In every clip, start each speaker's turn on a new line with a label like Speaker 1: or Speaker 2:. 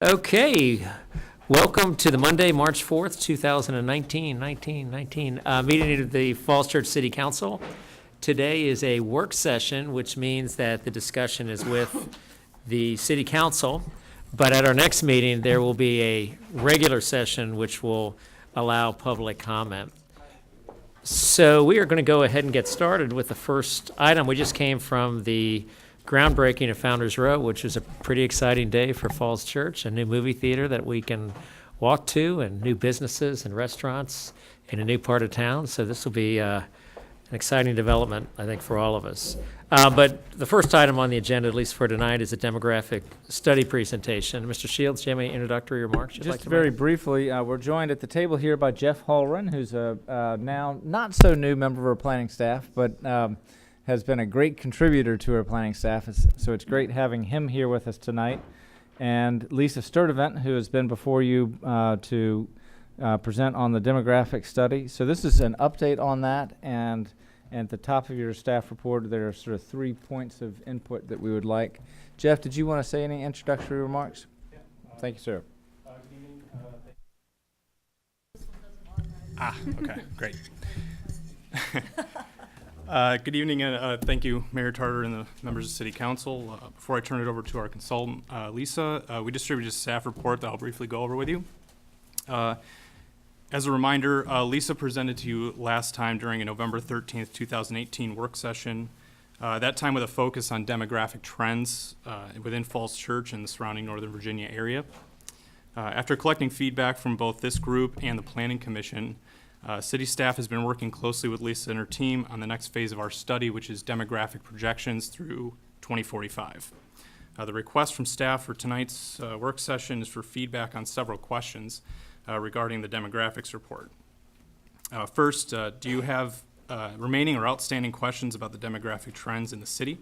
Speaker 1: Okay, welcome to the Monday, March 4th, 2019, meeting of the Falls Church City Council. Today is a work session, which means that the discussion is with the City Council, but at our next meeting, there will be a regular session which will allow public comment. So we are going to go ahead and get started with the first item. We just came from the groundbreaking of Founders Row, which is a pretty exciting day for Falls Church, a new movie theater that we can walk to, and new businesses and restaurants in a new part of town. So this will be an exciting development, I think, for all of us. But the first item on the agenda, at least for tonight, is a demographic study presentation. Mr. Shields, do you have any introductory remarks you'd like to make?
Speaker 2: Just very briefly, we're joined at the table here by Jeff Holren, who's a now not so new member of our planning staff, but has been a great contributor to our planning staff, so it's great having him here with us tonight. And Lisa Sturdivant, who has been before you to present on the demographic study. So this is an update on that, and at the top of your staff report, there are sort of 3 points of input that we would like. Jeff, did you want to say any introductory remarks?
Speaker 3: Yeah.
Speaker 2: Thank you, sir.
Speaker 3: Okay, great. Good evening, and thank you, Mayor Tarter and the members of City Council. Before I turn it over to our consultant, Lisa, we distributed a staff report that I'll briefly go over with you. As a reminder, Lisa presented to you last time during a November 13th, 2018 work session, that time with a focus on demographic trends within Falls Church and the surrounding Northern Virginia area. After collecting feedback from both this group and the Planning Commission, City staff has been working closely with Lisa and her team on the next phase of our study, which is demographic projections through 2045. The request from staff for tonight's work session is for feedback on several questions regarding the demographics report. First, do you have remaining or outstanding questions about the demographic trends in the city?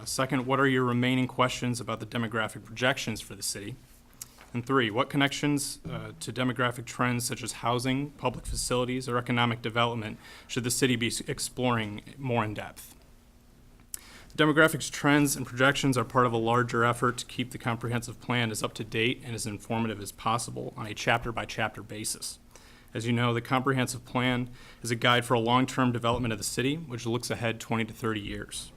Speaker 3: Second, what are your remaining questions about the demographic projections for the city? And 3, what connections to demographic trends such as housing, public facilities, or economic development should the city be exploring more in depth? Demographics trends and projections are part of a larger effort to keep the comprehensive plan as up to date and as informative as possible on a chapter-by-chapter basis. As you know, the comprehensive plan is a guide for a long-term development of the city, which looks ahead 20 to 30 years.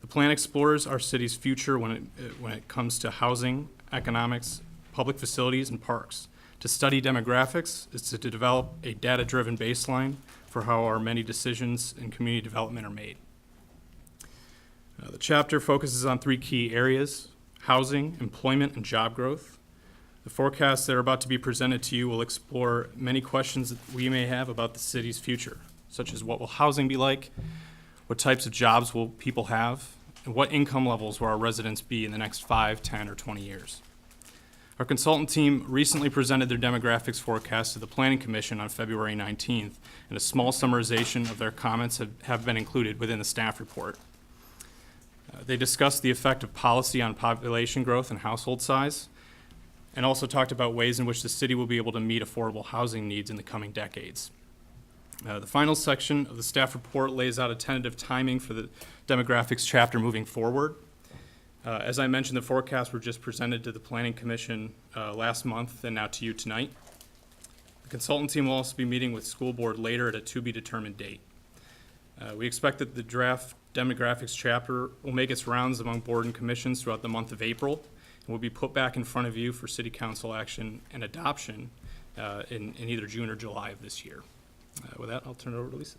Speaker 3: The plan explores our city's future when it comes to housing, economics, public facilities, and parks. To study demographics is to develop a data-driven baseline for how our many decisions in community development are made. The chapter focuses on 3 key areas: housing, employment, and job growth. The forecasts that are about to be presented to you will explore many questions that we may have about the city's future, such as what will housing be like, what types of jobs will people have, and what income levels will our residents be in the next 5, 10, or 20 years. Our consultant team recently presented their demographics forecast to the Planning Commission on February 19th, and a small summarization of their comments have been included within the staff report. They discussed the effect of policy on population growth and household size, and also talked about ways in which the city will be able to meet affordable housing needs in the coming decades. The final section of the staff report lays out a tentative timing for the demographics chapter moving forward. As I mentioned, the forecasts were just presented to the Planning Commission last month and now to you tonight. The consultant team will also be meeting with school board later at a to-be-determined date. We expect that the draft demographics chapter will make its rounds among board and commissions throughout the month of April and will be put back in front of you for City Council action and adoption in either June or July of this year. With that, I'll turn it over to Lisa.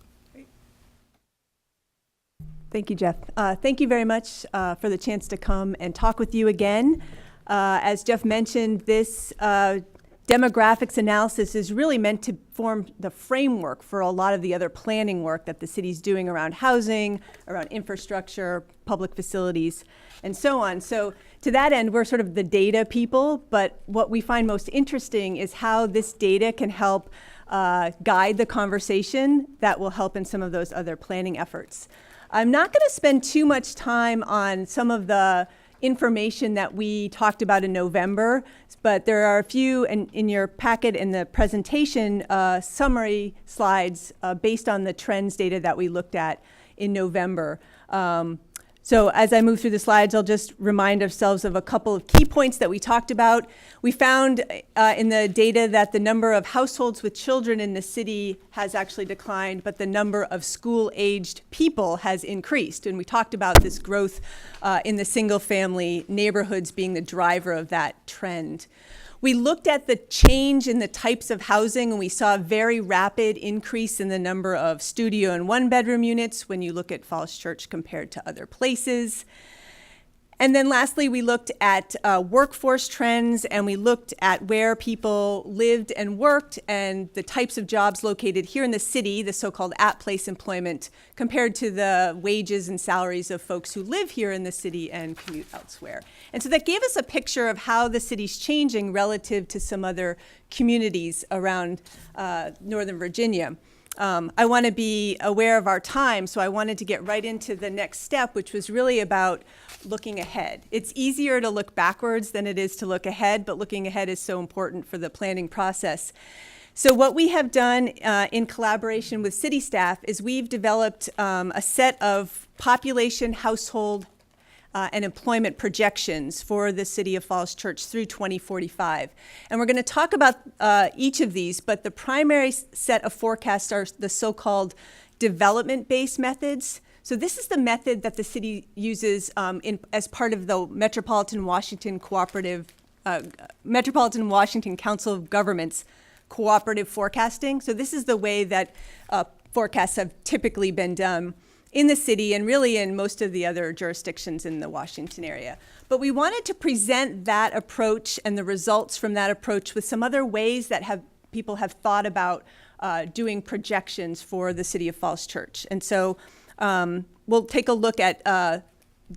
Speaker 4: Thank you, Jeff. Thank you very much for the chance to come and talk with you again. As Jeff mentioned, this demographics analysis is really meant to form the framework for a lot of the other planning work that the city's doing around housing, around infrastructure, public facilities, and so on. So to that end, we're sort of the data people, but what we find most interesting is how this data can help guide the conversation that will help in some of those other planning efforts. I'm not going to spend too much time on some of the information that we talked about in November, but there are a few in your packet in the presentation summary slides based on the trends data that we looked at in November. So as I move through the slides, I'll just remind ourselves of a couple of key points that we talked about. We found in the data that the number of households with children in the city has actually declined, but the number of school-aged people has increased. And we talked about this growth in the single-family neighborhoods being the driver of that trend. We looked at the change in the types of housing, and we saw a very rapid increase in the number of studio and one-bedroom units when you look at Falls Church compared to other places. And then lastly, we looked at workforce trends, and we looked at where people lived and worked and the types of jobs located here in the city, the so-called at-place employment, compared to the wages and salaries of folks who live here in the city and commute elsewhere. And so that gave us a picture of how the city's changing relative to some other communities around Northern Virginia. I want to be aware of our time, so I wanted to get right into the next step, which was really about looking ahead. It's easier to look backwards than it is to look ahead, but looking ahead is so important for the planning process. So what we have done in collaboration with city staff is we've developed a set of population, household, and employment projections for the city of Falls Church through 2045. And we're going to talk about each of these, but the primary set of forecasts are the so-called development-based methods. So this is the method that the city uses as part of the Metropolitan Washington Council of Governments cooperative forecasting. So this is the way that forecasts have typically been done in the city and really in most of the other jurisdictions in the Washington area. But we wanted to present that approach and the results from that approach with some other ways that people have thought about doing projections for the city of Falls Church. And so we'll take a look at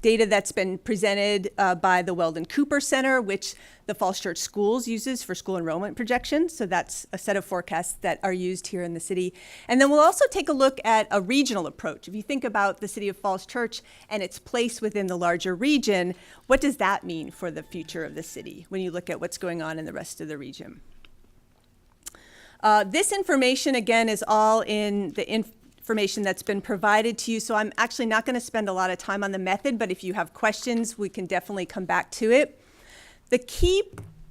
Speaker 4: data that's been presented by the Weldon Cooper Center, which the Falls Church Schools uses for school enrollment projections. So that's a set of forecasts that are used here in the city. And then we'll also take a look at a regional approach. If you think about the city of Falls Church and its place within the larger region, what does that mean for the future of the city when you look at what's going on in the rest of the region? This information, again, is all in the information that's been provided to you. So I'm actually not going to spend a lot of time on the method, but if you have questions, we can definitely come back to it. The key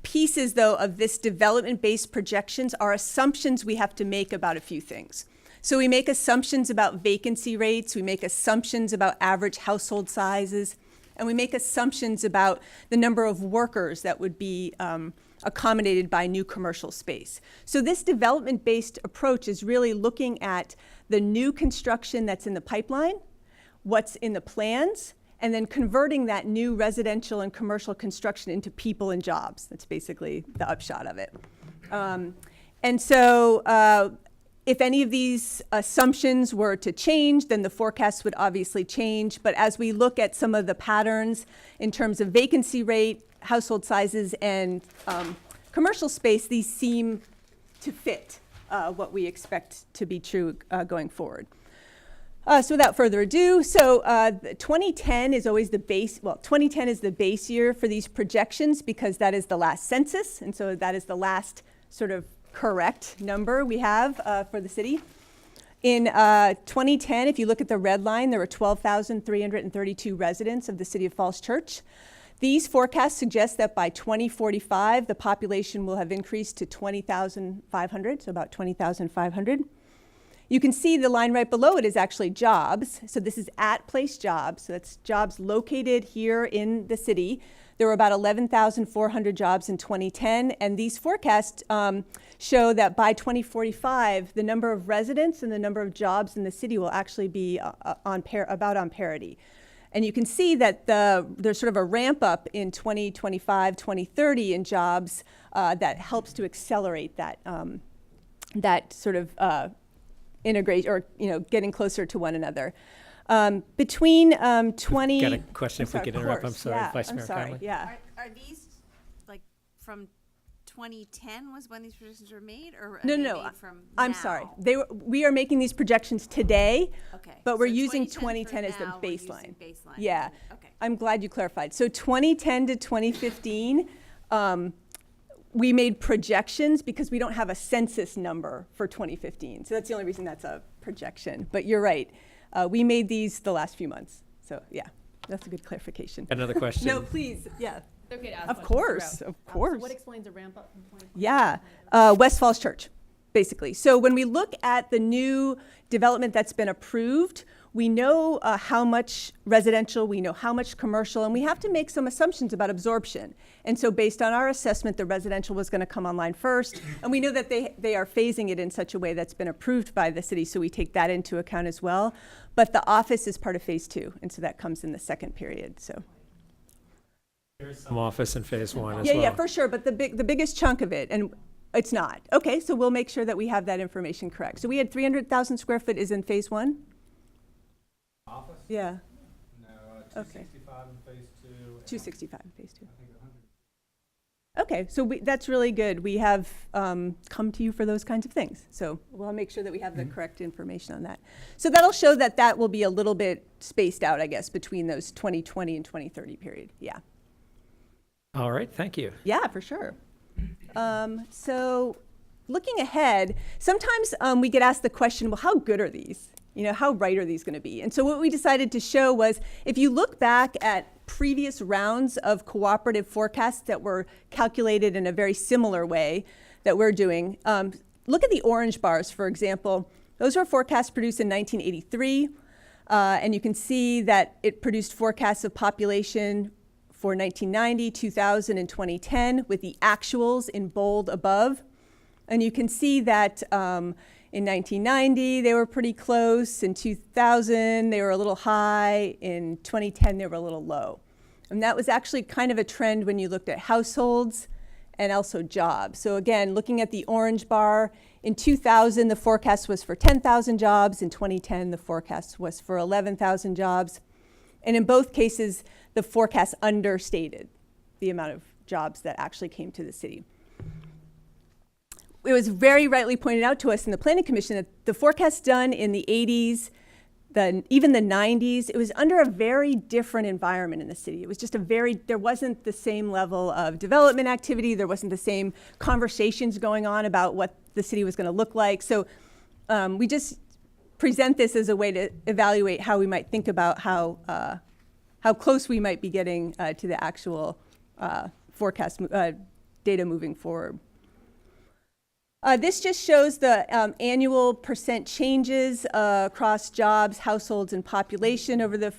Speaker 4: pieces, though, of this development-based projections are assumptions we have to make about a few things. So we make assumptions about vacancy rates, we make assumptions about average household sizes, and we make assumptions about the number of workers that would be accommodated by new commercial space. So this development-based approach is really looking at the new construction that's in the pipeline, what's in the plans, and then converting that new residential and commercial construction into people and jobs. That's basically the upshot of it. And so if any of these assumptions were to change, then the forecast would obviously change. But as we look at some of the patterns in terms of vacancy rate, household sizes, and commercial space, these seem to fit what we expect to be true going forward. So without further ado, 2010 is always the base, 2010 is the base year for these projections because that is the last census, and so that is the last sort of correct number we have for the city. In 2010, if you look at the red line, there were 12,332 residents of the city of Falls Church. These forecasts suggest that by 2045, the population will have increased to 20,500, so about 20,500. You can see the line right below it is actually jobs. So this is at-place jobs. So that's jobs located here in the city. There were about 11,400 jobs in 2010, and these forecasts show that by 2045, the number of residents and the number of jobs in the city will actually be about on parity. And you can see that there's sort of a ramp up in 2025, 2030 in jobs that helps to accelerate that, that sort of integration, or getting closer to one another. Between 20...
Speaker 1: Got a question if we could interrupt. I'm sorry,
Speaker 4: yeah,
Speaker 1: Vice Mayor Conley.
Speaker 4: Yeah.
Speaker 5: Are these like from 2010 was when these projections were made, or are
Speaker 4: No,
Speaker 5: they
Speaker 4: no,
Speaker 5: made from
Speaker 4: I'm
Speaker 5: now?
Speaker 4: sorry. We are making these projections today,
Speaker 5: Okay.
Speaker 4: but we're
Speaker 5: So
Speaker 4: using
Speaker 5: 2010
Speaker 4: 2010 as the
Speaker 5: for now, we're using
Speaker 4: baseline.
Speaker 5: baseline.
Speaker 4: Yeah.
Speaker 5: Okay.
Speaker 4: I'm glad you clarified. So 2010 to 2015, we made projections because we don't have a census number for 2015. So that's the only reason that's a projection. But you're right. We made these the last few months. So yeah. That's a good clarification.
Speaker 1: Another question.
Speaker 4: No, please, yeah.
Speaker 6: Okay to ask
Speaker 4: Of
Speaker 6: questions
Speaker 4: course,
Speaker 6: throughout.
Speaker 4: of
Speaker 6: So
Speaker 4: course.
Speaker 6: what explains a ramp up from 20?
Speaker 4: Yeah, West Falls Church, basically. So when we look at the new development that's been approved, we know how much residential, we know how much commercial, and we have to make some assumptions about absorption. And so based on our assessment, the residential was going to come online first, and we know that they are phasing it in such a way that's been approved by the city, so we take that into account as well. But the office is part of phase 2, and so that comes in the second period, so.
Speaker 1: There's some office in phase 1 as
Speaker 4: Yeah,
Speaker 1: well.
Speaker 4: yeah, for sure, but the biggest chunk of it, and it's not. Okay, so we'll make sure that we have that information correct. So we had 300,000 square foot is in phase 1?
Speaker 2: Office?
Speaker 4: Yeah,
Speaker 2: No,
Speaker 4: Okay.
Speaker 2: 265 in phase 2.
Speaker 4: 265 in phase 2.
Speaker 2: I think 100.
Speaker 4: Okay, so that's really good. We have come to you for those kinds of things. So we'll make sure that we have the correct information on that. So that'll show that that will be a little bit spaced out, I guess, between those 2020 and 2030 period. Yeah.
Speaker 1: All right, thank you.
Speaker 4: Yeah, for sure. So looking ahead, sometimes we get asked the question, well, how good are these? You know, how right are these going to be? And so what we decided to show was, if you look back at previous rounds of cooperative forecasts that were calculated in a very similar way that we're doing, look at the orange bars, for example. Those were forecasts produced in 1983, and you can see that it produced forecasts of population for 1990, 2000, and 2010 with the actuals in bold above. And you can see that in 1990, they were pretty close. In 2000, they were a little high. In 2010, they were a little low. And that was actually kind of a trend when you looked at households and also jobs. So again, looking at the orange bar, in 2000, the forecast was for 10,000 jobs. In 2010, the forecast was for 11,000 jobs. And in both cases, the forecast understated the amount of jobs that actually came to the city. It was very rightly pointed out to us in the Planning Commission that the forecast done in the 80s, even the 90s, it was under a very different environment in the city. It was just there wasn't the same level of development activity. There wasn't the same conversations going on about what the city was going to look like. So we just present this as a way to evaluate how we might think about how close we might be getting to the actual forecast data moving forward. This just shows the annual percent changes across jobs, households, and population over the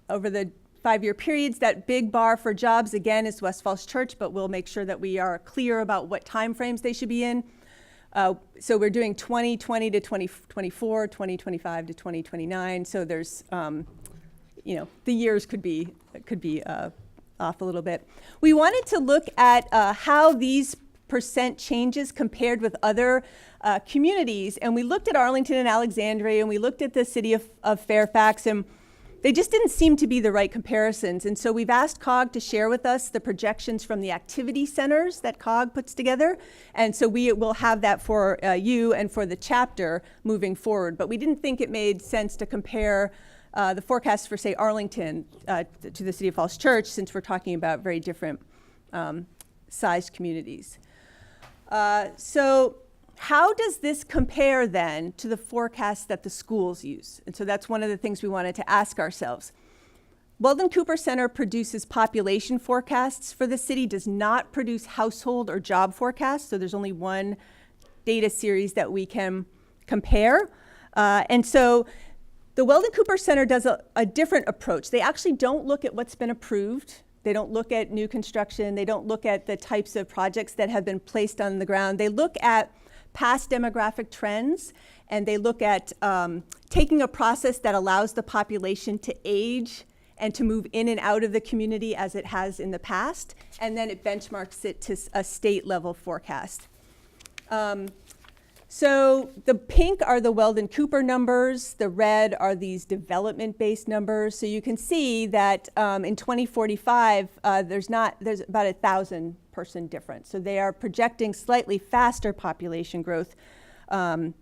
Speaker 4: 5-year periods. That big bar for jobs, again, is West Falls Church, but we'll make sure that we are clear about what time frames they should be in. So we're doing 2020 to 2024, 2025 to 2029. So there's, the years could be off a little bit. We wanted to look at how these percent changes compared with other communities, and we looked at Arlington and Alexandria, and we looked at the city of Fairfax, and they just didn't seem to be the right comparisons. And so we've asked COG to share with us the projections from the activity centers that COG puts together, and so we will have that for you and for the chapter moving forward. But we didn't think it made sense to compare the forecast for, say, Arlington to the City of Falls Church, since we're talking about very different sized communities. So how does this compare then to the forecast that the schools use? And so that's one of the things we wanted to ask ourselves. Weldon Cooper Center produces population forecasts for the city, does not produce household or job forecasts. So there's only one data series that we can compare. And so the Weldon Cooper Center does a different approach. They actually don't look at what's been approved. They don't look at new construction. They don't look at the types of projects that have been placed on the ground. They look at past demographic trends, and they look at taking a process that allows the population to age and to move in and out of the community as it has in the past, and then it benchmarks it to a state level forecast. So the pink are the Weldon Cooper numbers. The red are these development-based numbers. So you can see that in 2045, there's about 1,000 person difference. So they are projecting slightly faster population growth. But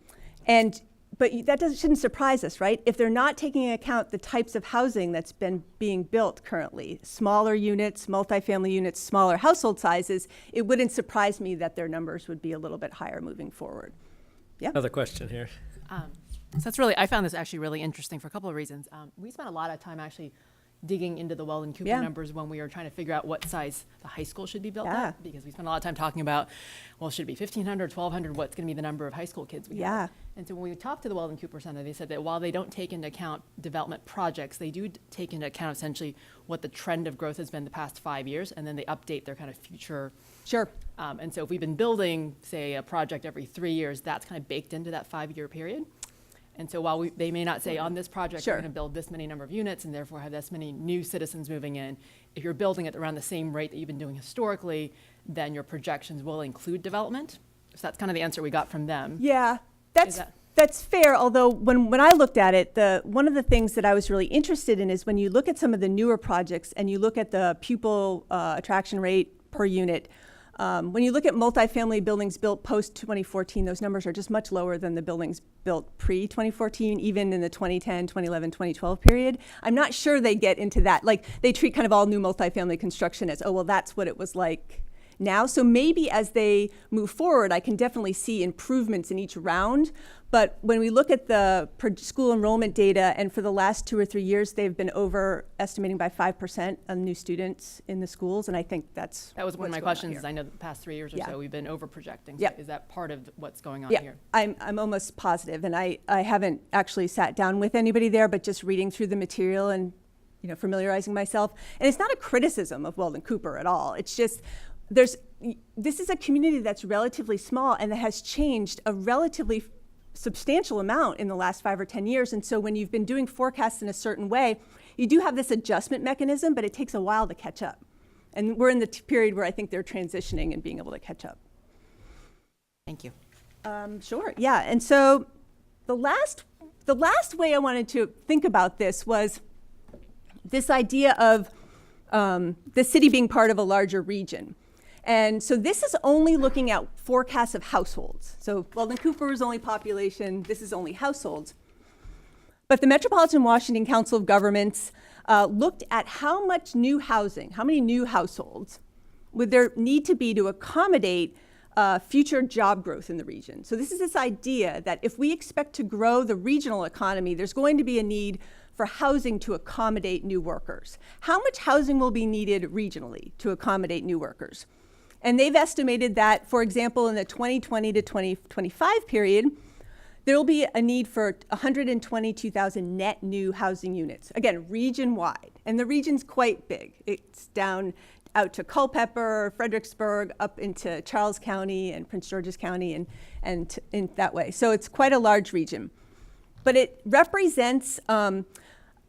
Speaker 4: that shouldn't surprise us, right? If they're not taking into account the types of housing that's been being built currently, smaller units, multifamily units, smaller household sizes, it wouldn't surprise me that their numbers would be a little bit higher moving forward. Yeah.
Speaker 1: Another question here.
Speaker 6: So I found this actually really interesting for a couple of reasons. We spent a lot of time actually digging into the Weldon Cooper
Speaker 4: Yeah.
Speaker 6: numbers when we were trying to figure out what size the high school should be built
Speaker 4: Yeah.
Speaker 6: at, because we spent a lot of time talking about, well, should it be 1,500, 1,200, what's going to be the number of high school kids we
Speaker 4: Yeah.
Speaker 6: have? And so when we talked to the Weldon Cooper Center, they said that while they don't take into account development projects, they do take into account essentially what the trend of growth has been the past 5 years, and then they update their kind of future.
Speaker 4: Sure.
Speaker 6: And so if we've been building, say, a project every 3 years, that's kind of baked into that 5-year period. And so while they may not say on this project,
Speaker 4: Sure.
Speaker 6: we're going to build this many number of units and therefore have this many new citizens moving in, if you're building at around the same rate that you've been doing historically, then your projections will include development. So that's kind of the answer we got from them.
Speaker 4: Yeah,
Speaker 6: Is that-
Speaker 4: that's fair. Although when I looked at it, one of the things that I was really interested in is when you look at some of the newer projects and you look at the pupil attraction rate per unit. When you look at multifamily buildings built post 2014, those numbers are just much lower than the buildings built pre 2014, even in the 2010, 2011, 2012 period. I'm not sure they get into that. Like they treat kind of all new multifamily construction as, oh, well, that's what it was like now. So maybe as they move forward, I can definitely see improvements in each round. But when we look at the school enrollment data, and for the last 2 or 3 years, they've been overestimating by 5% of new students in the schools. And I think that was
Speaker 6: That was one of my questions, is I know the past 3 years or
Speaker 4: Yeah.
Speaker 6: so, we've been over-projecting. So
Speaker 4: Yep.
Speaker 6: is that part of what's going on
Speaker 4: Yeah,
Speaker 6: here?
Speaker 4: I'm almost positive, and I haven't actually sat down with anybody there, but just reading through the material and, familiarizing myself. And it's not a criticism of Weldon Cooper at all. It's just, this is a community that's relatively small and that has changed a relatively substantial amount in the last 5 or 10 years. And so when you've been doing forecasts in a certain way, you do have this adjustment mechanism, but it takes a while to catch up. And we're in the period where I think they're transitioning and being able to catch up.
Speaker 6: Thank you.
Speaker 4: Sure, yeah. And so the last way I wanted to think about this was this idea of the city being part of a larger region. And so this is only looking at forecasts of households. So Weldon Cooper is only population, this is only households. But the Metropolitan Washington Council of Governments looked at how much new housing, how many new households would there need to be to accommodate future job growth in the region. So this is this idea that if we expect to grow the regional economy, there's going to be a need for housing to accommodate new workers. How much housing will be needed regionally to accommodate new workers? And they've estimated that, for example, in the 2020 to 2025 period, there will be a need for 122,000 net new housing units, again, region-wide. And the region's quite big. It's down out to Culpeper, Fredericksburg, up into Charles County and Prince George's County and in that way. So it's quite a large region. But it represents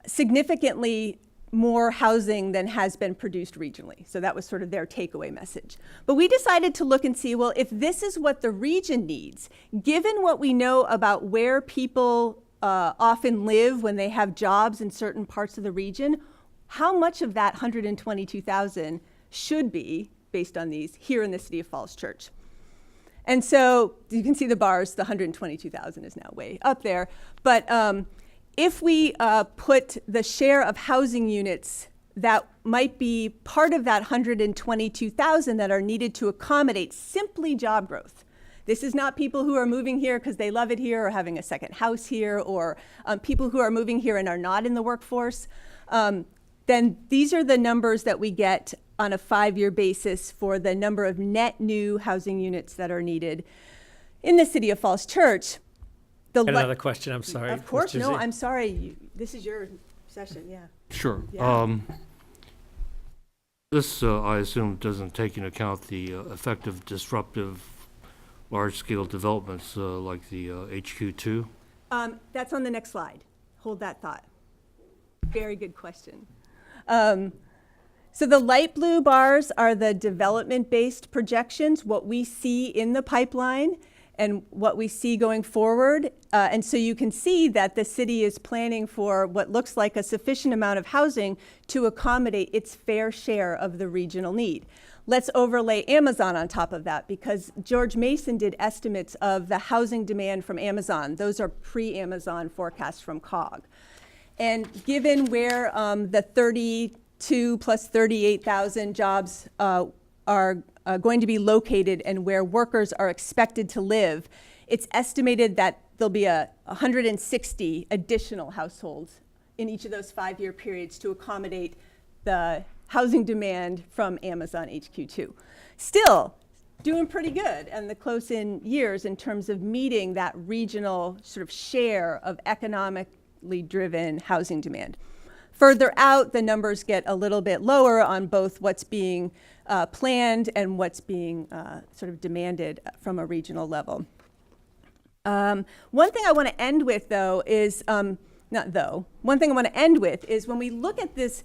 Speaker 4: significantly more housing than has been produced regionally. So that was sort of their takeaway message. But we decided to look and see, well, if this is what the region needs, given what we know about where people often live when they have jobs in certain parts of the region, how much of that 122,000 should be, based on these, here in the city of Falls Church? And so you can see the bars, the 122,000 is now way up there. But if we put the share of housing units that might be part of that 122,000 that are needed to accommodate simply job growth. This is not people who are moving here because they love it here or having a second house here, or people who are moving here and are not in the workforce. Then these are the numbers that we get on a 5-year basis for the number of net new housing units that are needed in the city of Falls Church.
Speaker 1: Got another question, I'm sorry.
Speaker 4: Of course,
Speaker 1: Mr.
Speaker 4: no,
Speaker 1: Z.
Speaker 4: I'm sorry. This is your session, yeah.
Speaker 7: Sure.
Speaker 4: Yeah.
Speaker 7: This, I assume, doesn't take into account the effective disruptive large-scale developments like the HQ2.
Speaker 4: That's on the next slide. Hold that thought. Very good question. So the light blue bars are the development-based projections, what we see in the pipeline and what we see going forward. And so you can see that the city is planning for what looks like a sufficient amount of housing to accommodate its fair share of the regional need. Let's overlay Amazon on top of that, because George Mason did estimates of the housing demand from Amazon. Those are pre-Amazon forecasts from COG. And given where the 32 plus 38,000 jobs are going to be located and where workers are expected to live, it's estimated that there'll be 160 additional households in each of those 5-year periods to accommodate the housing demand from Amazon HQ2. Still, doing pretty good in the close-in years in terms of meeting that regional sort of share of economically driven housing demand. Further out, the numbers get a little bit lower on both what's being planned and what's being sort of demanded from a regional level. One thing I want to end with, though, is one thing I want to end with is when we look at this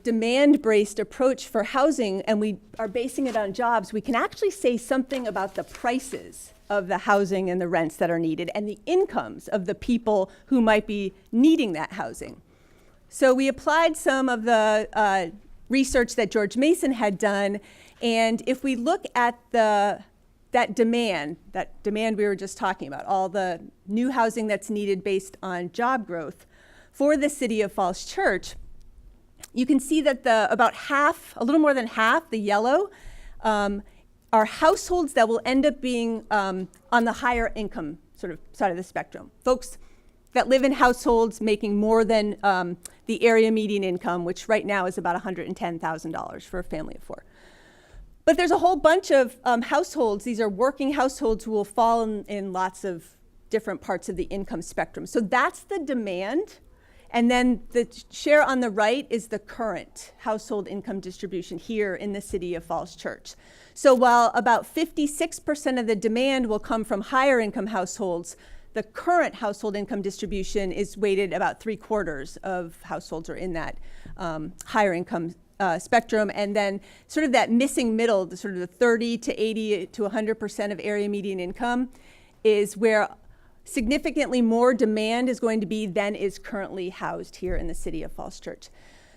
Speaker 4: demand-based approach for housing and we are basing it on jobs, we can actually say something about the prices of the housing and the rents that are needed and the incomes of the people who might be needing that housing. So we applied some of the research that George Mason had done, and if we look at that demand we were just talking about, all the new housing that's needed based on job growth for the city of Falls Church, you can see that about half, a little more than half, the yellow, are households that will end up being on the higher income sort of side of the spectrum. Folks that live in households making more than the area median income, which right now is about $110,000 for a family of 4. But there's a whole bunch of households, these are working households who will fall in lots of different parts of the income spectrum. So that's the demand. And then the share on the right is the current household income distribution here in the city of Falls Church. So while about 56% of the demand will come from higher income households, the current household income distribution is weighted about 3/4 of households are in that higher income spectrum. And then sort of that missing middle, the sort of the 30 to 80 to 100% of area median income is where significantly more demand is going to be than is currently housed here in the city of Falls Church.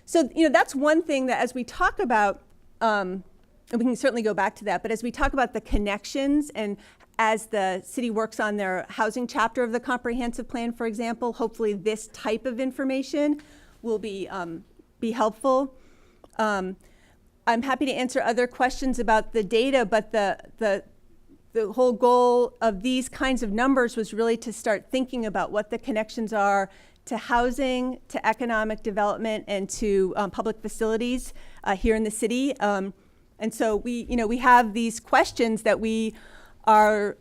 Speaker 4: So, that's one thing that as we talk about, and we can certainly go back to that, but as we talk about the connections and as the city works on their housing chapter of the comprehensive plan, for example, hopefully this type of information will be helpful. I'm happy to answer other questions about the data, but the whole goal of these kinds of numbers was really to start thinking about what the connections are to housing, to economic development, and to public facilities here in the city. And so we have these questions that we are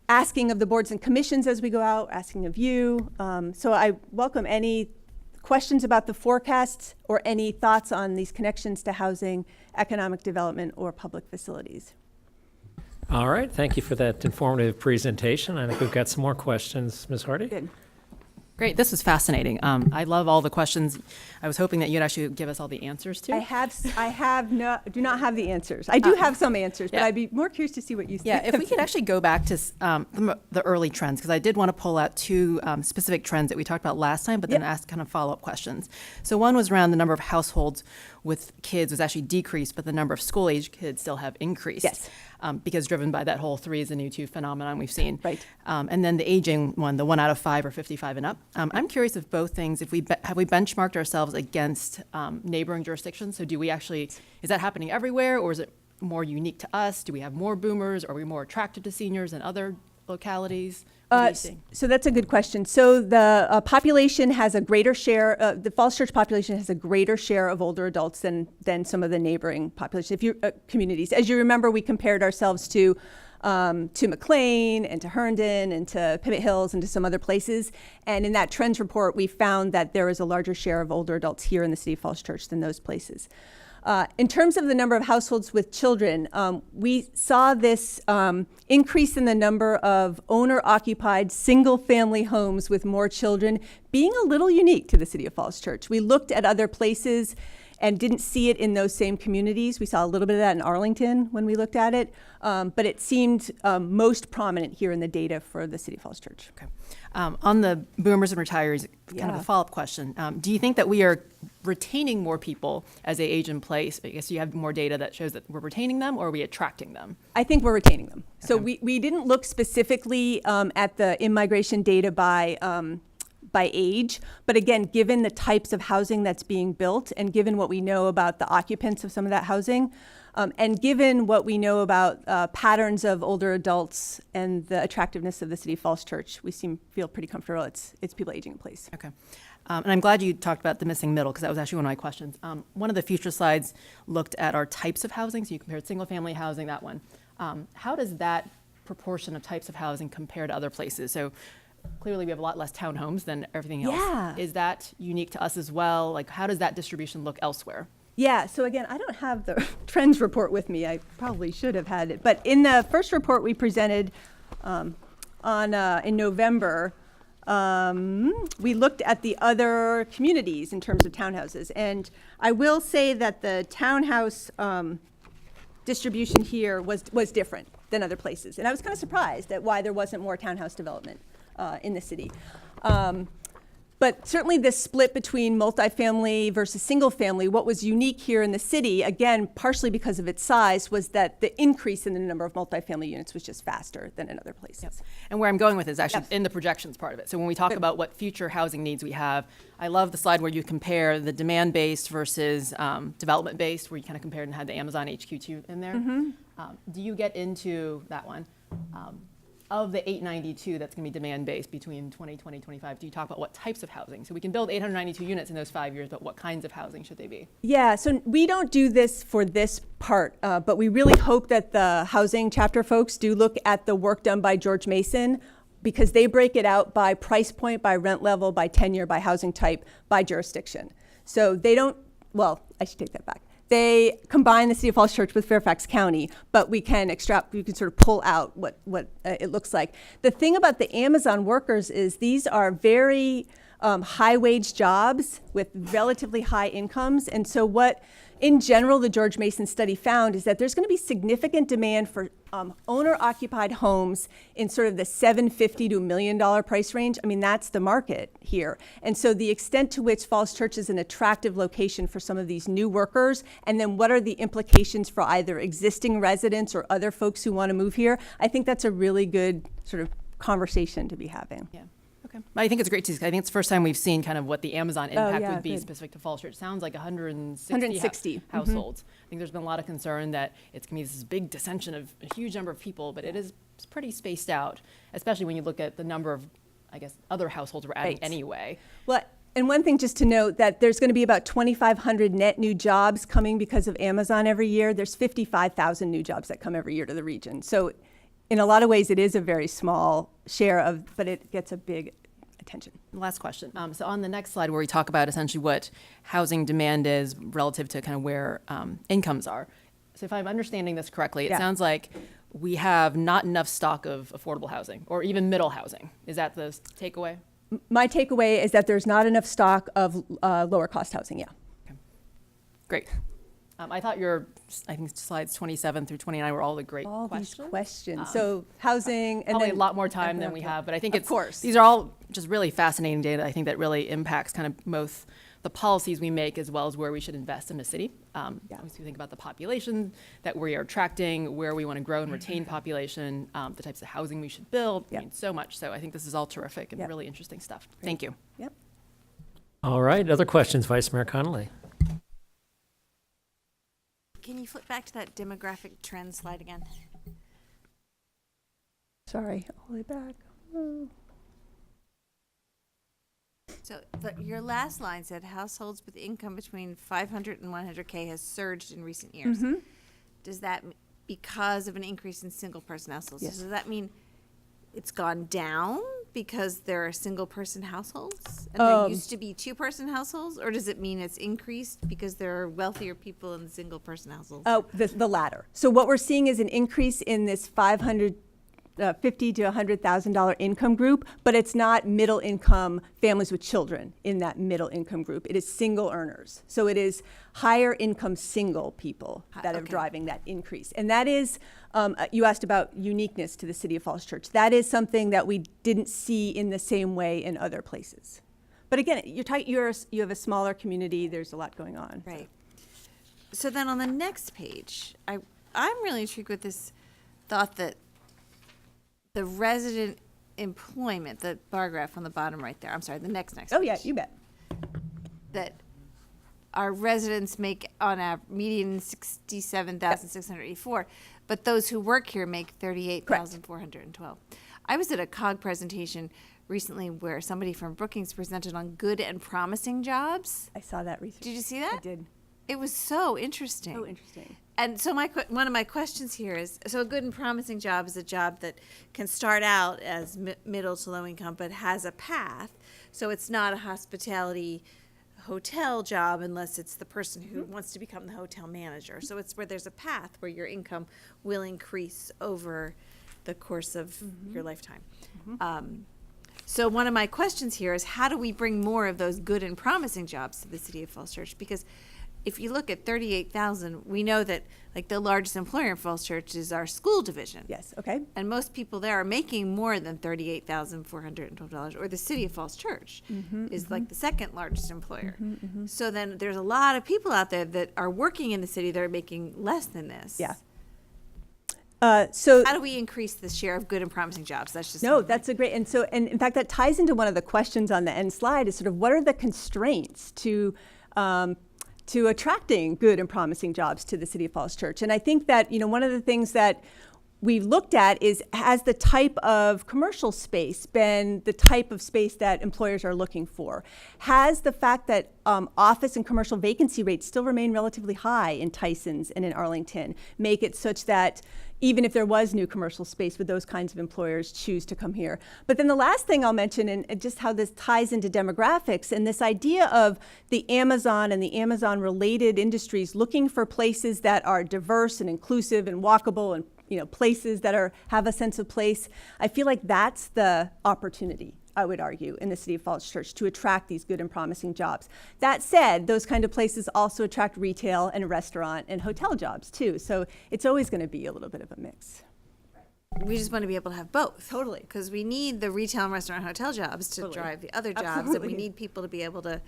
Speaker 4: asking of the boards and commissions as we go out, asking of you. So I welcome any questions about the forecasts or any thoughts on these connections to housing, economic development, or public facilities.
Speaker 1: All right, thank you for that informative presentation. I think we've got some more questions. Ms. Hardy?
Speaker 4: Good.
Speaker 6: Great, this is fascinating. I love all the questions. I was hoping that you'd actually give us all the answers to.
Speaker 4: Do not have the answers. I do have some answers, but
Speaker 6: yeah.
Speaker 4: I'd be more curious to see what you think.
Speaker 6: Yeah, if we could actually go back to the early trends, because I did want to pull out two specific trends that we talked about last time, but then ask kind of follow-up questions. So one was around the number of households with kids was actually decreased, but the number of school-age kids still have increased.
Speaker 4: Yes.
Speaker 6: Because driven by that whole 3 is the new 2 phenomenon we've seen.
Speaker 4: Right.
Speaker 6: And then the aging one, the 1 out of 5 or 55 and up. I'm curious if both things, have we benchmarked ourselves against neighboring jurisdictions? So is that happening everywhere, or is it more unique to us? Do we have more boomers? Are we more attracted to seniors than other localities? What do you think?
Speaker 4: So that's a good question. So the population has a greater share, the Falls Church population has a greater share of older adults than some of the neighboring population communities. As you remember, we compared ourselves to McLean and to Herndon and to Pivot Hills and to some other places. And in that trends report, we found that there is a larger share of older adults here in the city of Falls Church than those places. In terms of the number of households with children, we saw this increase in the number of owner-occupied single-family homes with more children being a little unique to the city of Falls Church. We looked at other places and didn't see it in those same communities. We saw a little bit of that in Arlington when we looked at it, but it seemed most prominent here in the data for the city of Falls Church.
Speaker 6: Okay. On the boomers and retirees, kind of a follow-up question. Do you think that we are retaining more people as they age in place? I guess you have more data that shows that we're retaining them, or are we attracting them?
Speaker 4: I think we're retaining them. So we didn't look specifically at the in-migration data by by age. But again, given the types of housing that's being built and given what we know about the occupants of some of that housing, and given what we know about patterns of older adults and the attractiveness of the City of Falls Church, we feel pretty comfortable it's people aging in place.
Speaker 6: Okay. And I'm glad you talked about the missing middle, because that was actually one of my questions. One of the future slides looked at our types of housing, so you compared single-family housing, that one. How does that proportion of types of housing compare to other places? So clearly we have a lot less townhomes than everything else.
Speaker 4: Yeah.
Speaker 6: Is that unique to us as well? Like, how does that distribution look elsewhere?
Speaker 4: Yeah, so again, I don't have the trends report with me. I probably should have had it. But in the first report we presented in November, we looked at the other communities in terms of townhouses. And I will say that the townhouse distribution here was different than other places. And I was kind of surprised at why there wasn't more townhouse development in the city. But certainly this split between multifamily versus single family, what was unique here in the city, again, partially because of its size, was that the increase in the number of multifamily units was just faster than in other places.
Speaker 6: And where I'm going with is actually
Speaker 4: Yes.
Speaker 6: in the projections part of it. So when we talk
Speaker 4: Good.
Speaker 6: about what future housing needs we have, I love the slide where you compare the demand-based versus development-based, where you kind of compared and had the Amazon HQ2 in there. Do you get into that one? Of the 892 that's going to be demand-based between 2020 and 25, do you talk about what types of housing? So we can build 892 units in those 5 years, but what kinds of housing should they be?
Speaker 4: Yeah, so we don't do this for this part, but we really hope that the housing chapter folks do look at the work done by George Mason, because they break it out by price point, by rent level, by tenure, by housing type, by jurisdiction. So they don't, well, I should take that back. They combine the City of Falls Church with Fairfax County, but we can sort of pull out what it looks like. The thing about the Amazon workers is these are very high-wage jobs with relatively high incomes. And so what, in general, the George Mason study found is that there's going to be significant demand for owner-occupied homes in sort of the $750,000 to $1 million price range. I mean, that's the market here. And so the extent to which Falls Church is an attractive location for some of these new workers, and then what are the implications for either existing residents or other folks who want to move here, I think that's a really good sort of conversation to be having.
Speaker 6: Yeah. Okay. I think it's great to see. I think it's the first time we've seen kind of what the Amazon impact
Speaker 4: yeah,
Speaker 6: would be
Speaker 4: good.
Speaker 6: specific to Falls Church. Sounds like 160,
Speaker 4: 160.
Speaker 6: households. I think there's been a lot of concern that it's going to be this big dissension of a huge number of people, but it is pretty spaced out, especially when you look at the number of, I guess, other households we're adding
Speaker 4: Right.
Speaker 6: anyway.
Speaker 4: Well, and one thing just to note that there's going to be about 2,500 net new jobs coming because of Amazon every year. There's 55,000 new jobs that come every year to the region. So in a lot of ways, it is a very small share of, but it gets a big attention.
Speaker 6: Last question. So on the next slide where we talk about essentially what housing demand is relative to kind of where incomes are. So if I'm understanding this correctly, it
Speaker 4: Yeah.
Speaker 6: sounds like we have not enough stock of affordable housing or even middle housing. Is that the takeaway?
Speaker 4: My takeaway is that there's not enough stock of lower cost housing, yeah.
Speaker 6: Great. I thought I think slides 27 through 29 were all the great
Speaker 4: All
Speaker 6: questions.
Speaker 4: these questions. So housing and
Speaker 6: Probably
Speaker 4: then
Speaker 6: a lot more time than we have, but I think
Speaker 4: Of course.
Speaker 6: these are all just really fascinating data. I think that really impacts kind of both the policies we make as well as where we should invest in a city. Obviously, we think about the population that we are attracting, where we want to grow and retain population, the types of housing we should build.
Speaker 4: Yep.
Speaker 6: I mean, so much. So I think this is all terrific and
Speaker 4: Yep.
Speaker 6: really interesting stuff. Thank you.
Speaker 4: Yep.
Speaker 1: All right, other questions, Vice Mayor Connolly?
Speaker 5: Can you flip back to that demographic trend slide again?
Speaker 4: Sorry, all the way back.
Speaker 5: So your last line said households with income between 500 and 100K has surged in recent years.
Speaker 4: Mm-hmm.
Speaker 5: Does that because of an increase in single person households?
Speaker 4: Yes.
Speaker 5: Does that mean it's gone down because there are single person households and there used to be 2-person households, or does it mean it's increased because there are wealthier people in single person households?
Speaker 4: Oh, the latter. So what we're seeing is an increase in this $550,000 to $100,000 income group, but it's not middle income families with children in that middle income group. It is single earners. So it is higher income single people that are
Speaker 5: okay.
Speaker 4: driving that increase. And that is, you asked about uniqueness to the City of Falls Church. That is something that we didn't see in the same way in other places. But again, you have a smaller community. There's a lot going on.
Speaker 5: Right. So then on the next page, I'm really intrigued with this thought that the resident employment, the bar graph on the bottom right there, I'm sorry, the next
Speaker 4: Oh,
Speaker 5: page.
Speaker 4: yeah, you bet.
Speaker 5: That our residents make on a median 67,684, but those who work here make 38,412. I was at a COG presentation recently where somebody from Brookings presented on good and promising jobs.
Speaker 4: I saw that research.
Speaker 5: Did you see that?
Speaker 4: I did.
Speaker 5: It was so interesting.
Speaker 4: So interesting.
Speaker 5: And so one of my questions here is, so a good and promising job is a job that can start out as middle to low income, but has a path. So it's not a hospitality hotel job unless it's the person who wants to become the hotel manager. So it's where there's a path where your income will increase over the course of your lifetime. So one of my questions here is, how do we bring more of those good and promising jobs to the city of Falls Church? Because if you look at 38,000, we know that like the largest employer in Falls Church is our school division.
Speaker 4: Yes, okay.
Speaker 5: And most people there are making more than $38,412, or the city of Falls Church is like the second largest employer. So then there's a lot of people out there that are working in the city that are making less than this.
Speaker 4: Yeah. So
Speaker 5: How do we increase the share of good and promising jobs? That's just
Speaker 4: no, that's a great, and so, and in fact, that ties into one of the questions on the end slide is sort of what are the constraints to attracting good and promising jobs to the City of Falls Church? And I think that, you know, one of the things that we've looked at is, has the type of commercial space been the type of space that employers are looking for? Has the fact that office and commercial vacancy rates still remain relatively high in Tysons and in Arlington make it such that even if there was new commercial space, would those kinds of employers choose to come here? But then the last thing I'll mention, and just how this ties into demographics, and this idea of the Amazon and the Amazon-related industries looking for places that are diverse and inclusive and walkable, and places that have a sense of place. I feel like that's the opportunity, I would argue, in the City of Falls Church to attract these good and promising jobs. That said, those kind of places also attract retail and restaurant and hotel jobs too. So it's always going to be a little bit of a mix.
Speaker 5: We just want to be able to have both.
Speaker 4: Totally.
Speaker 5: Because we need the retail and restaurant hotel jobs to
Speaker 4: Totally.
Speaker 5: drive the other jobs, and
Speaker 4: Absolutely.
Speaker 5: we need people to be able to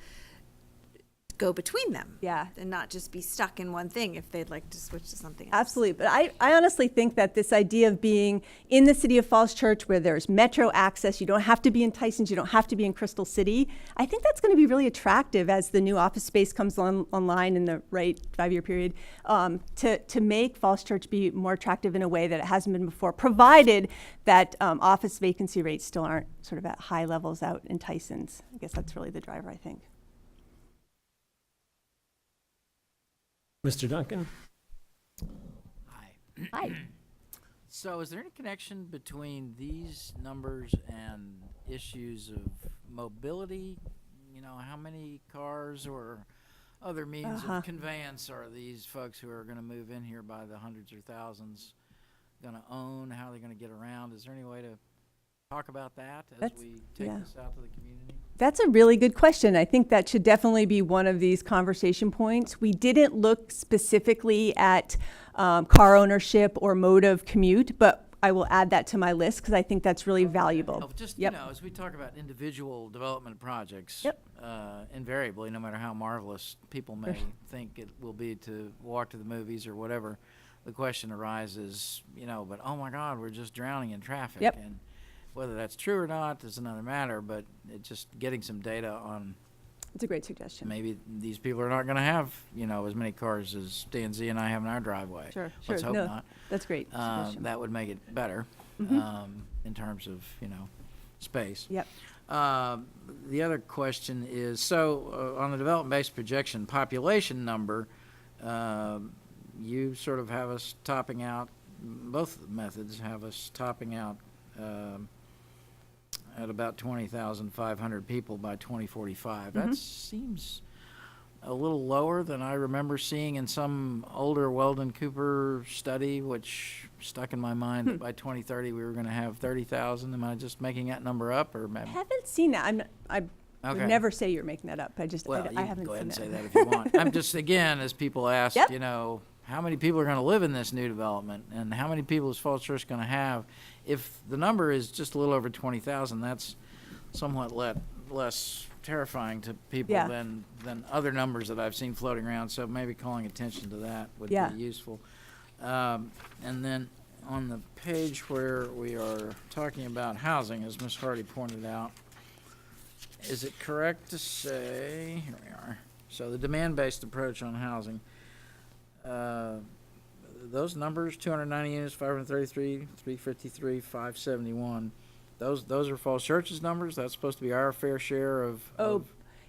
Speaker 5: go between them.
Speaker 4: Yeah.
Speaker 5: And not just be stuck in one thing if they'd like to switch to something else.
Speaker 4: Absolutely. But I honestly think that this idea of being in the City of Falls Church where there's metro access, you don't have to be in Tysons, you don't have to be in Crystal City, I think that's going to be really attractive as the new office space comes online in the right 5-year period, to make Falls Church be more attractive in a way that it hasn't been before, provided that office vacancy rates still aren't sort of at high levels out in Tysons. I guess that's really the driver, I think.
Speaker 1: Mr. Duncan?
Speaker 8: Hi.
Speaker 4: Hi.
Speaker 8: So is there any connection between these numbers and issues of mobility? You know, how many cars or other means of conveyance are these folks who are going to move in here by the hundreds or thousands going to own? How are they going to get around? Is there any way to talk about that as we take this out to the community?
Speaker 4: That's a really good question. I think that should definitely be one of these conversation points. We didn't look specifically at car ownership or mode of commute, but I will add that to my list because I think that's really valuable.
Speaker 8: Oh, just,
Speaker 4: Yep.
Speaker 8: you know, as we talk about individual development projects,
Speaker 4: Yep.
Speaker 8: Invariably, no matter how marvelous people may think it will be to walk to the movies or whatever, the question arises, you know, but oh my God, we're just drowning in traffic.
Speaker 4: Yep.
Speaker 8: And whether that's true or not is another matter, but it just getting some data on
Speaker 4: It's a great suggestion.
Speaker 8: maybe these people are not going to have, you know, as many cars as Dan Z and I have in our driveway.
Speaker 4: Sure,
Speaker 8: Let's
Speaker 4: sure.
Speaker 8: hope
Speaker 4: No,
Speaker 8: not.
Speaker 4: that's great suggestion.
Speaker 8: That would make it better in terms of, you know, space.
Speaker 4: Yep.
Speaker 8: The other question is, so on the development-based projection population number, you sort of have us topping out, both methods have us topping out at about 20,500 people by 2045. That seems a little lower than I remember seeing in some older Weldon Cooper study, which stuck in my mind that by 2030 we were going to have 30,000. Am I just making that number up, or
Speaker 4: I haven't seen that. I would
Speaker 8: Okay.
Speaker 4: never say you're making that up. I
Speaker 8: well, you
Speaker 4: haven't
Speaker 8: go ahead
Speaker 4: seen
Speaker 8: and
Speaker 4: that.
Speaker 8: say that if you want. I'm just, again, as people ask,
Speaker 4: Yep.
Speaker 8: you know, how many people are going to live in this new development, and how many people is Falls Church going to have? If the number is just a little over 20,000, that's somewhat less terrifying to people
Speaker 4: Yeah.
Speaker 8: than other numbers that I've seen floating around. So maybe calling attention to that would
Speaker 4: Yeah.
Speaker 8: be useful. And then on the page where we are talking about housing, as Ms. Hardy pointed out, is it correct to say, here we are, so the demand-based approach on housing, those numbers, 290 units, 533, 353, 571, those are Falls Church's numbers? That's supposed to be our fair share of?
Speaker 4: Oh,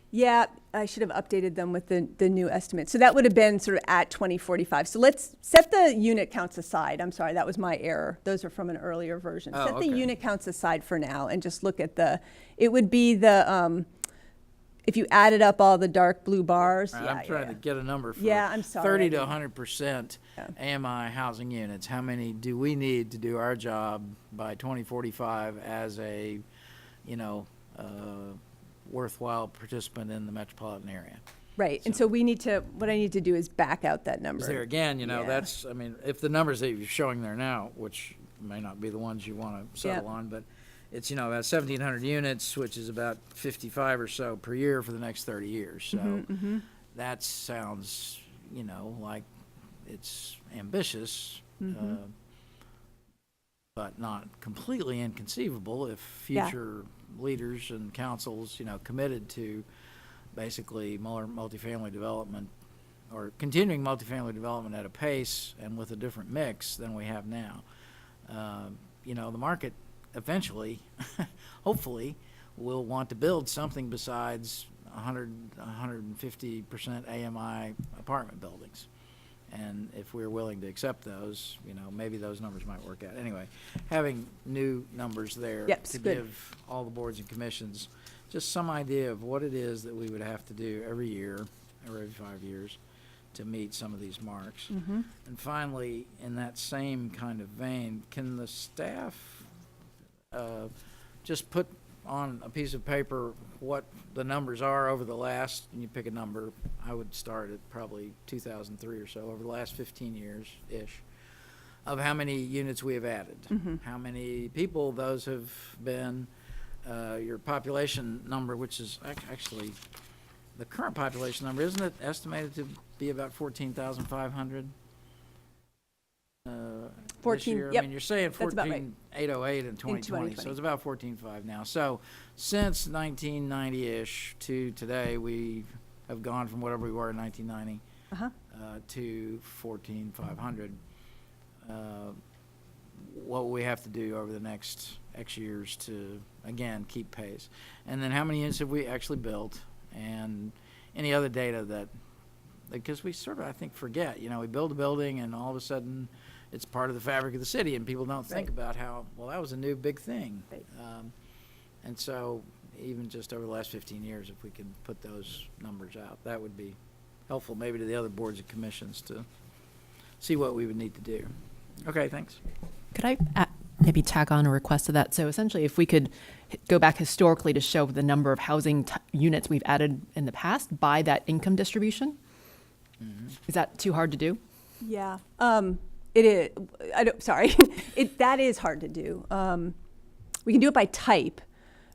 Speaker 4: yeah, I should have updated them with the new estimate. So that would have been sort of at 2045. So let's set the unit counts aside. I'm sorry, that was my error. Those are from an earlier version.
Speaker 8: Oh,
Speaker 4: Set the
Speaker 8: okay.
Speaker 4: unit counts aside for now and just look at it would be the, if you added up all the dark blue bars.
Speaker 8: I'm trying to get a number for
Speaker 4: Yeah, I'm sorry.
Speaker 8: 30 to 100%
Speaker 4: Yeah.
Speaker 8: AMI housing units. How many do we need to do our job by 2045 as a, worthwhile participant in the metropolitan area?
Speaker 4: Right, and so what I need to do is back out that number.
Speaker 8: Because there again,
Speaker 4: Yeah.
Speaker 8: that's, if the numbers that you're showing there now, which may not be the ones you want to settle
Speaker 4: Yeah.
Speaker 8: on, but it's, about 1,700 units, which is about 55 or so per year for the next 30 years. So that sounds, like it's ambitious, but not completely inconceivable if
Speaker 4: Yeah.
Speaker 8: future leaders and councils, committed to basically more multifamily development or continuing multifamily development at a pace and with a different mix than we have now. The market eventually, hopefully, will want to build something besides 150% AMI apartment buildings. And if we're willing to accept those, maybe those numbers might work out. Anyway, having new numbers there
Speaker 4: Yep,
Speaker 8: to
Speaker 4: good.
Speaker 8: give all the boards and commissions just some idea of what it is that we would have to do every year or every 5 years to meet some of these marks. And finally, in that same kind of vein, can the staff just put on a piece of paper what the numbers are over the last, and you pick a number, I would start at probably 2003 or so, over the last 15 years-ish, of how many units we have added, how many people those have been, your population number, which is actually the current population number, isn't it estimated to be about 14,500? This
Speaker 4: 14,
Speaker 8: year?
Speaker 4: yep,
Speaker 8: You're saying
Speaker 4: that's about right.
Speaker 8: 14,808 in 2020, so it's about 14,500 now. So since 1990-ish to today, we have gone from whatever we were in 1990 to 14,500. What will we have to do over the next X years to, again, keep pace? And then how many units have we actually built? And any other data that, because we sort of, I think, forget, we build a building and all of a sudden it's part of the fabric of the city and people don't think
Speaker 4: Right.
Speaker 8: about how, well, that was a new big thing.
Speaker 4: Right.
Speaker 8: And so even just over the last 15 years, if we can put those numbers out, that would be helpful maybe to the other boards and commissions to see what we would need to do. Okay, thanks.
Speaker 6: Could I maybe tag on a request to that? So essentially, if we could go back historically to show the number of housing units we've added in the past by that income distribution, is that too hard to do?
Speaker 4: Yeah, it is. Sorry, that is hard to do. We can do it by type.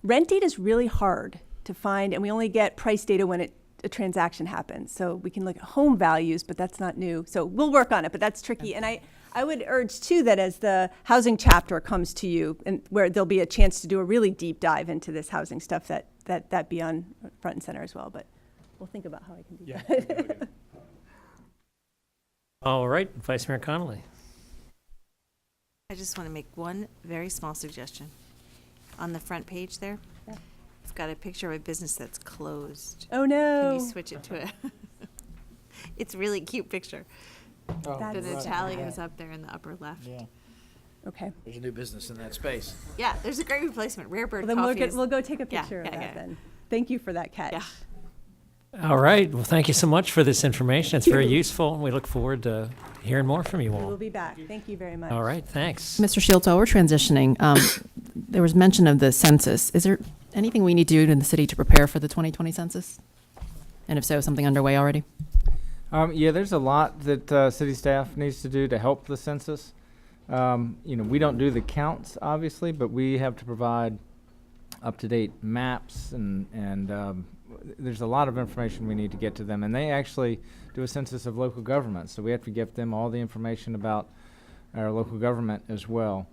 Speaker 4: Rent data is really hard to find, and we only get price data when a transaction happens. So we can look at home values, but that's not new. So we'll work on it, but that's tricky. And I would urge too that as the housing chapter comes to you, and where there'll be a chance to do a really deep dive into this housing stuff, that be on front and center as well. But we'll think about how I can do that.
Speaker 1: All right, Vice Mayor Connolly.
Speaker 5: I just want to make one very small suggestion. On the front page there,
Speaker 4: Yeah.
Speaker 5: it's got a picture of a business that's closed.
Speaker 4: Oh no!
Speaker 5: Can you switch it to a? It's a really cute picture. The
Speaker 4: That's-
Speaker 5: Italian's up there in the upper left.
Speaker 8: Yeah,
Speaker 4: Okay.
Speaker 8: there's a new business in that space.
Speaker 5: Yeah, there's a great replacement. Rare Bird
Speaker 4: Well, then
Speaker 5: Coffee.
Speaker 4: we'll go take a
Speaker 5: Yeah,
Speaker 4: picture of
Speaker 5: yeah,
Speaker 4: that
Speaker 5: yeah.
Speaker 4: then. Thank you for that catch.
Speaker 5: Yeah.
Speaker 1: All right, well, thank you so much for this information. It's very useful, and we look forward to hearing more from you
Speaker 4: We will
Speaker 1: all.
Speaker 4: be back. Thank you very much.
Speaker 1: All right, thanks.
Speaker 6: Mr. Shields, while we're transitioning, there was mention of the census. Is there anything we need to do in the city to prepare for the 2020 census? And if so, something underway already?
Speaker 2: Yeah, there's a lot that city staff needs to do to help the census. We don't do the counts, obviously, but we have to provide up-to-date maps and there's a lot of information we need to get to them. And they actually do a census of local governments, so we have to give them all the information about our local government as well.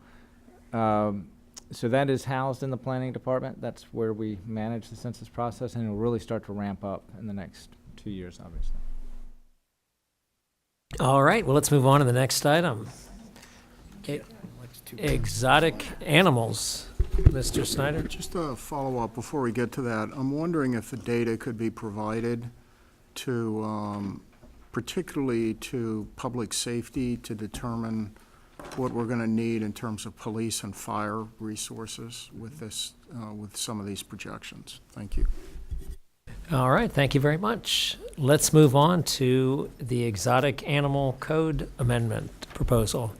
Speaker 2: So that is housed in the planning department. That's where we manage the census process, and it'll really start to ramp up in the next 2 years, obviously.
Speaker 1: All right, well, let's move on to the next item. Exotic animals. Mr. Snyder?
Speaker 9: Just a follow-up before we get to that. I'm wondering if the data could be provided to, particularly to public safety, to determine what we're going to need in terms of police and fire resources with this, with some of these projections. Thank you.
Speaker 1: All right, thank you very much. Let's move on to the Exotic Animal Code Amendment proposal.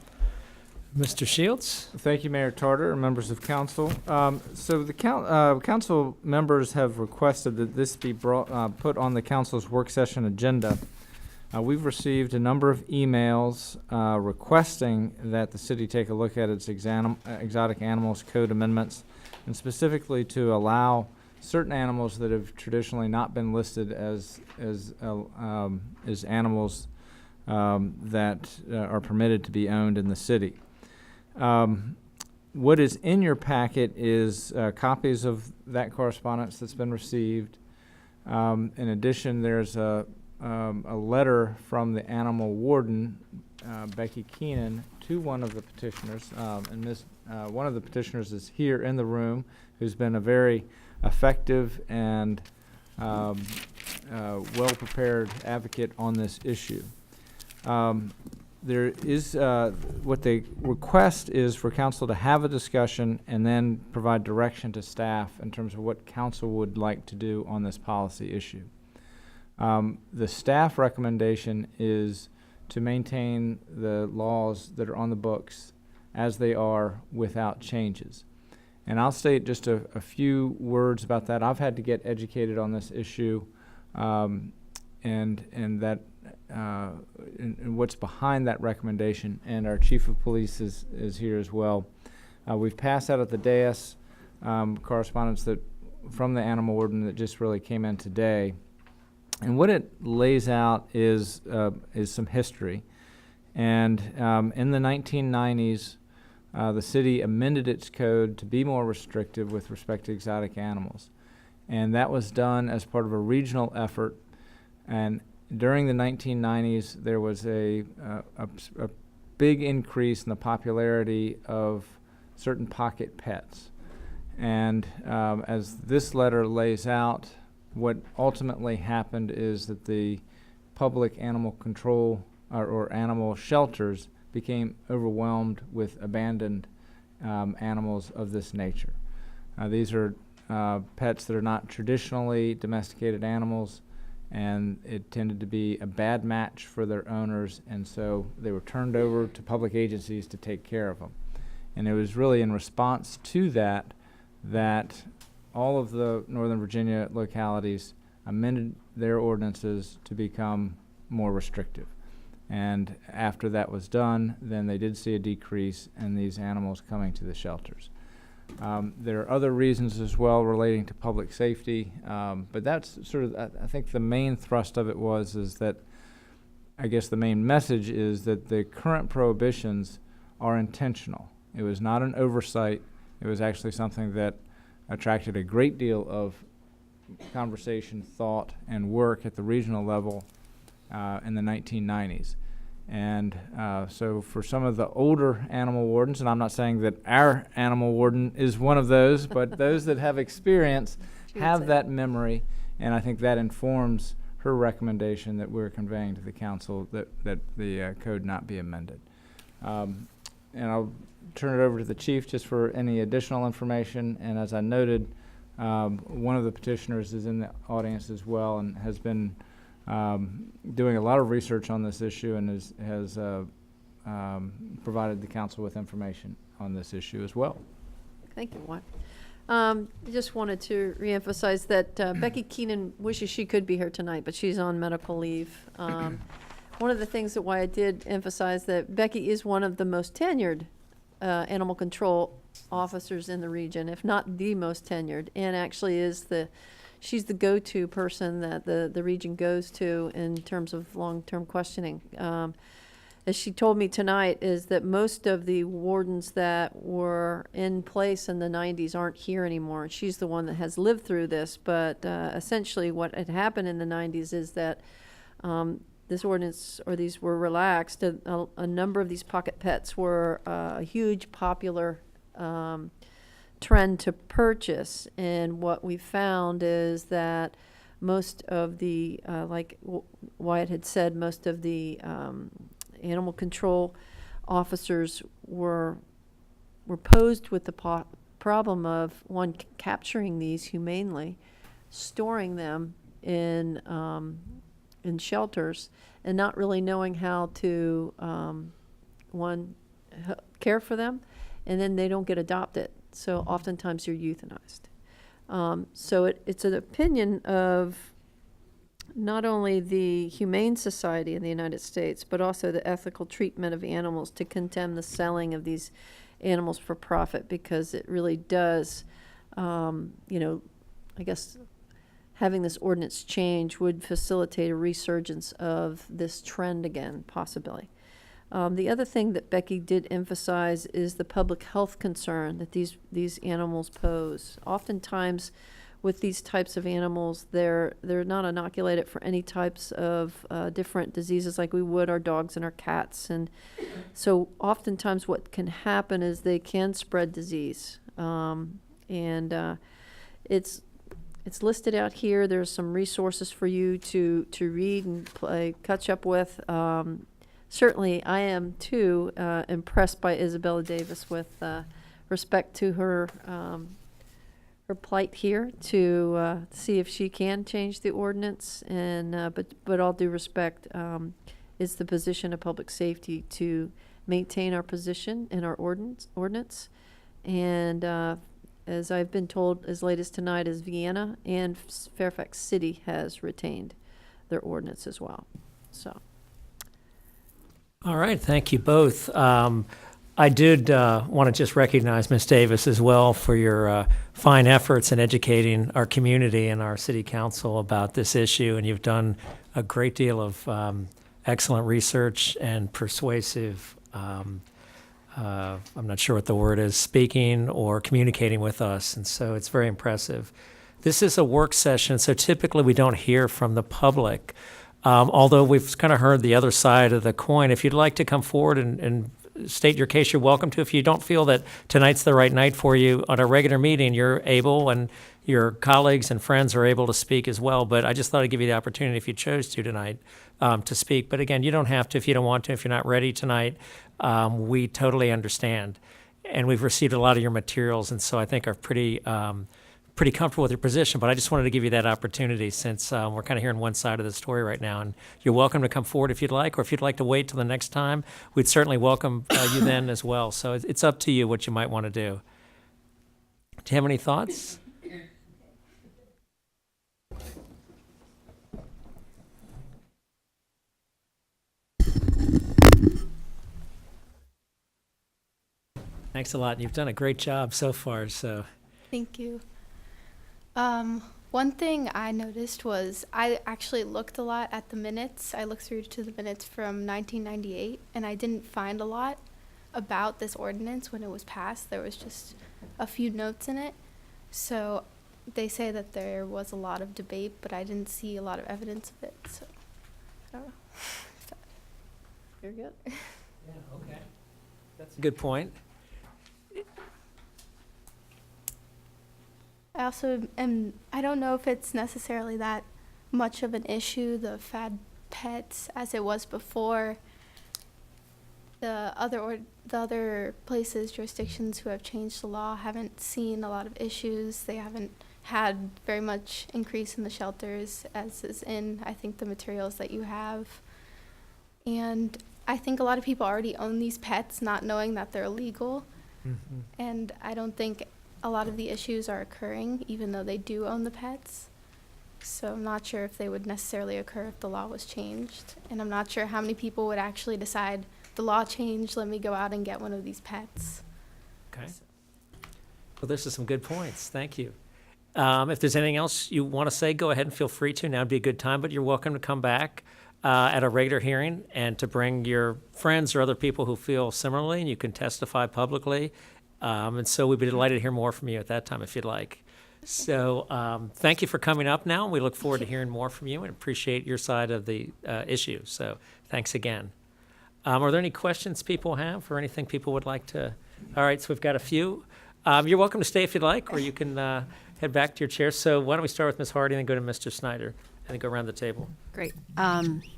Speaker 1: Mr. Shields?
Speaker 2: Thank you, Mayor Tarter, and members of council. So the council members have requested that this be put on the council's work session agenda. We've received a number of emails requesting that the city take a look at its exotic animals code amendments, and specifically to allow certain animals that have traditionally not been listed as animals that are permitted to be owned in the city. What is in your packet is copies of that correspondence that's been received. In addition, there's a letter from the animal warden, Becky Keenan, to one of the petitioners. One of the petitioners is here in the room, who's been a very effective and well-prepared advocate on this issue. There is, what they request is for council to have a discussion and then provide direction to staff in terms of what council would like to do on this policy issue. The staff recommendation is to maintain the laws that are on the books as they are without changes. And I'll state just a few words about that. I've had to get educated on this issue, and that and what's behind that recommendation, and our chief of police is here as well. We've passed out at the dais correspondence that from the animal warden that just really came in today, and what it lays out is some history. And in the 1990s, the city amended its code to be more restrictive with respect to exotic animals, and that was done as part of a regional effort. And during the 1990s, there was a big increase in the popularity of certain pocket pets. And as this letter lays out, what ultimately happened is that the public animal control or animal shelters became overwhelmed with abandoned animals of this nature. These are pets that are not traditionally domesticated animals, and it tended to be a bad match for their owners, and so they were turned over to public agencies to take care of them. And it was really in response to that that all of the Northern Virginia localities amended their ordinances to become more restrictive. And after that was done, then they did see a decrease in these animals coming to the shelters. There are other reasons as well relating to public safety, but that's sort of, I think the main thrust of it is that, I guess the main message is that the current prohibitions are intentional. It was not an oversight. It was actually something that attracted a great deal of conversation, thought, and work at the regional level in the 1990s. And so for some of the older animal wardens, and I'm not saying that our animal warden is one of those, but those that have experience have that memory, and I think that informs her recommendation that we're conveying to the council that the code not be amended. And I'll turn it over to the chief just for any additional information. And as I noted, one of the petitioners is in the audience as well and has been doing a lot of research on this issue and has provided the council with information on this issue as well.
Speaker 10: Thank you, Watt. Just wanted to reemphasize that Becky Keenan wishes she could be here tonight, but she's on medical leave. One of the things that why I did emphasize that Becky is one of the most tenured animal control officers in the region, if not the most tenured, and actually she's the go-to person that the region goes to in terms of long-term questioning. as she told me tonight, is that most of the wardens that were in place in the 90s aren't here anymore. She's the one that has lived through this, but essentially what had happened in the 90s is that this ordinance, or these were relaxed. A number of these pocket pets were a huge popular trend to purchase, and what we found is that most of the, like Wyatt had said, most of the animal control officers were posed with the problem of, one, capturing these humanely, storing them in shelters, and not really knowing how to, one, care for them, and then they don't get adopted. So oftentimes you're euthanized. So it's an opinion of not only the Humane Society in the United States, but also the ethical treatment of animals, to condemn the selling of these animals for profit, because it really does, I guess having this ordinance change would facilitate a resurgence of this trend again, possibly. The other thing that Becky did emphasize is the public health concern that these animals pose. Oftentimes, with these types of animals, they're not inoculated for any types of different diseases like we would our dogs and our cats. And so oftentimes what can happen is they can spread disease. It's listed out here. There's some resources for you to read and catch up with. Certainly, I am too impressed by Isabella Davis with respect to her plight here, to see if she can change the ordinance. And but all due respect, it's the position of public safety to maintain our position in our ordinance. And as I've been told as late as tonight, as Vienna and Fairfax City has retained their ordinance as well. So.
Speaker 1: All right, thank you both. I did want to just recognize Ms. Davis as well for your fine efforts in educating our community and our city council about this issue, and you've done a great deal of excellent research and persuasive, I'm not sure what the word is, speaking or communicating with us, and so it's very impressive. This is a work session, so typically we don't hear from the public. Although we've kind of heard the other side of the coin. If you'd like to come forward and state your case, you're welcome to. If you don't feel that tonight's the right night for you, on a regular meeting, you're able, and your colleagues and friends are able to speak as well. But I just thought I'd give you the opportunity, if you chose to tonight, to speak. But again, you don't have to if you don't want to. If you're not ready tonight, we totally understand. And we've received a lot of your materials, and so I think are pretty comfortable with your position, but I just wanted to give you that opportunity since we're kind of hearing one side of the story right now. And you're welcome to come forward if you'd like, or if you'd like to wait till the next time, we'd certainly welcome you then as well. So it's up to you what you might want to do. Do you have any thoughts? Thanks a lot. You've done a great job so far. So.
Speaker 11: Thank you. One thing I noticed was I actually looked a lot at the minutes. I looked through to the minutes from 1998, and I didn't find a lot about this ordinance when it was passed. There was just a few notes in it. So they say that there was a lot of debate, but I didn't see a lot of evidence of it. So I don't know.
Speaker 10: You're good.
Speaker 1: Yeah, okay. That's a good point.
Speaker 11: I also I don't know if it's necessarily that much of an issue, the fad pets, as it was before. The other places, jurisdictions who have changed the law haven't seen a lot of issues. They haven't had very much increase in the shelters, as is in, I think, the materials that you have. And I think a lot of people already own these pets, not knowing that they're illegal. Mm-hmm. And I don't think a lot of the issues are occurring, even though they do own the pets. So I'm not sure if they would necessarily occur if the law was changed. And I'm not sure how many people would actually decide, the law changed, let me go out and get one of these pets.
Speaker 1: Okay. Well, those are some good points. Thank you. If there's anything else you want to say, go ahead and feel free to. Now would be a good time, but you're welcome to come back. at a regular hearing, and to bring your friends or other people who feel similarly, and you can testify publicly. And so we'd be delighted to hear more from you at that time if you'd like. So thank you for coming up now. We look forward to hearing more from you and appreciate your side of the issue. So thanks again. Are there any questions people have or anything people would like to? All right, so we've got a few. You're welcome to stay if you'd like, or you can head back to your chair. So why don't we start with Ms. Hardy and then go to Mr. Snyder and then go around the table.
Speaker 6: Great.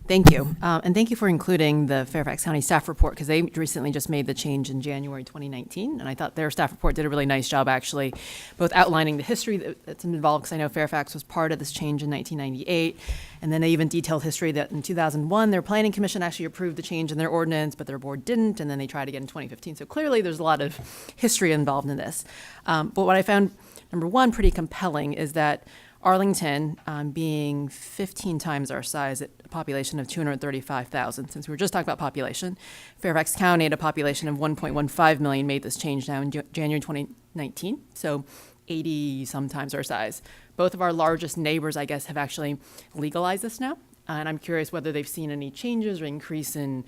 Speaker 6: Thank you. And thank you for including the Fairfax County staff report, because they recently just made the change in January 2019. And I thought their staff report did a really nice job, actually, both outlining the history that's involved, because I know Fairfax was part of this change in 1998. And then they even detailed history that in 2001, their planning commission actually approved the change in their ordinance, but their board didn't. And then they tried again in 2015. So clearly there's a lot of history involved in this. But what I found, number one, pretty compelling is that Arlington, being 15 times our size at a population of 235,000, since we were just talking about population, Fairfax County at a population of 1.15 million made this change now in January 2019, so 80 sometimes our size. Both of our largest neighbors, I guess, have actually legalized this now, and I'm curious whether they've seen any changes or increase in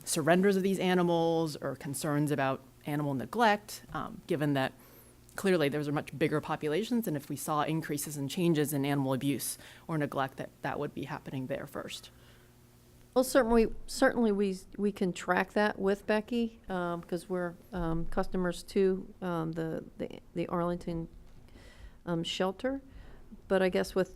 Speaker 6: surrenders of these animals or concerns about animal neglect, given that clearly those are much bigger populations, and if we saw increases in changes in animal abuse or neglect, that would be happening there first.
Speaker 10: Well, certainly we can track that with Becky, because we're customers to the Arlington shelter. But I guess with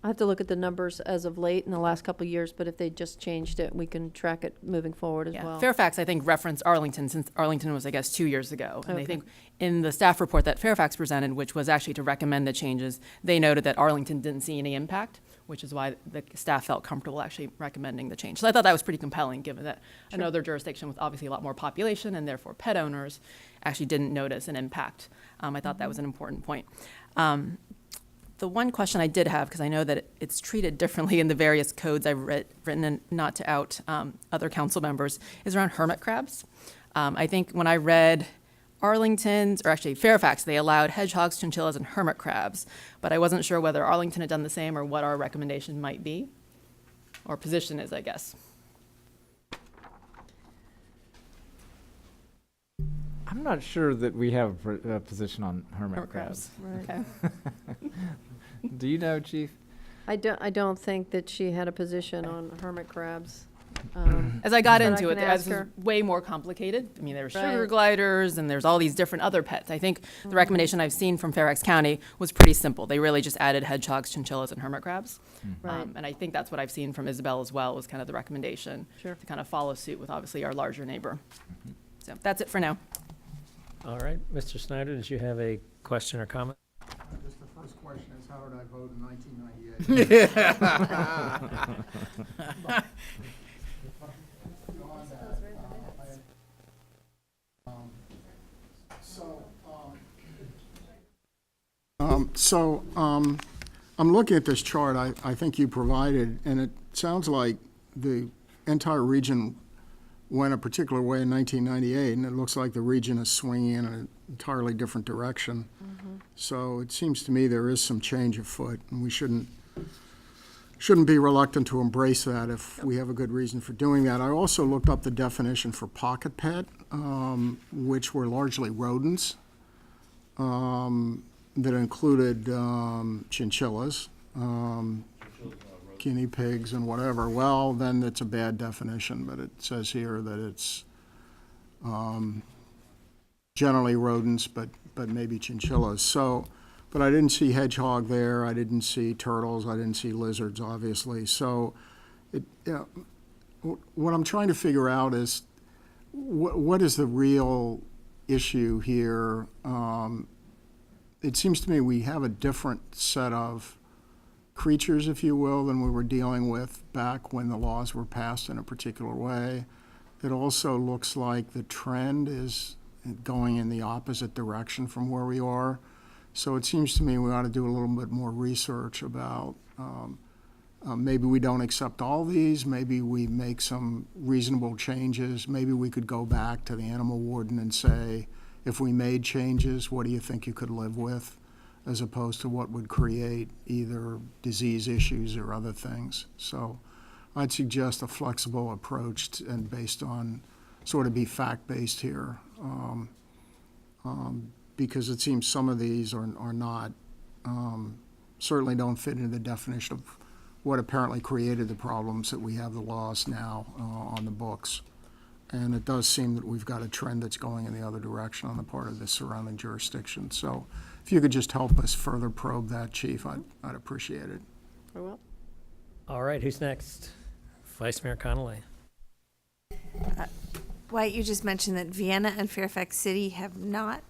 Speaker 10: I have to look at the numbers as of late in the last couple of years, but if they just changed it, we can track it moving forward as well.
Speaker 6: Fairfax, I think, referenced Arlington, since Arlington was, I guess, 2 years ago. And I
Speaker 10: Okay.
Speaker 6: think in the staff report that Fairfax presented, which was actually to recommend the changes, they noted that Arlington didn't see any impact, which is why the staff felt comfortable actually recommending the change. So I thought that was pretty compelling, given that another jurisdiction with obviously a lot more population and therefore pet owners actually didn't notice an impact. I thought that was an important point. The one question I did have, because I know that it's treated differently in the various codes I've written, and not to out other council members, is around hermit crabs. I think when I read Arlington's, or actually Fairfax, they allowed hedgehogs, chinchillas, and hermit crabs, but I wasn't sure whether Arlington had done the same or what our recommendation might be, or position is, I guess.
Speaker 2: I'm not sure that we have a position on hermit crabs.
Speaker 10: Right.
Speaker 6: Okay.
Speaker 2: Do you know, Chief?
Speaker 10: I don't think that she had a position on hermit crabs.
Speaker 6: As I got
Speaker 10: But I
Speaker 6: into it,
Speaker 10: can
Speaker 6: this
Speaker 10: ask
Speaker 6: is
Speaker 10: her.
Speaker 6: way more complicated. I mean, there were sugar
Speaker 10: Right.
Speaker 6: gliders, and there's all these different other pets. I think the recommendation I've seen from Fairfax County was pretty simple. They really just added hedgehogs, chinchillas, and hermit crabs.
Speaker 10: Right.
Speaker 6: And I think that's what I've seen from Isabel as well, was kind of the recommendation
Speaker 10: Sure.
Speaker 6: to kind of follow suit with obviously our larger neighbor. So that's it for now.
Speaker 1: All right, Mr. Snyder, did you have a question or comment?
Speaker 9: Just the first question is, how did I vote in 1998? I'm looking at this chart I think you provided, and it sounds like the entire region went a particular way in 1998, and it looks like the region is swinging in an entirely different direction. So it seems to me there is some change afoot, and we shouldn't be reluctant to embrace that if we have a good reason for doing that. I also looked up the definition for pocket pet, which were largely rodents, that included chinchillas, guinea pigs, and whatever. Well, then it's a bad definition, but it says here that it's generally rodents, but maybe chinchillas. So, but I didn't see hedgehog there. I didn't see turtles. I didn't see lizards, obviously. So, what I'm trying to figure out is what is the real issue here? It seems to me we have a different set of creatures, if you will, than we were dealing with back when the laws were passed in a particular way. It also looks like the trend is going in the opposite direction from where we are. So it seems to me we ought to do a little bit more research about maybe we don't accept all these, maybe we make some reasonable changes, maybe we could go back to the animal warden and say, if we made changes, what do you think you could live with? as opposed to what would create either disease issues or other things. So I'd suggest a flexible approach and based on, sort of be fact-based here, because it seems some of these are not, certainly don't fit into the definition of what apparently created the problems that we have the laws now on the books. And it does seem that we've got a trend that's going in the other direction on the part of the surrounding jurisdiction. So if you could just help us further probe that, Chief, I'd appreciate it.
Speaker 10: Very well.
Speaker 1: All right, who's next? Vice Mayor Connolly.
Speaker 5: Wyatt, you just mentioned that Vienna and Fairfax City have not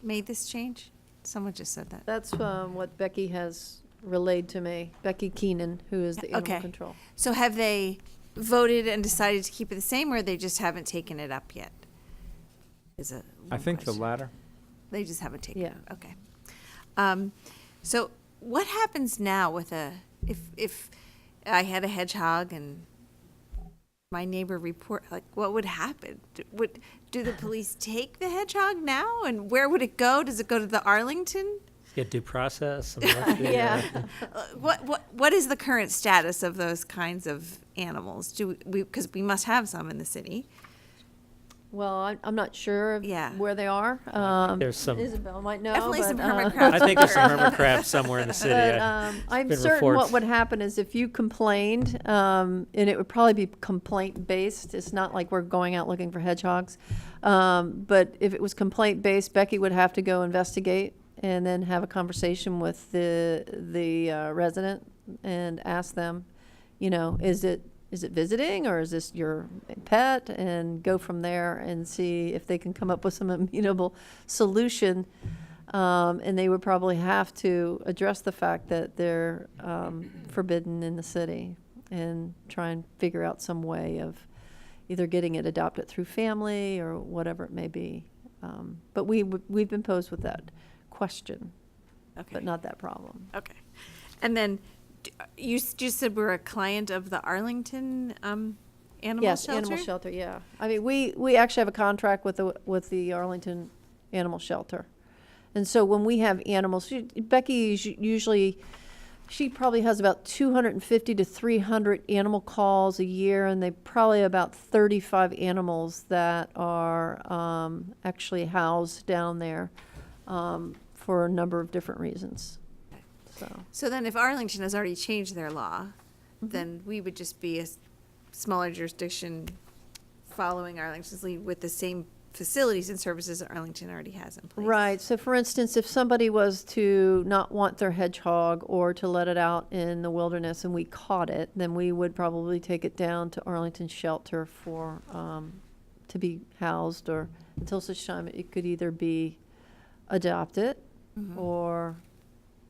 Speaker 5: made this change? Someone just said that.
Speaker 10: That's what Becky has relayed to me, Becky Keenan, who is the animal
Speaker 5: Okay.
Speaker 10: control.
Speaker 5: So have they voted and decided to keep it the same, or they just haven't taken it up yet? Is a
Speaker 2: I think the
Speaker 5: question.
Speaker 2: latter.
Speaker 5: They just haven't taken it.
Speaker 10: Yeah.
Speaker 5: Okay. So what happens now with if I had a hedgehog and my neighbor report, like, what would happen? Do the police take the hedgehog now, and where would it go? Does it go to the Arlington?
Speaker 1: Get due process.
Speaker 10: Yeah.
Speaker 5: What is the current status of those kinds of animals? Because we must have some in the city.
Speaker 10: Well, I'm not sure of
Speaker 5: Yeah.
Speaker 10: where they are.
Speaker 1: There's some,
Speaker 10: Isabel might know.
Speaker 5: Definitely some
Speaker 10: but,
Speaker 5: hermit crabs.
Speaker 1: I think there's some hermit crabs somewhere in the city.
Speaker 10: But I'm
Speaker 1: been
Speaker 10: certain
Speaker 1: reports.
Speaker 10: what would happen is if you complained, and it would probably be complaint-based. It's not like we're going out looking for hedgehogs. But if it was complaint-based, Becky would have to go investigate and then have a conversation with the resident and ask them, you know, is it visiting or is this your pet? And go from there and see if they can come up with some amenable solution. And they would probably have to address the fact that they're forbidden in the city and try and figure out some way of either getting it adopted through family or whatever it may be. But we've been posed with that question,
Speaker 5: Okay.
Speaker 10: but not that problem.
Speaker 5: Okay. And then you just said we're a client of the Arlington animal
Speaker 10: Yes,
Speaker 5: shelter?
Speaker 10: animal shelter, yeah. I mean, we actually have a contract with the Arlington Animal Shelter. And so when we have animals, Becky is usually, she probably has about 250 to 300 animal calls a year, and they probably about 35 animals that are actually housed down there for a number of different reasons.
Speaker 5: So then if Arlington has already changed their law, then we would just be a smaller jurisdiction following Arlington's lead with the same facilities and services that Arlington already has in place.
Speaker 10: Right. So for instance, if somebody was to not want their hedgehog or to let it out in the wilderness and we caught it, then we would probably take it down to Arlington Shelter for, to be housed, or until such time it could either be adopted or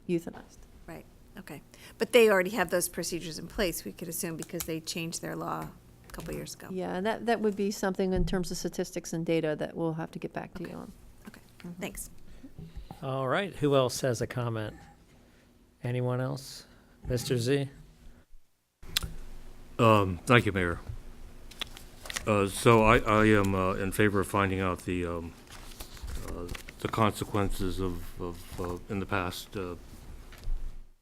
Speaker 10: euthanized.
Speaker 5: Right, okay. But they already have those procedures in place, we could assume, because they changed their law a couple years ago.
Speaker 10: Yeah, and that would be something in terms of statistics and data that we'll have to get back to you on.
Speaker 5: Okay, thanks.
Speaker 1: All right, who else has a comment? Anyone else? Mr. Z?
Speaker 7: Thank you, Mayor. So I am in favor of finding out the consequences of in the past,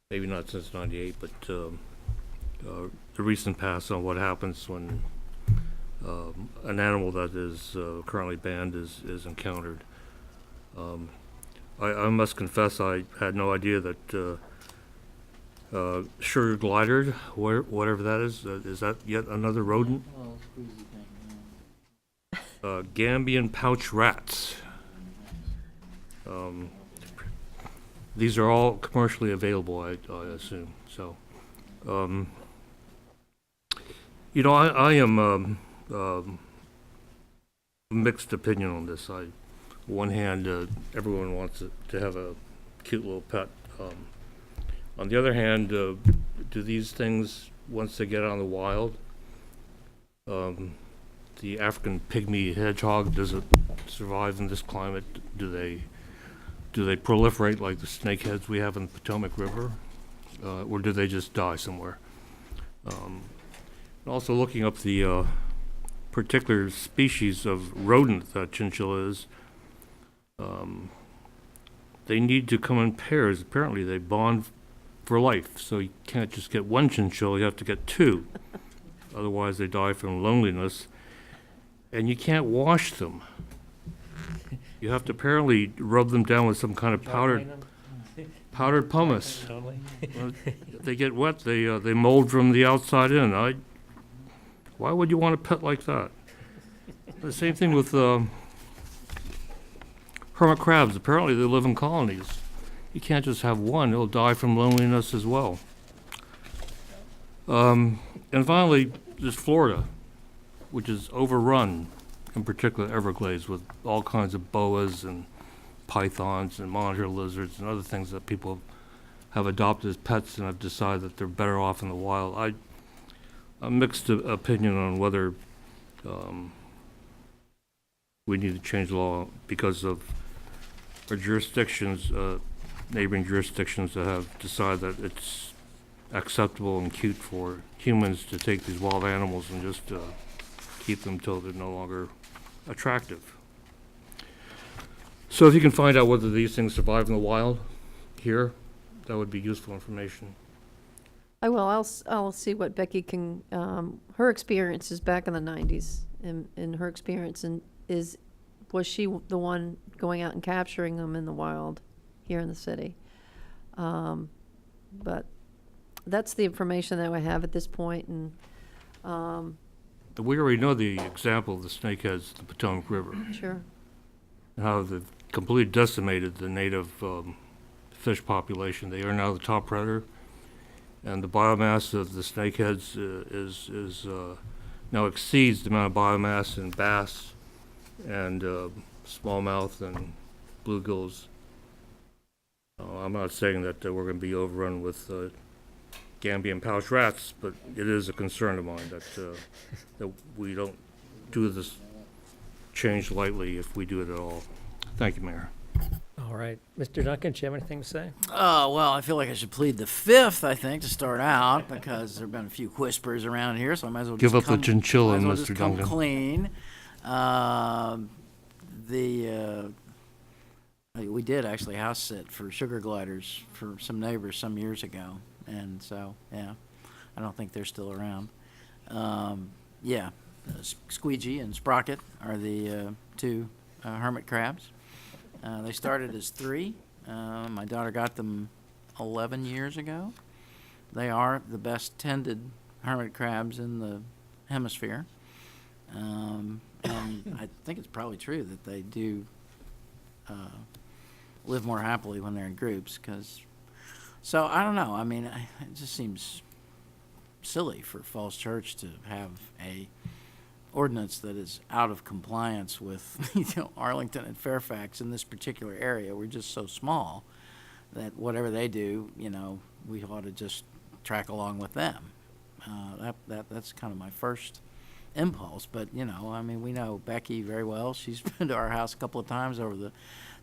Speaker 7: maybe not since '98, but the recent past on what happens when an animal that is currently banned is encountered. I must confess I had no idea that sugar glider, whatever that is that yet another rodent? Gambian pouch rats. These are all commercially available, I assume. So, you know, I am mixed opinion on this. On one hand, everyone wants to have a cute little pet. On the other hand, do these things, once they get out in the wild, the African pygmy hedgehog, does it survive in this climate? Do they proliferate like the snakeheads we have in the Potomac River, or do they just die somewhere? And also looking up the particular species of rodent that chinchilla is, they need to come in pairs. Apparently, they bond for life, so you can't just get one chinchilla, you have to get two. Otherwise, they die from loneliness. And you can't wash them. You have to apparently rub them down with some kind of powdered pumice.
Speaker 1: Totally.
Speaker 7: Well, if they get wet, they mold from the outside in. Why would you want a pet like that? The same thing with hermit crabs. Apparently, they live in colonies. You can't just have one; it'll die from loneliness as well. And finally, there's Florida, which is overrun, in particular Everglades, with all kinds of boas and pythons and monitor lizards and other things that people have adopted as pets and have decided that they're better off in the wild. A mixed opinion on whether we need to change the law because of our jurisdictions, neighboring jurisdictions that have decided that it's acceptable and cute for humans to take these wild animals and just keep them till they're no longer attractive. So if you can find out whether these things survive in the wild here, that would be useful information.
Speaker 10: I will. I'll see what Becky can. Her experience is back in the '90s, and her experience was she the one going out and capturing them in the wild here in the city? But that's the information that I have at this point, and
Speaker 7: We already know the example of the snakeheads, the Potomac River,
Speaker 10: sure.
Speaker 7: and how they've completely decimated the native fish population. They are now the top predator, and the biomass of the snakeheads is now exceeds the amount of biomass in bass and smallmouth and bluegills. I'm not saying that we're going to be overrun with Gambian pouch rats, but it is a concern of mine that we don't do this change lightly if we do it at all. Thank you, Mayor.
Speaker 1: All right. Mr. Duncan, do you have anything to say?
Speaker 8: Well, I feel like I should plead the fifth, I think, to start out, because there have been a few whispers around here, so I might as well
Speaker 7: Give
Speaker 8: just
Speaker 7: up the chinchilla,
Speaker 8: might as well
Speaker 7: Mr.
Speaker 8: just come
Speaker 7: Duncan.
Speaker 8: clean. We did actually house sit for sugar gliders for some neighbors some years ago, and so, yeah, I don't think they're still around. Squeegee and Sprocket are the two hermit crabs. They started as 3. My daughter got them 11 years ago. They are the best tended hermit crabs in the hemisphere. And I think it's probably true that they do live more happily when they're in groups. So I don't know. I mean, it just seems silly for Falls Church to have a ordinance that is out of compliance with Arlington and Fairfax in this particular area. We're just so small that whatever they do, we ought to just track along with them. That's kind of my first impulse. But we know Becky very well. She's been to our house a couple of times over the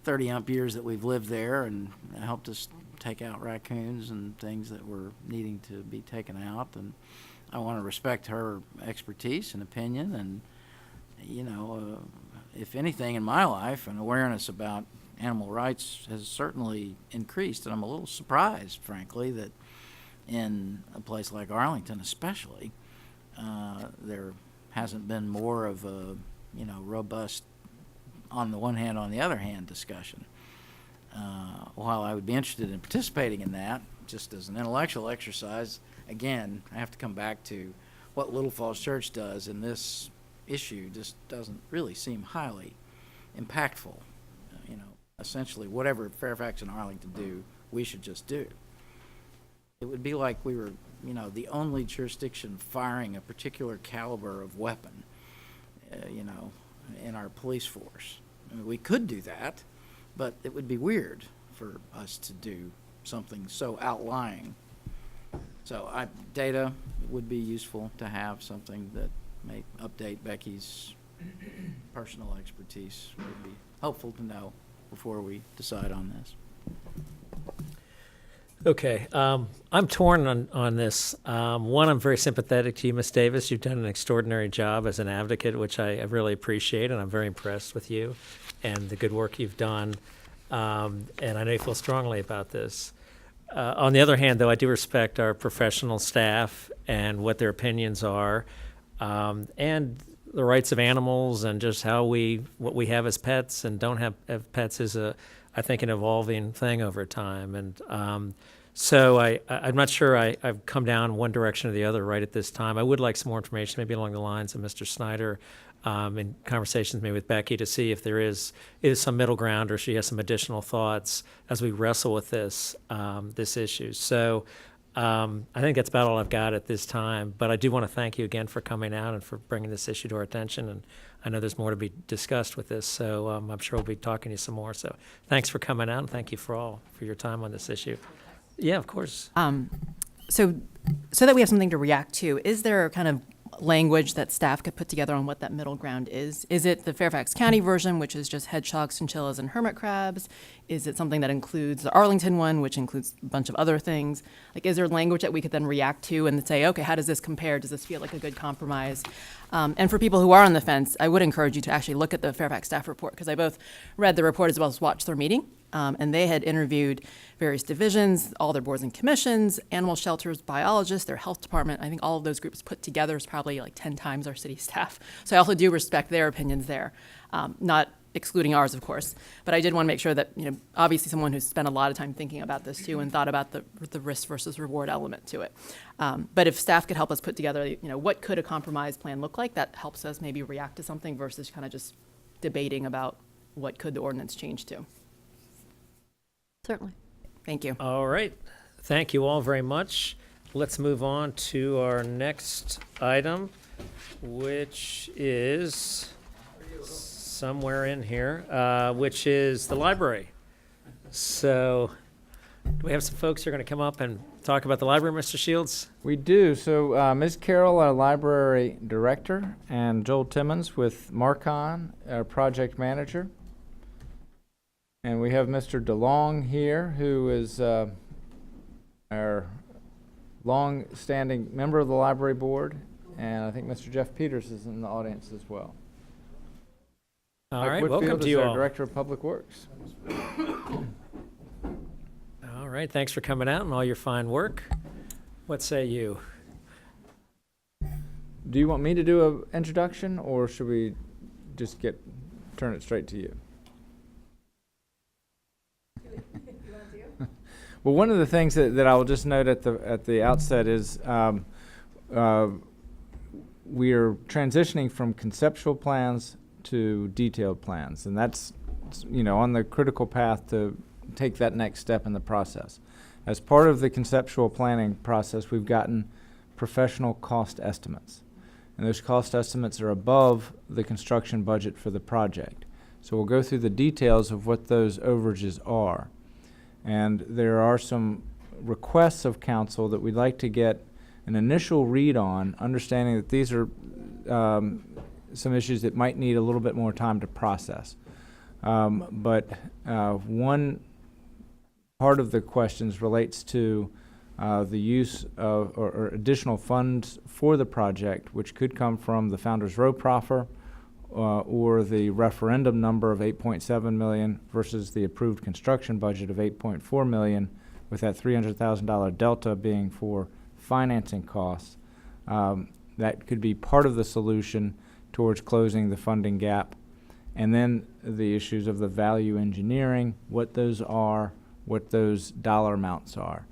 Speaker 8: 30-ump years that we've lived there and helped us take out raccoons and things that were needing to be taken out. And I want to respect her expertise and opinion, and if anything in my life, an awareness about animal rights has certainly increased, and I'm a little surprised, frankly, that in a place like Arlington especially, there hasn't been more of a robust on the one hand, on the other hand discussion. While I would be interested in participating in that, just as an intellectual exercise, again, I have to come back to what Little Falls Church does in this issue just doesn't really seem highly impactful. Essentially, whatever Fairfax and Arlington do, we should just do. It would be like we were, the only jurisdiction firing a particular caliber of weapon, in our police force. I mean, we could do that, but it would be weird for us to do something so outlying. So data would be useful to have, something that may update Becky's personal expertise would be helpful to know before we decide on this.
Speaker 1: Okay, I'm torn on this. One, I'm very sympathetic to you, Ms. Davis. You've done an extraordinary job as an advocate, which I really appreciate, and I'm very impressed with you and the good work you've done. and I know you feel strongly about this. On the other hand, though, I do respect our professional staff and what their opinions are, and the rights of animals and just what we have as pets and don't have pets is I think an evolving thing over time. And so I'm not sure I've come down one direction or the other right at this time. I would like some more information, maybe along the lines of Mr. Snyder, in conversations maybe with Becky, to see if there is some middle ground or she has some additional thoughts as we wrestle with this issue. So I think that's about all I've got at this time. But I do want to thank you again for coming out and for bringing this issue to our attention. And I know there's more to be discussed with this, so I'm sure we'll be talking to you some more. So thanks for coming out, and thank you for your time on this issue. Yeah, of course.
Speaker 6: So that we have something to react to, is there kind of language that staff could put together on what that middle ground is? Is it the Fairfax County version, which is just hedgehogs, chinchillas, and hermit crabs? Is it something that includes the Arlington one, which includes a bunch of other things? Like, is there language that we could then react to and say, okay, how does this compare? Does this feel like a good compromise? And for people who are on the fence, I would encourage you to actually look at the Fairfax staff report, because I both read the report as well as watched their meeting. And they had interviewed various divisions, all their boards and commissions, animal shelters, biologists, their health department. I think all of those groups put together is probably like 10 times our city staff. So I also do respect their opinions there, not excluding ours, of course. But I did want to make sure that, obviously someone who's spent a lot of time thinking about this too and thought about the risk versus reward element to it. But if staff could help us put together, what could a compromise plan look like, that helps us maybe react to something versus kind of just debating about what could the ordinance change to.
Speaker 10: Certainly.
Speaker 6: Thank you.
Speaker 1: All right. Thank you all very much. Let's move on to our next item, which is somewhere in here, which is the library. So do we have some folks who are going to come up and talk about the library, Mr. Shields?
Speaker 2: We do. So Ms. Carroll, our library director, and Joel Timmons with Marcon, our project manager. And we have Mr. DeLong here, who is our long-standing member of the library board. And I think Mr. Jeff Peters is in the audience as well.
Speaker 1: All
Speaker 2: Mike
Speaker 1: right,
Speaker 2: Whitfield
Speaker 1: welcome to
Speaker 2: is
Speaker 1: you
Speaker 2: our
Speaker 1: all.
Speaker 2: Director of Public Works.
Speaker 1: All right, thanks for coming out and all your fine work. What say you?
Speaker 2: Do you want me to do an introduction, or should we just turn it straight to you? Well, one of the things that I will just note at the outset is we are transitioning from conceptual plans to detailed plans, and that's on the critical path to take that next step in the process. As part of the conceptual planning process, we've gotten professional cost estimates, and those cost estimates are above the construction budget for the project. So we'll go through the details of what those overages are. And there are some requests of council that we'd like to get an initial read on, understanding that these are some issues that might need a little bit more time to process. But one part of the questions relates to the use of or additional funds for the project, which could come from the Founders Row proffer, or the referendum number of $8.7 million versus the approved construction budget of $8.4 million, with that $300,000 delta being for financing costs. That could be part of the solution towards closing the funding gap. And then the issues of the value engineering, what those are, what those dollar amounts are.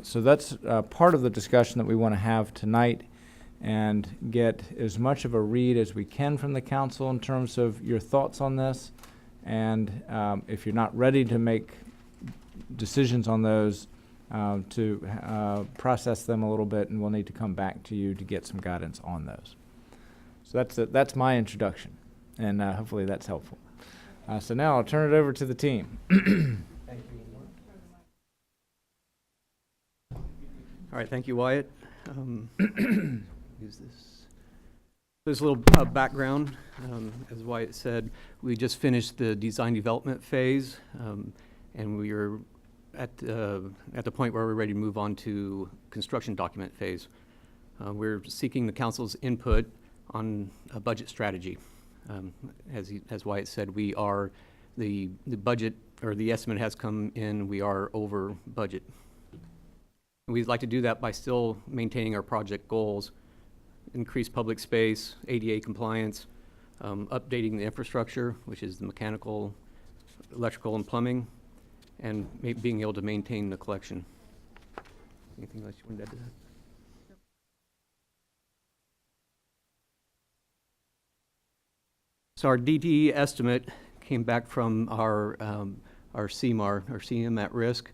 Speaker 2: So that's part of the discussion that we want to have tonight, and get as much of a read as we can from the council in terms of your thoughts on this. And if you're not ready to make decisions on those, to process them a little bit, and we'll need to come back to you to get some guidance on those. So that's my introduction, and hopefully that's helpful. So now I'll turn it over to the team.
Speaker 12: Thank you. All right, thank you, Wyatt. Use this. There's a little background. As Wyatt said, we just finished the design development phase, and we are at the point where we're ready to move on to construction document phase. We're seeking the council's input on a budget strategy. As Wyatt said, we are the budget, or the estimate has come in, we are over budget. We'd like to do that by still maintaining our project goals, increase public space, ADA compliance, updating the infrastructure, which is the mechanical, electrical, and plumbing, and being able to maintain the collection. Anything else you wanted to add to that? So our DDE estimate came back from our CMAR, our CM at risk.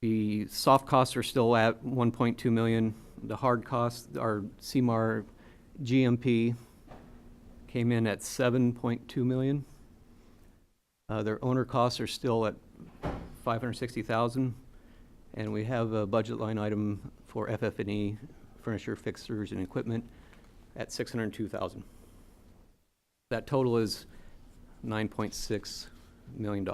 Speaker 12: The soft costs are still at 1.2 million. The hard costs, our CMAR GMP came in at 7.2 million. Their owner costs are still at 560,000, and we have a budget line item for FF&E, furniture, fixtures, and equipment at 602,000. That total is $9.6 million.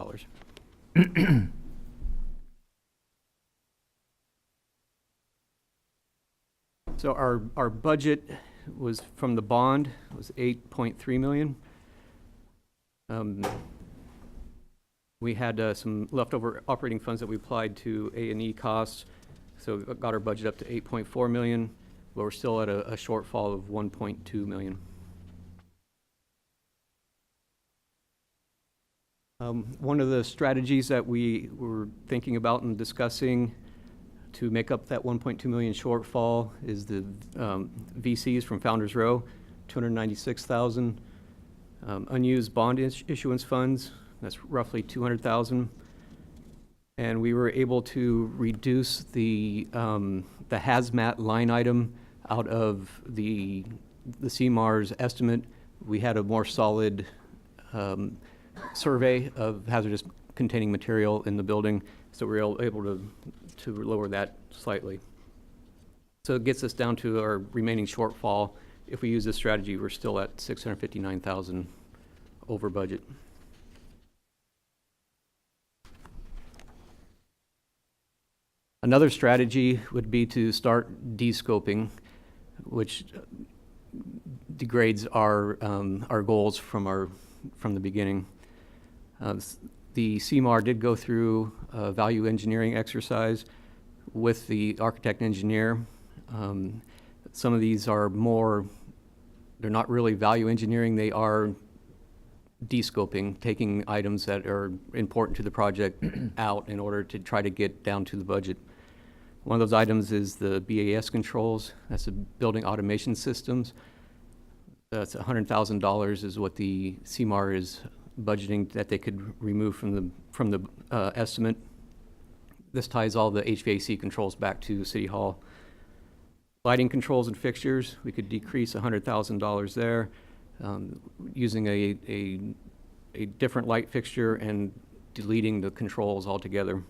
Speaker 12: So our budget was, from the bond, was 8.3 million. We had some leftover operating funds that we applied to A&E costs, so we got our budget up to 8.4 million, but we're still at a shortfall of 1.2 million. One of the strategies that we were thinking about and discussing to make up that 1.2 million shortfall is the VCs from Founders Row, 296,000. Unused bond issuance funds, that's roughly 200,000. And we were able to reduce the hazmat line item out of the CMAR's estimate. We had a more solid survey of hazardous containing material in the building, so we were able to lower that slightly. So it gets us down to our remaining shortfall. If we use this strategy, we're still at 659,000 over budget. Another strategy would be to start descoping, which degrades our goals from the beginning. The CMAR did go through a value engineering exercise with the architect engineer. Some of these are more, they're not really value engineering, they are descoping, taking items that are important to the project out in order to try to get down to the budget. One of those items is the BAS controls, that's the building automation systems. That's $100,000 is what the CMAR is budgeting that they could remove from the estimate. This ties all the HVAC controls back to City Hall. Lighting controls and fixtures, we could decrease $100,000 there, using a different light fixture and deleting the controls altogether.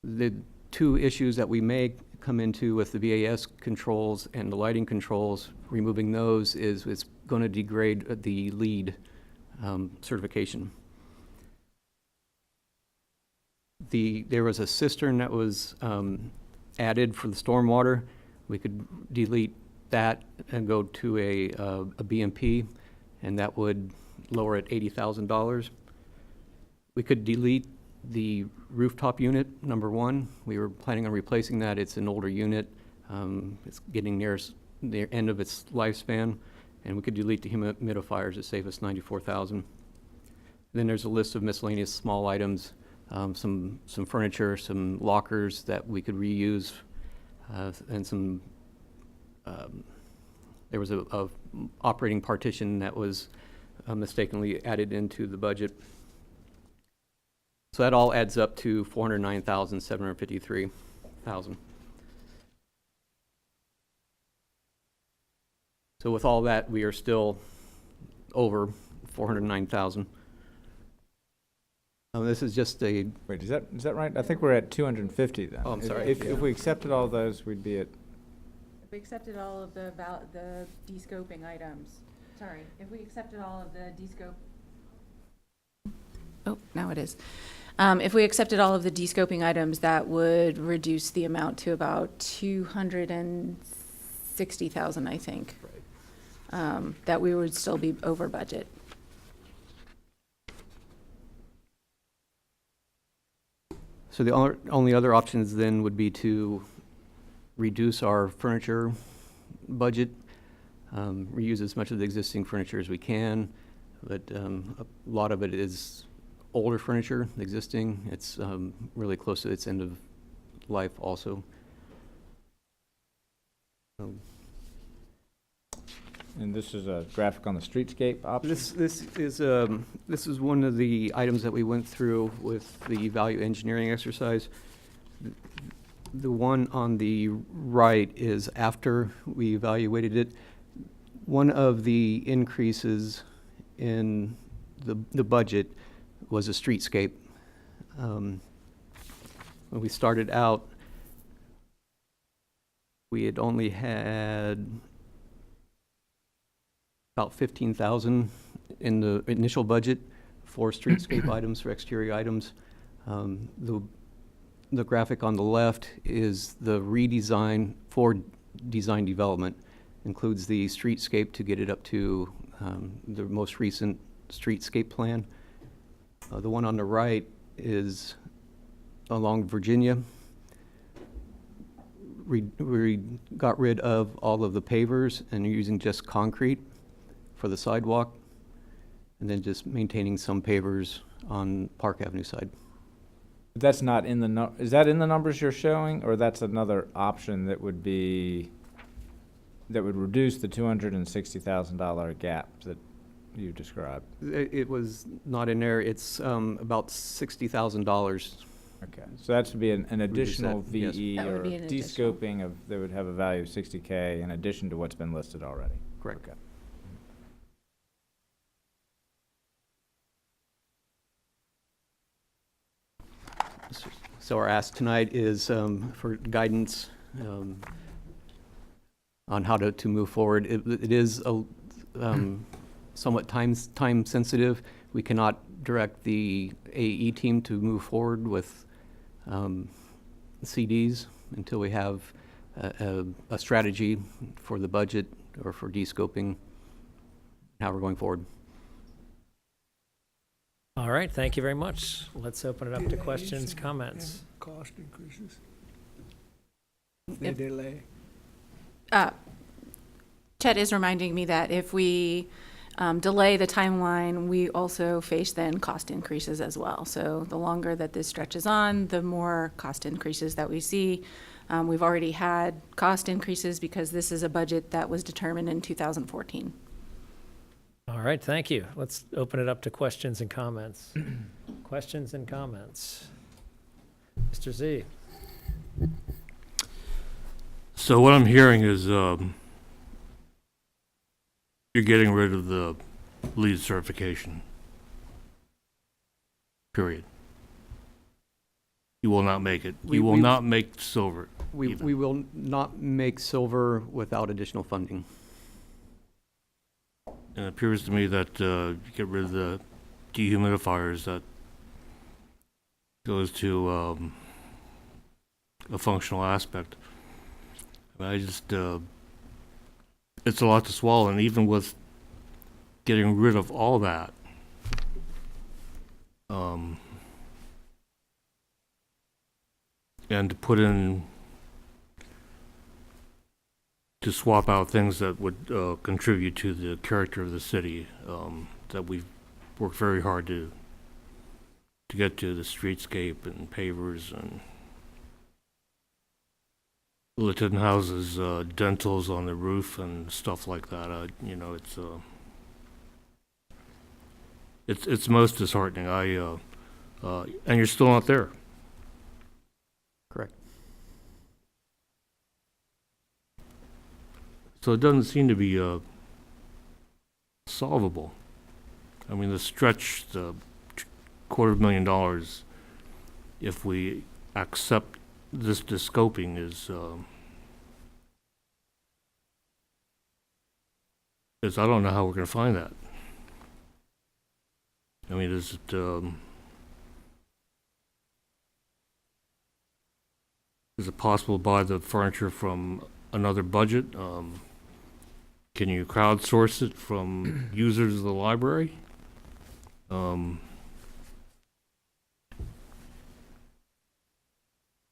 Speaker 12: The two issues that we may come into with the BAS controls and the lighting controls, removing those is it's going to degrade the LEED certification. There was a cistern that was added for the stormwater. We could delete that and go to a BMP, and that would lower it $80,000. We could delete the rooftop unit, number one. We were planning on replacing that. It's an older unit. It's getting near the end of its lifespan, and we could delete the humidifiers to save us $94,000. Then there's a list of miscellaneous small items, some furniture, some lockers that we could reuse, and some. There was a operating partition that was mistakenly added into the budget. So that all adds up to $409,753,000. So with all that, we are still over $409,000. This is just a.
Speaker 2: Wait, is that right? I think we're at 250 then.
Speaker 12: Oh, I'm sorry.
Speaker 2: If we accepted all those, we'd be at.
Speaker 13: If we accepted all of the de-scoping items, sorry, if we accepted all of the de-scope. Oh, now it is. If we accepted all of the de-scoping items, that would reduce the amount to about 260,000, I think. Right. That we would still be over budget.
Speaker 12: So the only other options then would be to reduce our furniture budget, reuse as much of the existing furniture as we can, but a lot of it is older furniture, existing. It's really close to its end of life also.
Speaker 2: And this is a graphic on the streetscape option?
Speaker 12: This is one of the items that we went through with the value engineering exercise. The one on the right is after we evaluated it. One of the increases in the budget was a streetscape. When we started out, we had only had about 15,000 in the initial budget for streetscape items, for exterior items. The graphic on the left is the redesign for design development. Includes the streetscape to get it up to the most recent streetscape plan. The one on the right is along Virginia. We got rid of all of the pavers and are using just concrete for the sidewalk, and then just maintaining some pavers on Park Avenue side.
Speaker 2: That's not in the is that in the numbers you're showing, or that's another option that would be, that would reduce the $260,000 gap that you described?
Speaker 12: It was not in there. It's about $60,000.
Speaker 2: Okay, so that should be an additional
Speaker 12: that, yes.
Speaker 2: VE
Speaker 10: That would
Speaker 2: or
Speaker 10: be an additional.
Speaker 2: descoping of, that would have a value of 60K in addition to what's been listed already.
Speaker 12: Correct.
Speaker 2: Okay.
Speaker 12: So our ask tonight is for guidance on how to move forward. It is somewhat time sensitive. We cannot direct the AE team to move forward with CDs until we have a strategy for the budget or for descoping, how we're going forward.
Speaker 1: All right, thank you very much. Let's open it up to questions, comments.
Speaker 14: Cost increases.
Speaker 10: Yep.
Speaker 14: They delay.
Speaker 13: Chet is reminding me that if we delay the timeline, we also face then cost increases as well. So the longer that this stretches on, the more cost increases that we see. We've already had cost increases because this is a budget that was determined in 2014.
Speaker 1: All right, thank you. Let's open it up to questions and comments. Questions and comments. Mr. Z.
Speaker 7: So what I'm hearing is you're getting rid of the LEED certification. Period. You will not make it. You will not make silver.
Speaker 12: We will not make silver without additional funding.
Speaker 7: And it appears to me that you get rid of the dehumidifiers, that goes to a functional aspect. I just, it's a lot to swallow, and even with getting rid of all that, and to put in, to swap out things that would contribute to the character of the city, that we've worked very hard to get to, the streetscape and pavers and Littleton houses, dentals on the roof and stuff like that. You know, it's most disheartening. And you're still not there.
Speaker 12: Correct.
Speaker 7: So it doesn't seem to be solvable. I mean, the stretch, the $250,000, if we accept this descoping, is I don't know how we're going to find that. I mean, is it possible to buy the furniture from another budget? Can you crowdsource it from users of the library?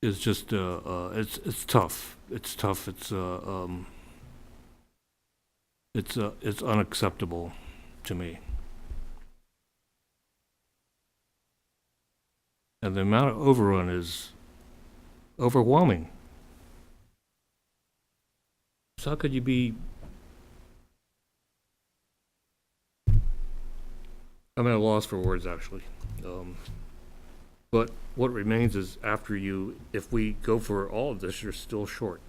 Speaker 7: is just, it's tough. It's tough. It's unacceptable to me. And the amount of overrun is overwhelming. So how could you be, I'm at a loss for words, actually. But what remains is after you, if we go for all of this, you're still short.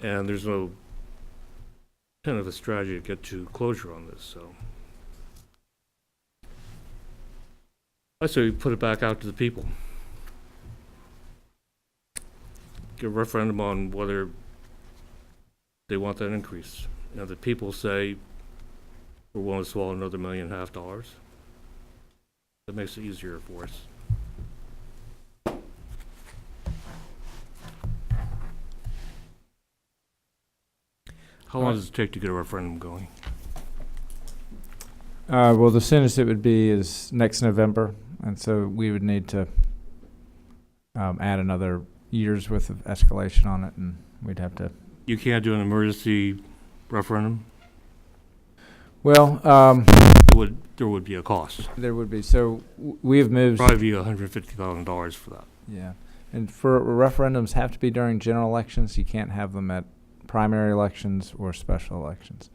Speaker 7: And there's no kind of a strategy to get to closure on this, so. I say we put it back out to the people. Get a referendum on whether they want that increase. You know, the people say we're willing to swallow another $1.5 million. That makes it easier for us. How long does it take to get a referendum going?
Speaker 2: Well, the soonest it would be is next November, and so we would need to add another year's worth of escalation on it, and we'd have to.
Speaker 7: You can't do an emergency referendum?
Speaker 2: Well,
Speaker 7: There would be a cost.
Speaker 2: there would be. So we have moved.
Speaker 7: Probably be $150,000 for that.
Speaker 2: Yeah, and for referendums have to be during general elections. You can't have them at primary elections or special elections.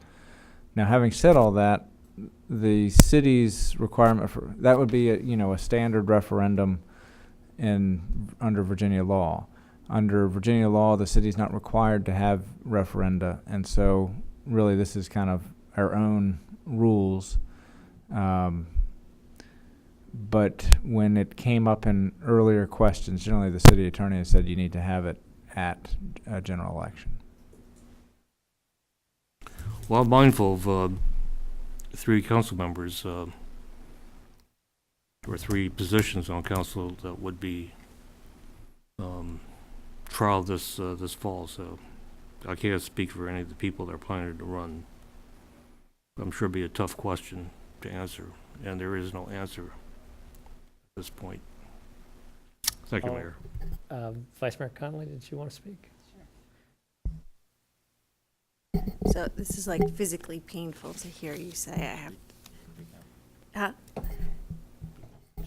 Speaker 2: Now, having said all that, the city's requirement for that would be a standard referendum under Virginia law. Under Virginia law, the city's not required to have referenda, and so really this is kind of our own rules. But when it came up in earlier questions, generally the city attorney has said you need to have it at a general election.
Speaker 7: Well, I'm mindful of 3 council members, or 3 positions on council that would be trialed this fall, so I can't speak for any of the people that are planning to run. I'm sure it'd be a tough question to answer, and there is no answer at this point. Thank you, Mayor.
Speaker 1: Vice Mayor Connolly, did you want to speak?
Speaker 5: So this is like physically painful to hear you say I have.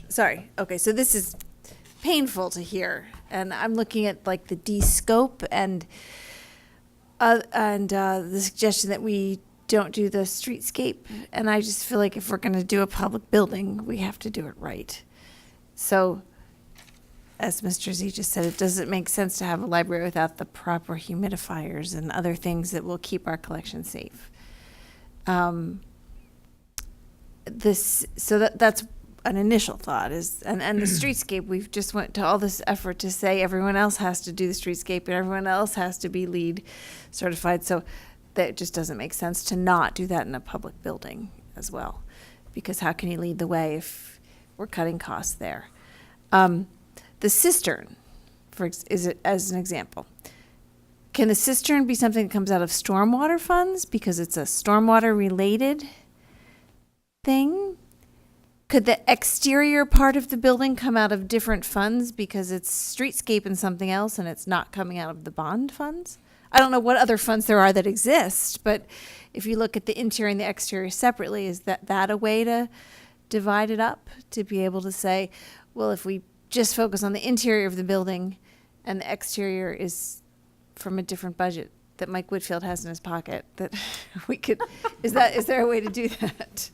Speaker 5: Sorry. Okay, so this is painful to hear, and I'm looking at like the de-scope and the suggestion that we don't do the streetscape, and I just feel like if we're going to do a public building, we have to do it right. So, as Mr. Z just said, it doesn't make sense to have a library without the proper humidifiers and other things that will keep our collection safe. So that's an initial thought and the streetscape, we've just went to all this effort to say everyone else has to do the streetscape and everyone else has to be LEED certified. So that just doesn't make sense to not do that in a public building as well, because how can you lead the way if we're cutting costs there? The cistern, as an example. Can the cistern be something that comes out of stormwater funds because it's a stormwater related thing? Could the exterior part of the building come out of different funds because it's streetscape and something else and it's not coming out of the bond funds? I don't know what other funds there are that exist, but if you look at the interior and the exterior separately, is that a way to divide it up, to be able to say, well, if we just focus on the interior of the building and the exterior is from a different budget that Mike Whitfield has in his pocket, that we could, is there a way to do that?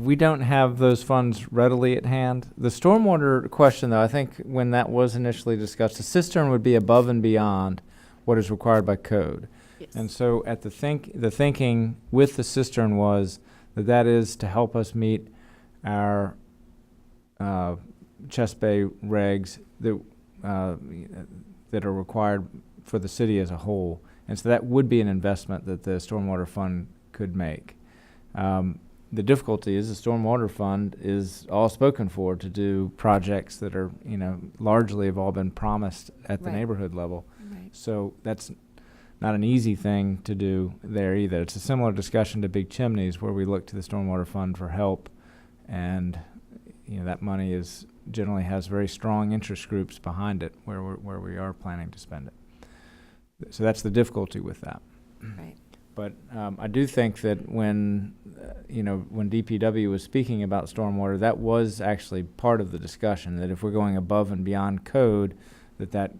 Speaker 2: We don't have those funds readily at hand. The stormwater question, though, I think when that was initially discussed, the cistern would be above and beyond what is required by code.
Speaker 6: Yes.
Speaker 2: And so at the thinking with the cistern was that is to help us meet our Chest Bay regs that are required for the city as a whole. And so that would be an investment that the stormwater fund could make. The difficulty is the stormwater fund is all spoken for to do projects that are, largely have all been promised at the
Speaker 5: Right.
Speaker 2: neighborhood level.
Speaker 5: Right.
Speaker 2: So that's not an easy thing to do there either. It's a similar discussion to big chimneys where we look to the stormwater fund for help And, that money generally has very strong interest groups behind it where we are planning to spend it. So that's the difficulty with that.
Speaker 5: Right.
Speaker 2: But I do think that when DPW was speaking about stormwater, that was actually part of the discussion, that if we're going above and beyond code, that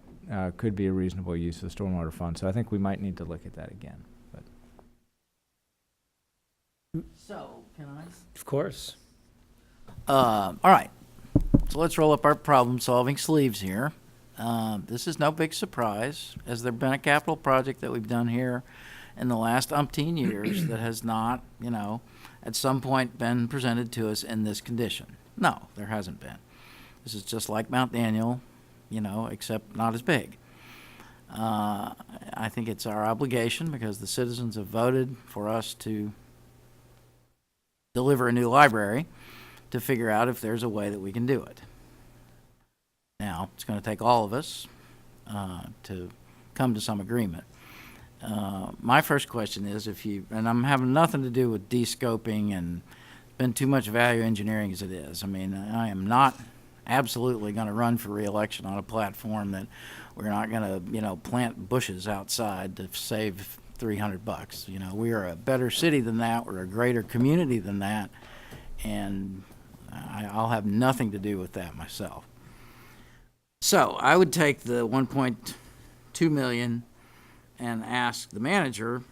Speaker 2: could be a reasonable use of the stormwater fund. So I think we might need to look at that again. But
Speaker 8: So, can I?
Speaker 1: Of course.
Speaker 8: All right, so let's roll up our problem-solving sleeves here. This is no big surprise. Has there been a capital project that we've done here in the last umpteen years that has not, at some point been presented to us in this condition? No, there hasn't been. This is just like Mount Daniel, except not as big. I think it's our obligation, because the citizens have voted for us to deliver a new library, to figure out if there's a way that we can do it. Now, it's going to take all of us to come to some agreement. My first question is, and I'm having nothing to do with de-scoping and been too much value engineering as it is. I mean, I am not absolutely going to run for re-election on a platform that we're not going to, plant bushes outside to save $300. We are a better city than that. We're a greater community than that. And I'll have nothing to do with that myself. So I would take the 1.2 million and ask the manager,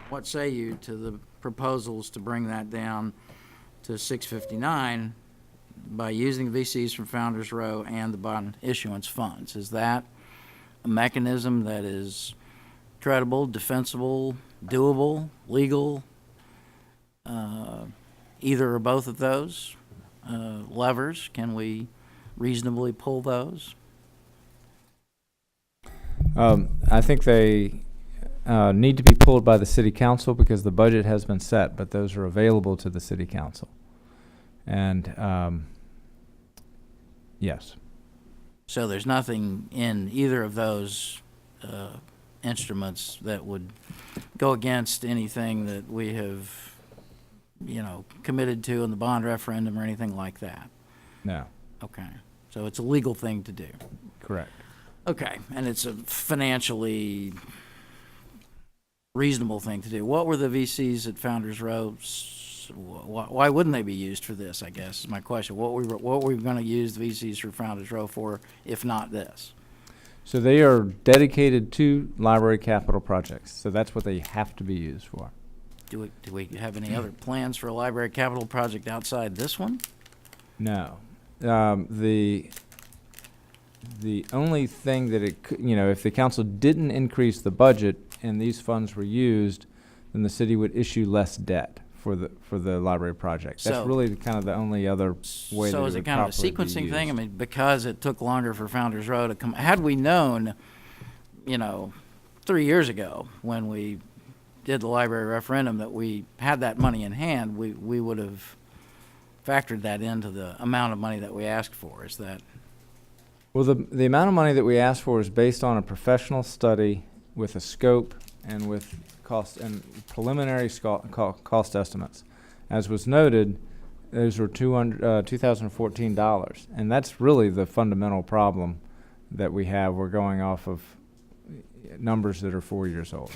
Speaker 8: what say you to the proposals to bring that down to 659 by using the VCs from Founders Row and the bond issuance funds? Is that a mechanism that is credible, defensible, doable, legal? Either or both of those levers, can we reasonably pull those?
Speaker 2: I think they need to be pulled by the city council because the budget has been set, but those are available to the city council. And yes.
Speaker 8: So there's nothing in either of those instruments that would go against anything that we have, committed to in the bond referendum or anything like that?
Speaker 2: No.
Speaker 8: Okay. So it's a legal thing to do.
Speaker 2: Correct.
Speaker 8: Okay, and it's a financially reasonable thing to do. What were the VCs at Founders Row? Why wouldn't they be used for this, I guess, is my question. What were we going to use the VCs for Founders Row for, if not this?
Speaker 2: So they are dedicated to library capital projects. So that's what they have to be used for.
Speaker 8: Do we have any other plans for a library capital project outside this one?
Speaker 2: No. The only thing that it could, if the council didn't increase the budget and these funds were used, then the city would issue less debt for the library project. That's really kind of the only other way that it would properly be used.
Speaker 8: So is it kind of a sequencing thing? I mean, because it took longer for Founders Row to come, had we known, 3 years ago when we did the library referendum that we had that money in hand, we would have factored that into the amount of money that we asked for. Is that?
Speaker 2: Well, the amount of money that we asked for is based on a professional study with a scope and with cost and preliminary cost estimates. As was noted, those were $2014 dollars, and that's really the fundamental problem that we have. We're going off of numbers that are 4 years old.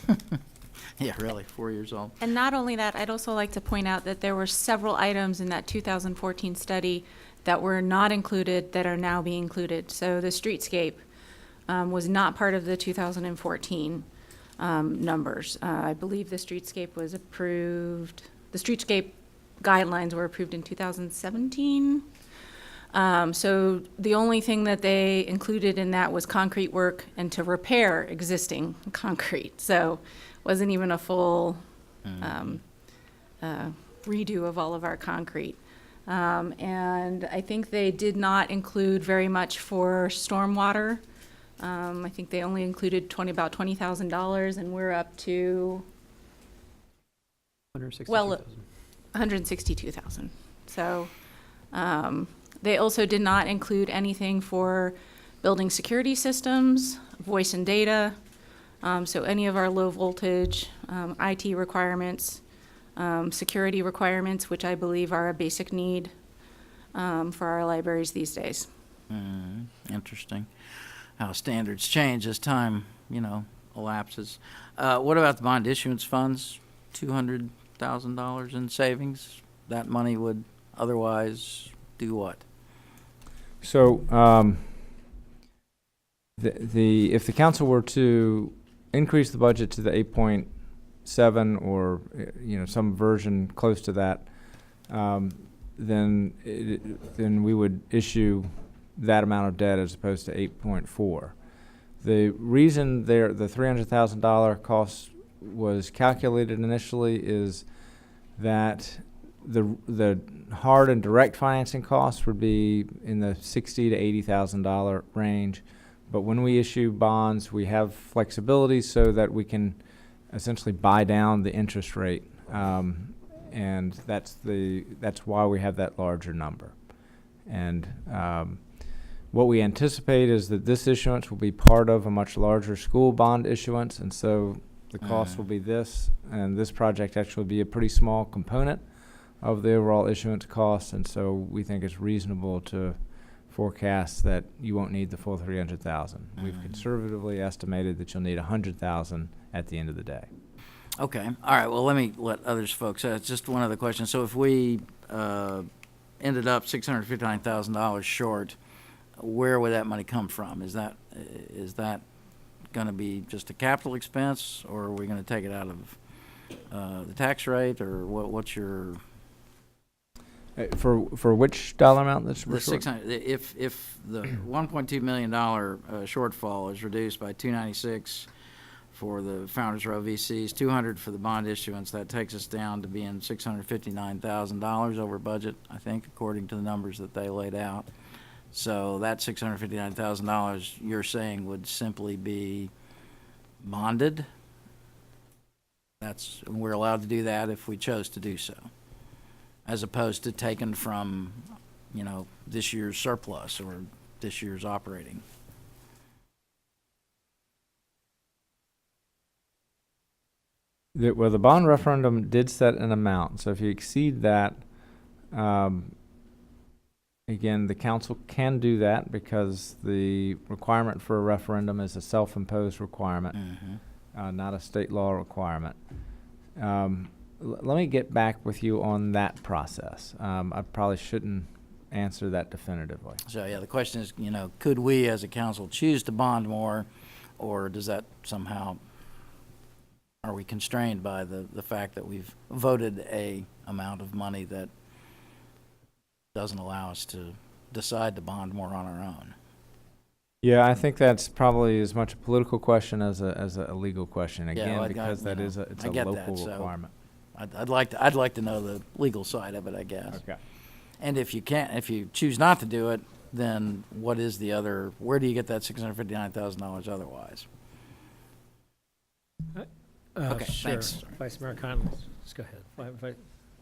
Speaker 8: Yeah, really, 4 years old.
Speaker 13: And not only that, I'd also like to point out that there were several items in that 2014 study that were not included that are now being included. So the streetscape was not part of the 2014 numbers. I believe the streetscape was approved, the streetscape guidelines were approved in 2017. So the only thing that they included in that was concrete work and to repair existing concrete. So wasn't even a full redo of all of our concrete. And I think they did not include very much for stormwater. I think they only included about $20,000, and we're up to $162,000. So they also did not include anything for building security systems, voice and data. So any of our low voltage IT requirements, security requirements, which I believe are a basic need for our libraries these days.
Speaker 8: Interesting. How standards change as time, elapses. What about the bond issuance funds? $200,000 in savings? That money would otherwise do what?
Speaker 2: So, if the council were to increase the budget to the 8.7 or, some version close to that, then we would issue that amount of debt as opposed to 8.4. The reason the $300,000 cost was calculated initially is that the hard and direct financing costs would be in the $60,000 to $80,000 range, but when we issue bonds, we have flexibility so that we can essentially buy down the interest rate, and that's why we have that larger number. And what we anticipate is that this issuance will be part of a much larger school bond issuance, and so the cost will be this, and this project actually will be a pretty small component of the overall issuance cost, and so we think it's reasonable to forecast that you won't need the full 300,000. We've conservatively estimated that you'll need 100,000 at the end of the day.
Speaker 8: Okay, all right, well, let me let others folks, just one other question. So if we ended up $659,000 short, where would that money come from? Is that going to be just a capital expense, or are we going to take it out of the tax rate, or what's your...
Speaker 2: For which dollar amount that's
Speaker 8: The 600, if the $1.2 million shortfall is reduced by 296 for the Founders Row VCs, 200 for the bond issuance, that takes us down to being $659,000 over budget, I think, according to the numbers that they laid out. So that $659,000 you're saying would simply be bonded? We're allowed to do that if we chose to do so, as opposed to taken from, this year's surplus or this year's operating.
Speaker 2: Well, the bond referendum did set an amount, so if you exceed that, again, the council can do that because the requirement for a referendum is a self-imposed requirement, not a state law requirement. Let me get back with you on that process. I probably shouldn't answer that definitively.
Speaker 8: So, yeah, the question is, could we as a council choose to bond more, or does that somehow, are we constrained by the fact that we've voted a amount of money that doesn't allow us to decide to bond more on our own?
Speaker 2: Yeah, I think that's probably as much a political question as a legal question, again, because it's a local requirement.
Speaker 8: I'd like to know the legal side of it, I guess.
Speaker 2: Okay.
Speaker 8: And if you choose not to do it, then where do you get that $659,000 otherwise? Okay,
Speaker 1: sure.
Speaker 8: thanks.
Speaker 1: Vice Mayor Connolly, just go ahead.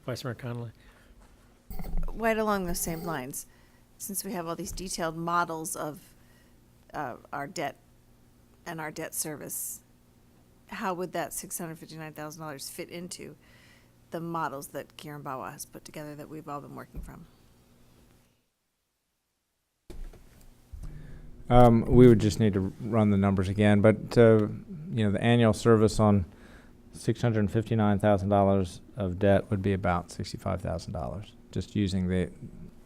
Speaker 1: Vice Mayor Connolly.
Speaker 5: Right along those same lines, since we have all these detailed models of our debt and our debt service, how would that $659,000 fit into the models that Kieran Bawa has put together that we've all been working from?
Speaker 2: We would just need to run the numbers again, but the annual service on $659,000 of debt would be about $65,000, just using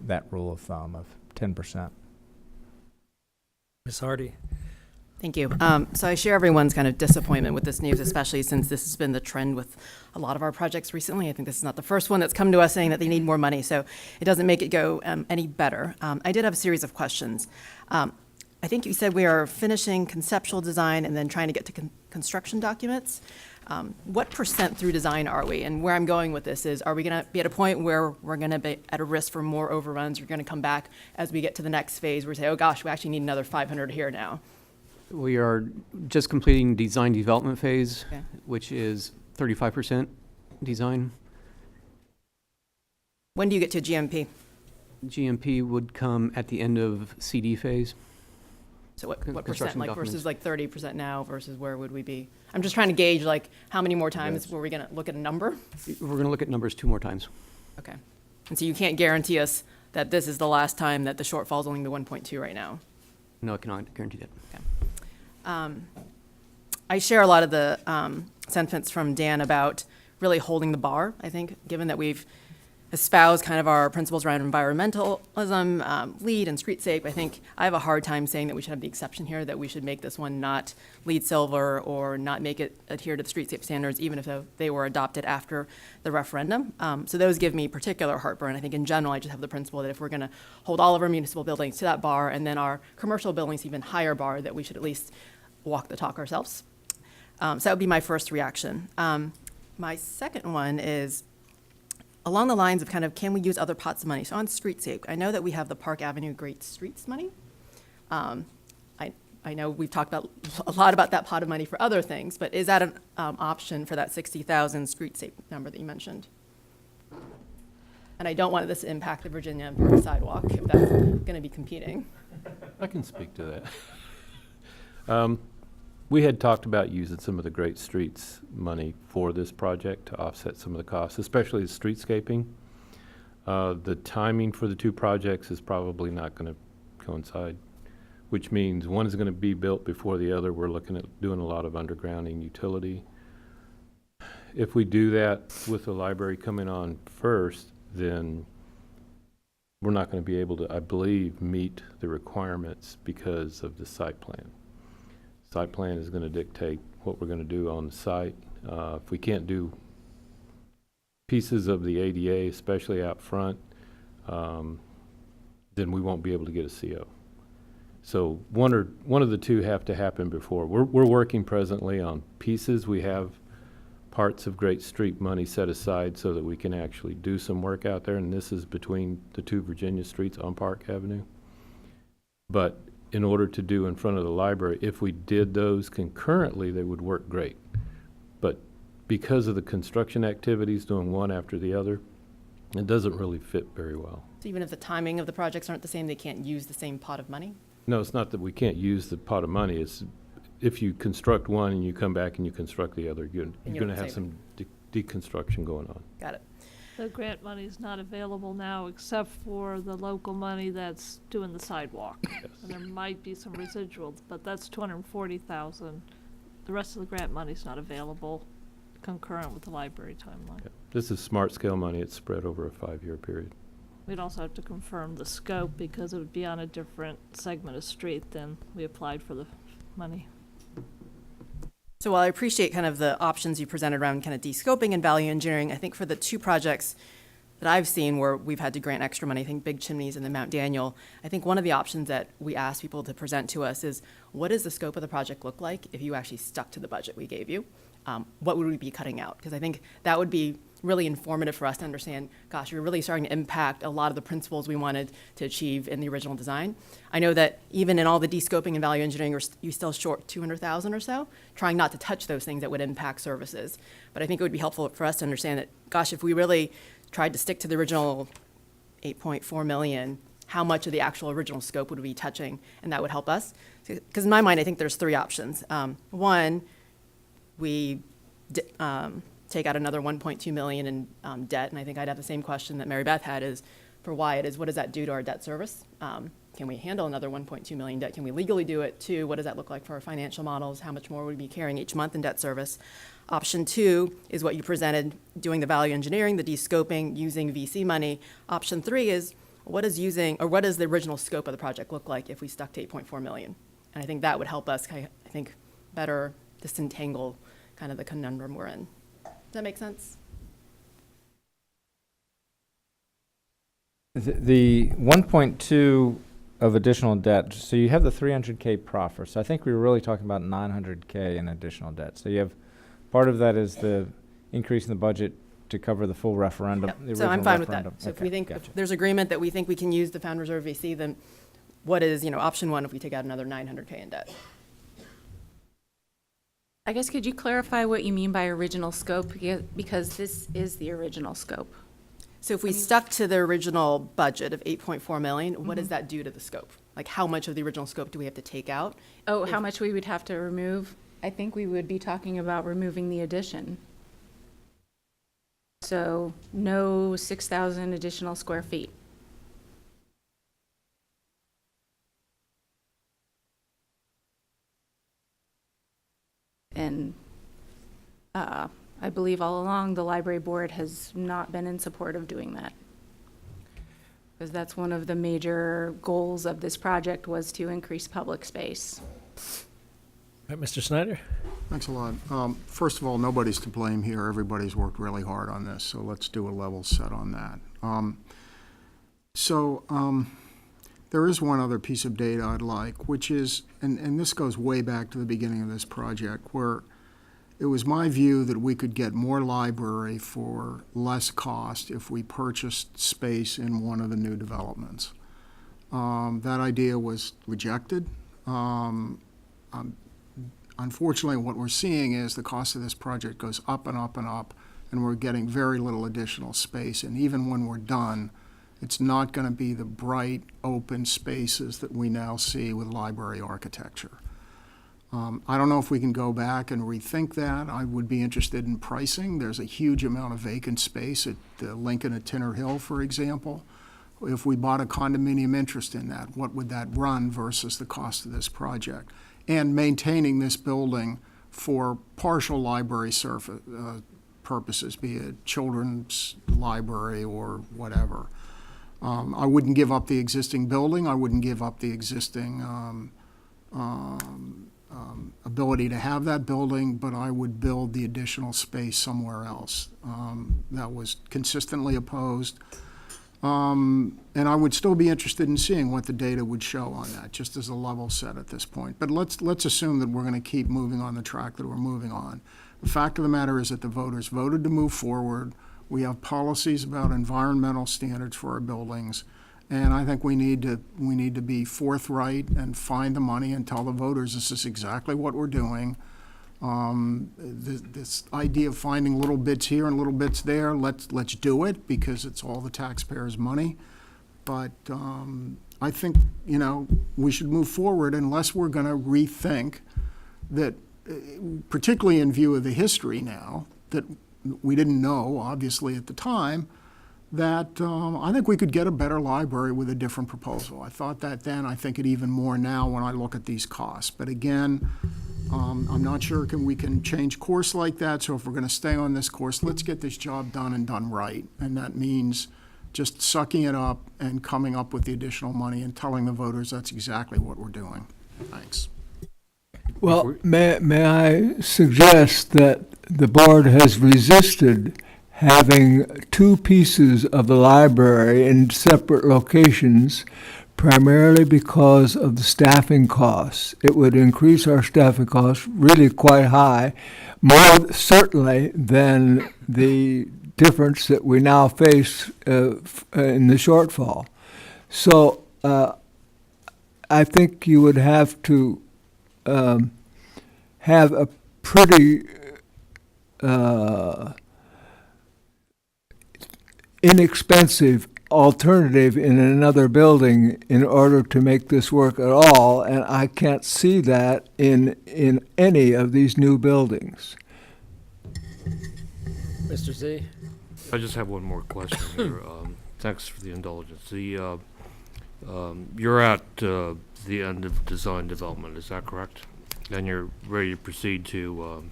Speaker 2: that rule of thumb of 10%.
Speaker 1: Ms. Hardy.
Speaker 6: Thank you. So I share everyone's kind of disappointment with this news, especially since this has been the trend with a lot of our projects recently. I think this is not the first one that's come to us saying that they need more money, so it doesn't make it go any better. I did have a series of questions. I think you said we are finishing conceptual design and then trying to get to construction documents. What % through design are we? And where I'm going with this is, are we going to be at a point where we're going to be at a risk for more overruns? We're going to come back as we get to the next phase where we say, oh gosh, we actually need another 500 here now.
Speaker 12: We are just completing design development phase,
Speaker 6: Okay.
Speaker 12: which is 35% design.
Speaker 6: When do you get to GMP?
Speaker 12: GMP would come at the end of CD phase.
Speaker 6: So what percent,
Speaker 12: construction
Speaker 6: like versus
Speaker 12: documents.
Speaker 6: like 30% now versus where would we be? I'm just trying to gauge like how many more times
Speaker 12: Yes.
Speaker 6: were we gonna look at a number?
Speaker 12: We're going to look at numbers 2 more times.
Speaker 6: Okay. And so you can't guarantee us that this is the last time that the shortfall's only the 1.2 right now?
Speaker 12: No, I cannot guarantee that.
Speaker 6: I share a lot of the sentiments from Dan about really holding the bar, I think, given that we've espoused kind of our principles around environmentalism, LEED and streetscape. I think I have a hard time saying that we should have the exception here, that we should make this one not LEED silver or not make it adhere to the streetscape standards, even if they were adopted after the referendum. So those give me particular heartburn. I think in general, I just have the principle that if we're going to hold all of our municipal buildings to that bar and then our commercial buildings even higher bar, that we should at least walk the talk ourselves. So that would be my first reaction. My second one is along the lines of kind of, can we use other pots of money? So on streetscape, I know that we have the Park Avenue Great Streets money. I know we've talked about a lot about that pot of money for other things, but is that an option for that 60,000 streetscape number that you mentioned? And I don't want this to impact the Virginia Empire sidewalk if that's going to be competing.
Speaker 14: I can speak to that. We had talked about using some of the Great Streets money for this project to offset some of the costs, especially the streetscaping. The timing for the 2 projects is probably not going to coincide, which means one is going to be built before the other. We're looking at doing a lot of undergrounding utility. If we do that with the library coming on first, then we're not going to be able to, I believe, meet the requirements because of the site plan. Site plan is going to dictate what we're going to do on the site. If we can't do pieces of the ADA, especially out front, then we won't be able to get a CO. So one of the 2 have to happen before. We're working presently on pieces. We have parts of Great Street money set aside so that we can actually do some work out there, and this is between the 2 Virginia streets on Park Avenue. But in order to do in front of the library, if we did those concurrently, they would work great. But because of the construction activities, doing one after the other, it doesn't really fit very well.
Speaker 6: So even if the timing of the projects aren't the same, they can't use the same pot of money?
Speaker 14: No, it's not that we can't use the pot of money. It's if you construct one and you come back and you construct the other, you're going to have some deconstruction going on.
Speaker 6: Got it.
Speaker 15: The grant money is not available now except for the local money that's doing the sidewalk.
Speaker 14: Yes.
Speaker 15: And there might be some residuals, but that's 240,000. The rest of the grant money's not available concurrent with the library timeline.
Speaker 14: Yeah. This is smart scale money. It's spread over a 5-year period.
Speaker 15: We'd also have to confirm the scope because it would be on a different segment of street than we applied for the money.
Speaker 6: So while I appreciate kind of the options you presented around kind of de-scoping and value engineering, I think for the 2 projects that I've seen where we've had to grant extra money, I think Big Chimneys and the Mount Daniel, I think one of the options that we asked people to present to us is, what does the scope of the project look like if you actually stuck to the budget we gave you? What would we be cutting out? Because I think that would be really informative for us to understand, gosh, you're really starting to impact a lot of the principles we wanted to achieve in the original design. I know that even in all the de-scoping and value engineering, you still short 200,000 or so, trying not to touch those things that would impact services. But I think it would be helpful for us to understand that, gosh, if we really tried to stick to the original 8.4 million, how much of the actual original scope would we be touching? And that would help us. Because in my mind, I think there's 3 options. One, we take out another 1.2 million in debt, and I think I'd have the same question that Mary Beth had is for Wyatt is what does that do to our debt service? Can we handle another 1.2 million debt? Can we legally do it? 2, what does that look like for our financial models? How much more would we be carrying each month in debt service? Option 2 is what you presented, doing the value engineering, the de-scoping, using VC money. Option 3 is what does the original scope of the project look like if we stuck to 8.4 million? And I think that would help us, I think, better disentangle kind of the conundrum we're in. Does that make sense?
Speaker 2: The 1.2 of additional debt, so you have the 300K proffer. So I think we were really talking about 900K in additional debt. So you have, part of that is the increase in the budget to cover the full referendum.
Speaker 6: Yep. So I'm fine with that. So if we think, if there's agreement that we think we can use the Found Reserve VC, then what is, option 1 if we take out another 900K in debt?
Speaker 13: I guess could you clarify what you mean by original scope? Because this is the original scope.
Speaker 6: So if we stuck to the original budget of 8.4 million, what does that do to the scope? Like, how much of the original scope do we have to take out?
Speaker 13: Oh, how much we would have to remove? I think we would be talking about removing the addition. So no 6,000 additional square feet. And I believe all along, the library board has not been in support of doing that. Because that's one of the major goals of this project, was to increase public space.
Speaker 1: All right, Mr. Snyder?
Speaker 9: Thanks a lot. First of all, nobody's to blame here. Everybody's worked really hard on this, so let's do a level set on that. There is one other piece of data I'd like, which is, and this goes way back to the beginning of this project, where it was my view that we could get more library for less cost if we purchased space in one of the new developments. That idea was rejected. Unfortunately, what we're seeing is the cost of this project goes up and up and up, and we're getting very little additional space. And even when we're done, it's not going to be the bright, open spaces that we now see with library architecture. I don't know if we can go back and rethink that. I would be interested in pricing. There's a huge amount of vacant space at Lincoln at Tinner Hill, for example. If we bought a condominium interest in that, what would that run versus the cost of this project? And maintaining this building for partial library purposes, be it children's library or whatever. I wouldn't give up the existing building. I wouldn't give up the existing ability to have that building, but I would build the additional space somewhere else. That was consistently opposed. And I would still be interested in seeing what the data would show on that, just as a level set at this point. But let's assume that we're going to keep moving on the track that we're moving on. The fact of the matter is that the voters voted to move forward. We have policies about environmental standards for our buildings, and I think we need to be forthright and find the money and tell the voters this is exactly what we're doing. This idea of finding little bits here and little bits there, let's do it because it's all the taxpayers' money. But I think, we should move forward unless we're going to rethink that, particularly in view of the history now, that we didn't know, obviously, at the time, that I think we could get a better library with a different proposal. I thought that then. I think it even more now when I look at these costs. But again, I'm not sure we can change course like that. So if we're going to stay on this course, let's get this job done and done right. And that means just sucking it up and coming up with the additional money and telling the voters that's exactly what we're doing. Thanks.
Speaker 16: Well, may I suggest that the board has resisted having two pieces of the library in separate locations, primarily because of the staffing costs. It would increase our staffing costs really quite high, more certainly than the difference that we now face in the shortfall. So I think you would have to have a pretty inexpensive alternative in another building in order to make this work at all, and I can't see that in any of these new buildings.
Speaker 1: Mr. Z?
Speaker 7: I just have one more question here. Thanks for the indulgence. You're at the end of design development, is that correct? And you're ready to proceed to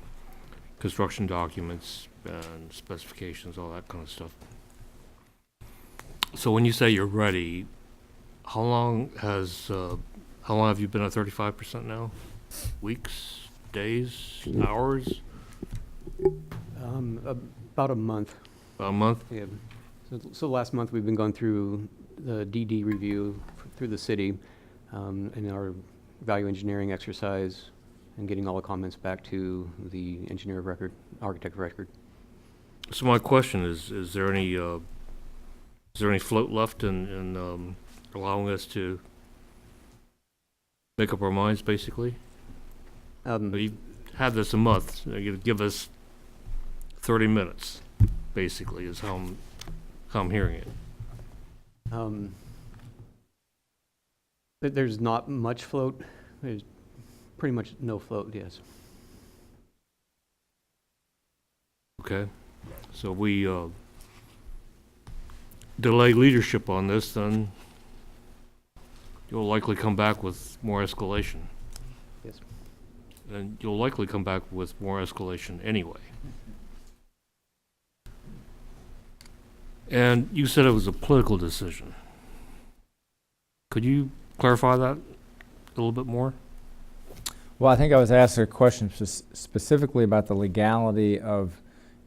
Speaker 7: construction documents and specifications, all that kind of stuff. So when you say you're ready, how long have you been at 35% now? Weeks, days, hours?
Speaker 12: About a month.
Speaker 7: About a month?
Speaker 12: Yeah. So last month we've been going through the DD review through the city and our value engineering exercise and getting all the comments back to the engineer of record, architect of record.
Speaker 7: So my question is there any float left in allowing us to make up our minds, basically? You've had this a month. You give us 30 minutes, basically, is how I'm how I'm hearing it.
Speaker 12: There's not much float. There's pretty much no float, yes.
Speaker 7: Okay, so we delay leadership on this, then you'll likely come back with more escalation.
Speaker 12: Yes.
Speaker 7: And you'll likely come back with more escalation anyway. And you said it was a political decision. Could you clarify that a little bit more?
Speaker 2: Well, I think I was asked a question specifically about the legality of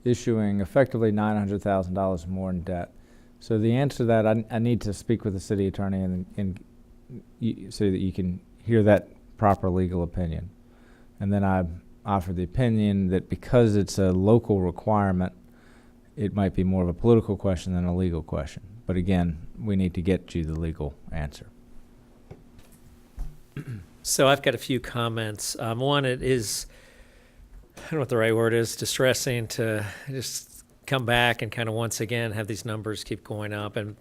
Speaker 2: issuing effectively $900,000 more in debt. So the answer to that, I need to speak with the city attorney so that you can hear that proper legal opinion. And then I offer the opinion that because it's a local requirement, it might be more of a political question than a legal question. But again, we need to get you the legal answer.
Speaker 1: So I've got a few comments. One, it is, I don't know what the right word is, distressing to just come back and kind of once again have these numbers keep going up. And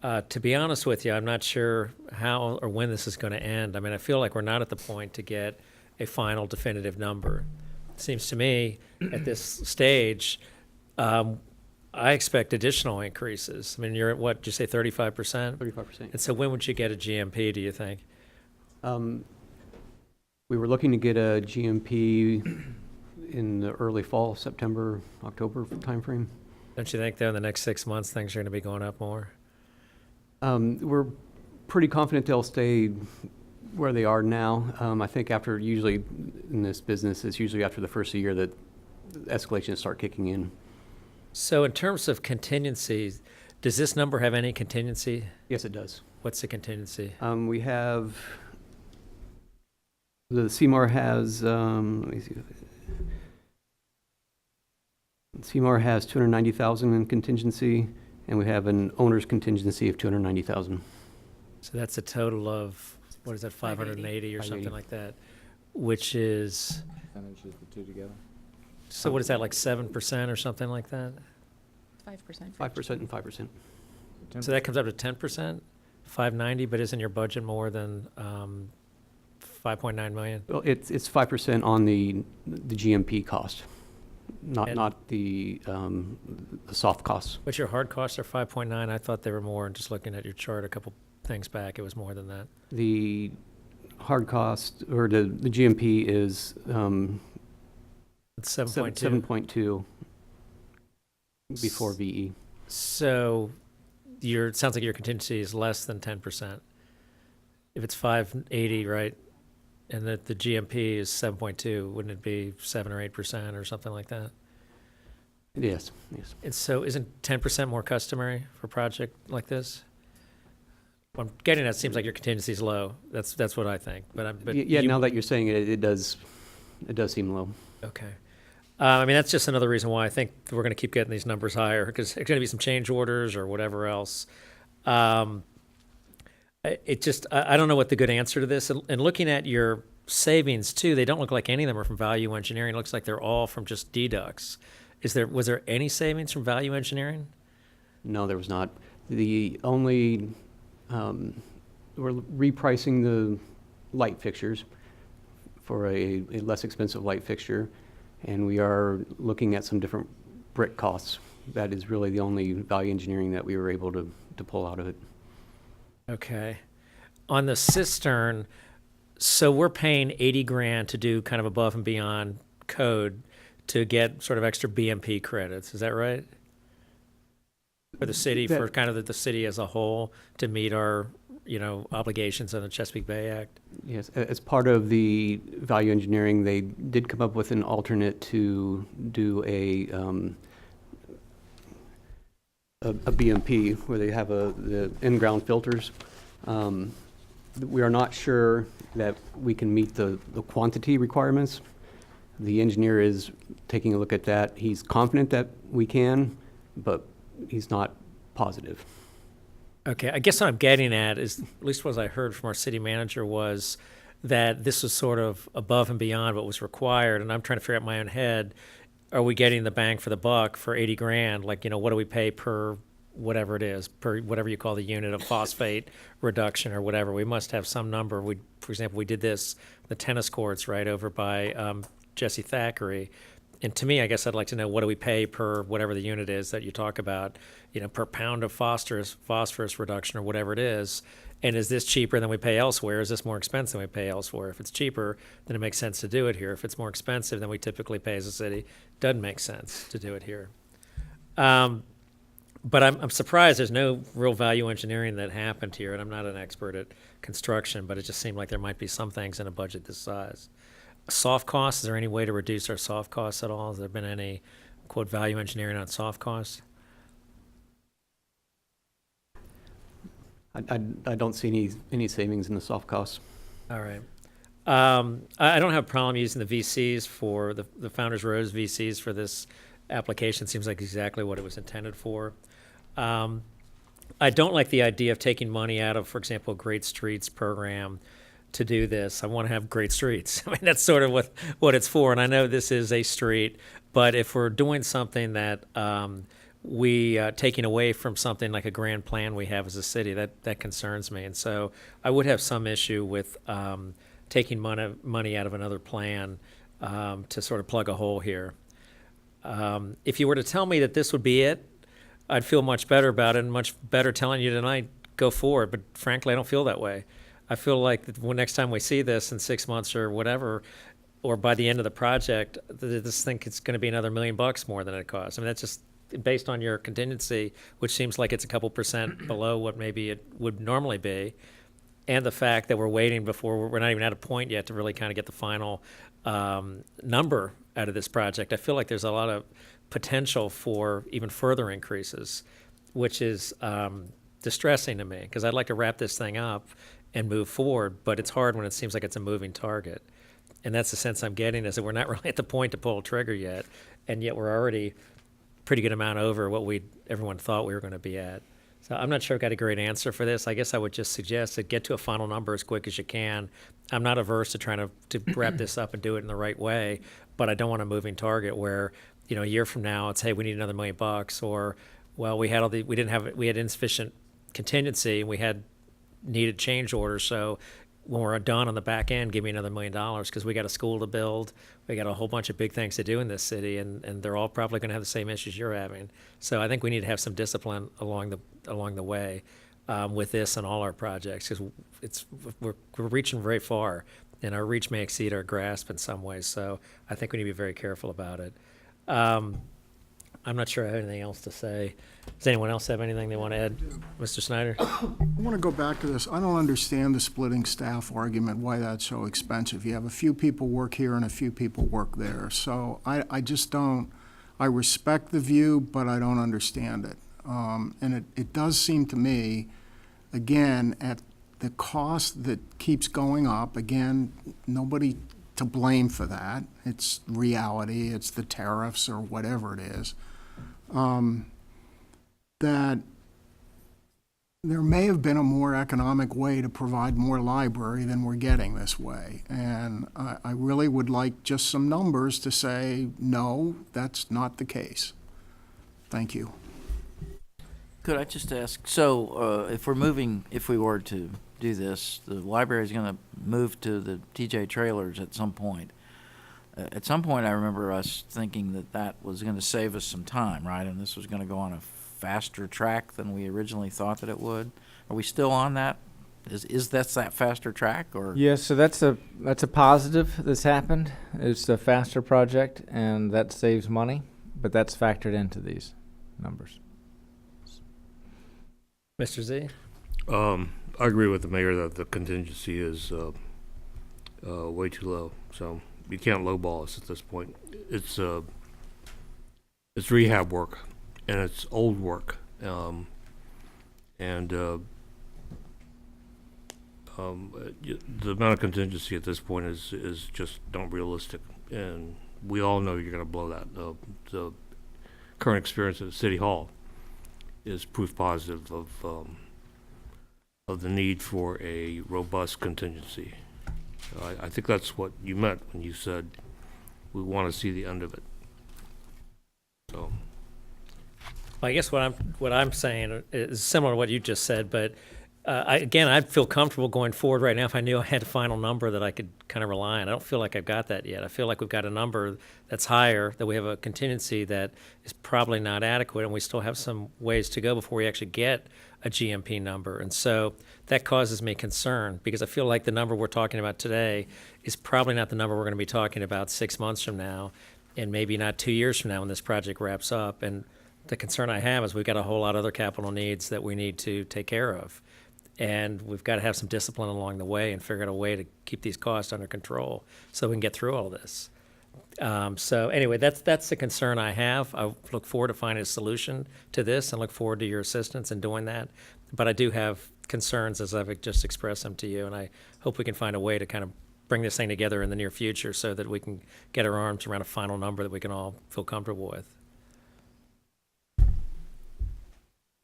Speaker 1: to be honest with you, I'm not sure how or when this is going to end. I mean, I feel like we're not at the point to get a final definitive number. It seems to me at this stage, I expect additional increases. I mean, you're at what, did you say 35%?
Speaker 12: 35%.
Speaker 1: And so when would you get a GMP, do you think?
Speaker 12: We were looking to get a GMP in the early fall, September, October timeframe.
Speaker 1: Don't you think, though, in the next 6 months, things are going to be going up more?
Speaker 12: We're pretty confident they'll stay where they are now. I think after, usually in this business, it's usually after the first year that escalations start kicking in.
Speaker 1: So in terms of contingencies, does this number have any contingency?
Speaker 12: Yes, it does.
Speaker 1: What's the contingency?
Speaker 12: We have, the CMAR has, let me see. CMAR has 290,000 in contingency, and we have an owner's contingency of 290,000.
Speaker 1: So that's a total of, what is that, 580 or something
Speaker 12: 580.
Speaker 1: like that, which is,
Speaker 2: Percentages the two together.
Speaker 1: so what is that, like 7% or something like that?
Speaker 6: 5%.
Speaker 12: 5% and 5%.
Speaker 1: So that comes up to 10%, 590, but isn't your budget more than 5.9 million?
Speaker 12: Well, it's 5% on the GMP cost,
Speaker 1: And-
Speaker 12: not the soft costs.
Speaker 1: But your hard costs are 5.9. I thought they were more, and just looking at your chart a couple things back, it was more than that.
Speaker 12: The hard cost, or the GMP is
Speaker 1: It's 7.2.
Speaker 12: 7.2 before VE.
Speaker 1: So it sounds like your contingency is less than 10%. If it's 580, right, and that the GMP is 7.2, wouldn't it be 7 or 8% or something like that?
Speaker 12: Yes, yes.
Speaker 1: And so isn't 10% more customary for a project like this? What I'm getting at, seems like your contingency is low. That's what I think. But
Speaker 12: Yeah, now that you're saying it, it does seem low.
Speaker 1: Okay. I mean, that's just another reason why I think we're going to keep getting these numbers higher, because there's going to be some change orders or whatever else. I don't know what the good answer to this. And looking at your savings too, they don't look like any of them are from value engineering. It looks like they're all from just deducts. Was there any savings from value engineering?
Speaker 12: No, there was not. The only, we're repricing the light fixtures for a less expensive light fixture, and we are looking at some different brick costs. That is really the only value engineering that we were able to pull out of it.
Speaker 1: Okay. On the cistern, so we're paying 80 grand to do kind of above and beyond code to get sort of extra BMP credits. Is that right? For the city, for kind of the city as a whole, to meet our, obligations on the Chesapeake Bay Act?
Speaker 12: Yes, as part of the value engineering, they did come up with an alternate to do a BMP where they have the in-ground filters. We are not sure that we can meet the quantity requirements. The engineer is taking a look at that. He's confident that we can, but he's not positive.
Speaker 1: Okay, I guess what I'm getting at is, at least what I heard from our city manager, was that this was sort of above and beyond what was required, and I'm trying to figure out in my own head, are we getting the bang for the buck for 80 grand? Like, what do we pay per whatever it is, per whatever you call the unit of phosphate reduction or whatever. We must have some number. For example, we did this, the tennis courts right over by Jesse Thackeray. And to me, I guess I'd like to know, what do we pay per whatever the unit is that you talk about, per pound of phosphorus reduction or whatever it is. And is this cheaper than we pay elsewhere? Is this more expensive than we pay elsewhere? If it's cheaper, then it makes sense to do it here. If it's more expensive than we typically pay as a city, it doesn't make sense to do it here. But I'm surprised there's no real value engineering that happened here. And I'm not an expert at construction, but it just seemed like there might be some things in a budget this size. Soft costs, is there any way to reduce our soft costs at all? Has there been any, quote, value engineering on soft costs?
Speaker 12: I don't see any savings in the soft costs.
Speaker 1: All right. I don't have a problem using the VCs for the Founders Rose VCs for this application. Seems like exactly what it was intended for. I don't like the idea of taking money out of, for example, a Great Streets program to do this. I want to have great streets. I mean, that's sort of what it's for. And I know this is a street, but if we're doing something that we taking away from something like a grand plan we have as a city, that concerns me. And so I would have some issue with taking money out of another plan to sort of plug a hole here. If you were to tell me that this would be it, I'd feel much better about it and much better telling you tonight, go forward. But frankly, I don't feel that way. I feel like that when next time we see this in 6 months or whatever, or by the end of the project, this thing is going to be another $1 million more than it costs. I mean, that's just based on your contingency, which seems like it's a couple percent below what maybe it would normally be, and the fact that we're waiting before we're not even at a point yet to really kind of get the final number out of this project. I feel like there's a lot of potential for even further increases, which is distressing to me, because I'd like to wrap this thing up and move forward, but it's hard when it seems like it's a moving target. And that's the sense I'm getting, is that we're not really at the point to pull a trigger yet, and yet we're already pretty good amount over what everyone thought we were going to be at. So I'm not sure I've got a great answer for this. I guess I would just suggest that get to a final number as quick as you can. I'm not averse to trying to wrap this up and do it in the right way, but I don't want a moving target where, a year from now it's, hey, we need another $1 million, or, well, we had insufficient contingency and we had needed change orders. So when we're done on the back end, give me another $1 million, because we got a school to build. We got a whole bunch of big things to do in this city, and they're all probably going to have the same issues you're having. So I think we need to have some discipline along the way with this and all our projects, because we're reaching very far, and our reach may exceed our grasp in some ways. So I think we need to be very careful about it. I'm not sure I have anything else to say. Does anyone else have anything they want to add? Mr. Snyder?
Speaker 9: I want to go back to this. I don't understand the splitting staff argument, why that's so expensive. You have a few people work here and a few people work there. So I just don't, I respect the view, but I don't understand it. And it does seem to me, again, at the cost that keeps going up, again, nobody to blame for that. It's reality, it's the tariffs or whatever it is. That there may have been a more economic way to provide more library than we're getting this way. And I really would like just some numbers to say, no, that's not the case. Thank you.
Speaker 8: Could I just ask, so if we were to do this, the library is going to move to the TJ trailers at some point. At some point, I remember us thinking that was going to save us some time, right? And this was going to go on a faster track than we originally thought that it would. Are we still on that? Is that faster track, or?
Speaker 2: Yes, so that's a positive that's happened. It's a faster project, and that saves money, but that's factored into these numbers.
Speaker 1: Mr. Z?
Speaker 7: I agree with the mayor that the contingency is way too low. So you can't lowball us at this point. It's rehab work, and it's old work, the amount of contingency at this point is just not realistic, and we all know you're going to blow that. The current experience at City Hall is proof positive of the need for a robust contingency. I think that's what you meant when you said we want to see the end of it. So
Speaker 1: Well, I guess what I'm saying is similar to what you just said, but I'd feel comfortable going forward right now if I knew I had a final number that I could kind of rely on. I don't feel like I've got that yet. I feel like we've got a number that's higher, that we have a contingency that is probably not adequate, and we still have some ways to go before we actually get a GMP number. And so that causes me concern, because I feel like the number we're talking about today is probably not the number we're going to be talking about 6 months from now, and maybe not 2 years from now when this project wraps up. And the concern I have is we've got a whole lot of other capital needs that we need to take care of. And we've got to have some discipline along the way and figure out a way to keep these costs under control so we can get through all this. So anyway, that's the concern I have. I look forward to finding a solution to this and look forward to your assistance in doing that. But I do have concerns, as I've just expressed them to you, and I hope we can find a way to kind of bring this thing together in the near future so that we can get our arms around a final number that we can all feel comfortable with.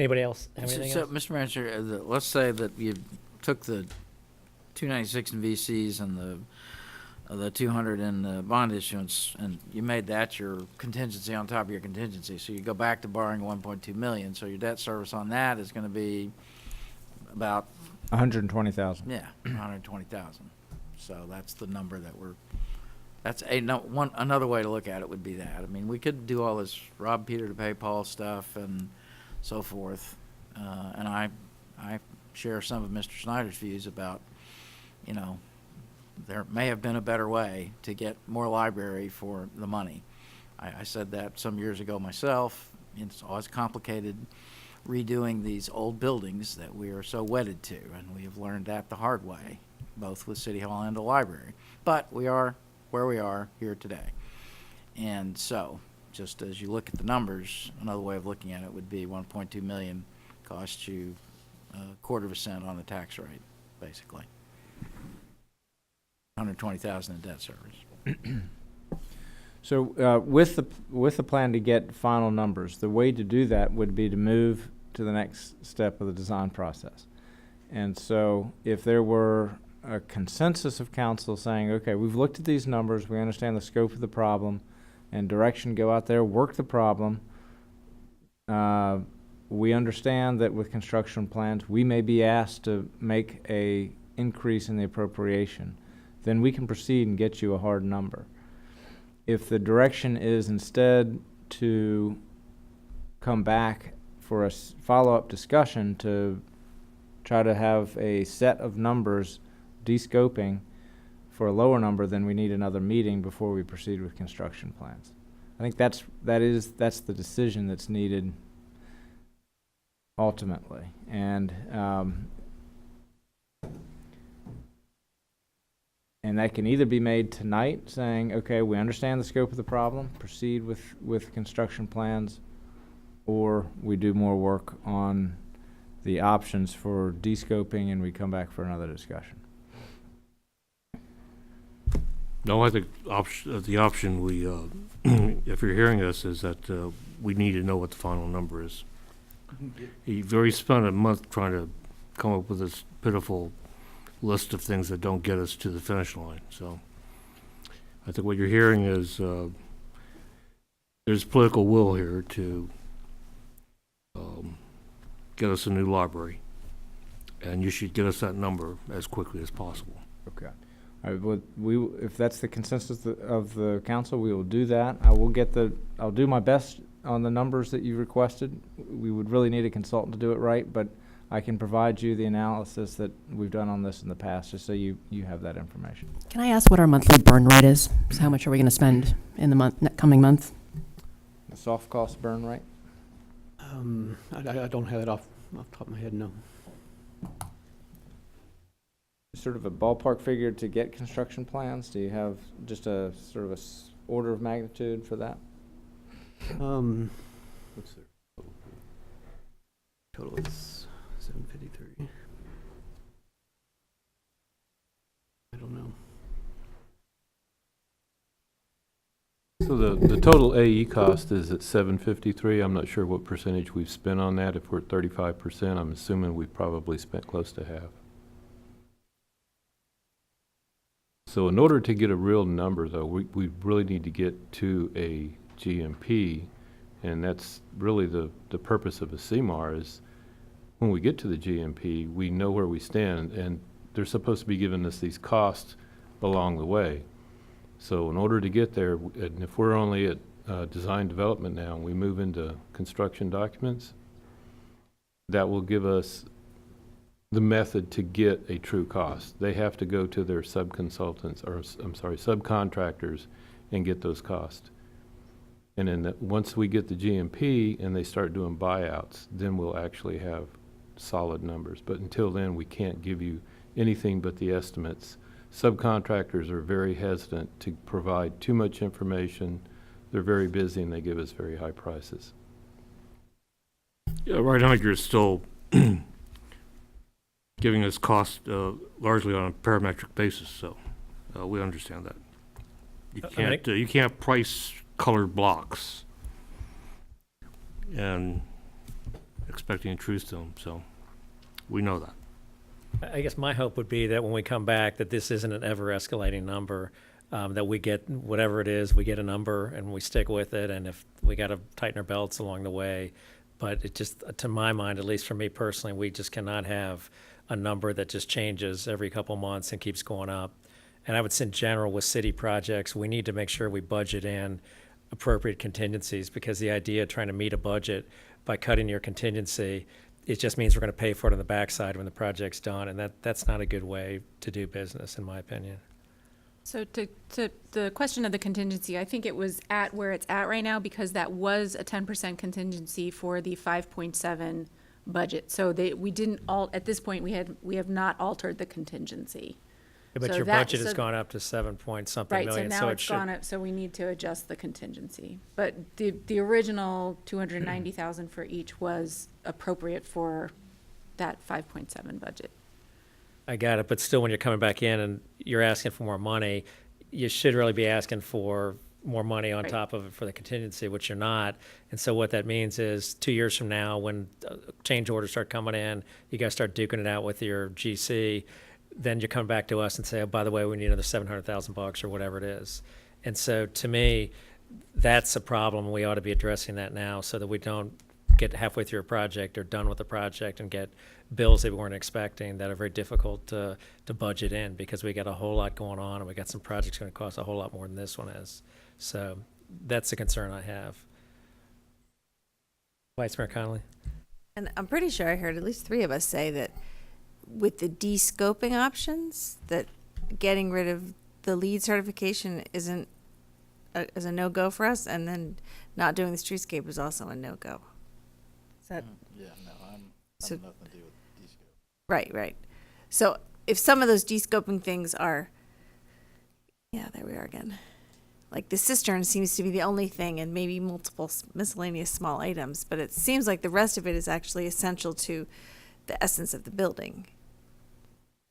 Speaker 1: Anybody else have anything
Speaker 8: So,
Speaker 1: else?
Speaker 8: Mr. Manager, let's say that you took the 296 in VCs and the 200 in the bond issuance, and you made that your contingency on top of your contingency. So you go back to borrowing 1.2 million. So your debt service on that is going to be about
Speaker 2: 120,000.
Speaker 8: 120,000. So that's the number that another way to look at it would be that. I mean, we could do all this rob Peter to pay Paul stuff and so forth. And I share some of Mr. Snyder's views about, there may have been a better way to get more library for the money. I said that some years ago myself. It's always complicated redoing these old buildings that we are so wedded to, and we have learned that the hard way, both with City Hall and the library. But we are where we are here today. And so, just as you look at the numbers, another way of looking at it would be 1.2 million costs you a quarter of a cent on the tax rate, basically. 120,000 in debt service.
Speaker 2: So with the plan to get final numbers, the way to do that would be to move to the next step of the design process. And so if there were a consensus of council saying, okay, we've looked at these numbers, we understand the scope of the problem, and direction, go out there, work the problem. We understand that with construction plans, we may be asked to make a increase in the appropriation. Then we can proceed and get you a hard number. If the direction is instead to come back for a follow-up discussion to try to have a set of numbers de-scoping for a lower number, then we need another meeting before we proceed with construction plans. I think that's the decision that's needed ultimately. And that can either be made tonight, saying, okay, we understand the scope of the problem, proceed with construction plans, or we do more work on the options for de-scoping and we come back for another discussion.
Speaker 7: No, I think the option we, if you're hearing us, is that we need to know what the final number is. You've already spent a month trying to come up with this pitiful list of things that don't get us to the finish line. So I think what you're hearing is there's political will here to get us a new library, and you should get us that number as quickly as possible.
Speaker 2: Okay. If that's the consensus of the council, we will do that. I'll do my best on the numbers that you requested. We would really need a consultant to do it right, but I can provide you the analysis that we've done on this in the past, just so you have that information.
Speaker 6: Can I ask what our monthly burn rate is? So how much are we going to spend in the coming month?
Speaker 2: The soft cost burn rate?
Speaker 12: I don't have it off the top of my head, no.
Speaker 2: Sort of a ballpark figure to get construction plans? Do you have just a sort of a order of magnitude for that?
Speaker 12: What's their total? Is 753. I don't know.
Speaker 14: So the total AE cost is at 753. I'm not sure what percentage we've spent on that. If we're at 35%, I'm assuming we've probably spent close to half. So in order to get a real number, though, we really need to get to a GMP And that's really the purpose of a CMAR is when we get to the GMP, we know where we stand, and they're supposed to be giving us these costs along the way. So in order to get there, and if we're only at design development now, and we move into construction documents, that will give us the method to get a true cost. They have to go to their subcontractors and get those costs. And then once we get the GMP and they start doing buyouts, then we'll actually have solid numbers. But until then, we can't give you anything but the estimates. Subcontractors are very hesitant to provide too much information. They're very busy and they give us very high prices.
Speaker 7: Yeah, right now you're still giving us cost largely on a parametric basis, so we understand that. You can't price colored blocks and expecting a truth to them, so we know that.
Speaker 1: I guess my hope would be that when we come back, that this isn't an ever-escalating number, that we get whatever it is, we get a number and we stick with it, and if we got to tighten our belts along the way. But it just, to my mind, at least for me personally, we just cannot have a number that just changes every couple months and keeps going up. And I would say in general with city projects, we need to make sure we budget in appropriate contingencies, because the idea of trying to meet a budget by cutting your contingency, it just means we're going to pay for it on the backside when the project's done, and that's not a good way to do business, in my opinion.
Speaker 13: So to the question of the contingency, I think it was at where it's at right now because that was a 10% contingency for the 5.7 budget. So we didn't at this point, we have not altered the contingency.
Speaker 1: Yeah, but
Speaker 13: So
Speaker 1: your
Speaker 13: that-
Speaker 1: budget has
Speaker 13: so-
Speaker 1: gone up to 7 point something
Speaker 13: Right, so
Speaker 1: million,
Speaker 13: now
Speaker 1: it
Speaker 13: it's
Speaker 1: should.
Speaker 13: gone up, so we need to adjust the contingency. But the original 290,000 for each was appropriate for that 5.7 budget.
Speaker 1: I got it, but still, when you're coming back in and you're asking for more money, you should really be asking for more money on
Speaker 13: Right.
Speaker 1: top of it for the contingency, which you're not. And so what that means is 2 years from now, when change orders start coming in, you guys start duking it out with your GC, then you come back to us and say, oh, by the way, we need another $700,000 or whatever it is. And so to me, that's a problem. We ought to be addressing that now so that we don't get halfway through a project or done with the project and get bills that we weren't expecting that are very difficult to budget in, because we got a whole lot going on and we got some projects going to cost a whole lot more than this one is. So that's the concern I have. Vice Mayor Connolly?
Speaker 5: And I'm pretty sure I heard at least 3 of us say that with the de-scoping options, that getting rid of the lead certification is a no-go for us, and then not doing the streetscape is also a no-go. Is that?
Speaker 8: Yeah, no, I'm
Speaker 5: So-
Speaker 8: nothing to do with D-scope.
Speaker 5: Right. So if some of those de-scoping things are, yeah, there we are again. Like the cistern seems to be the only thing, and maybe multiple miscellaneous small items, but it seems like the rest of it is actually essential to the essence of the building.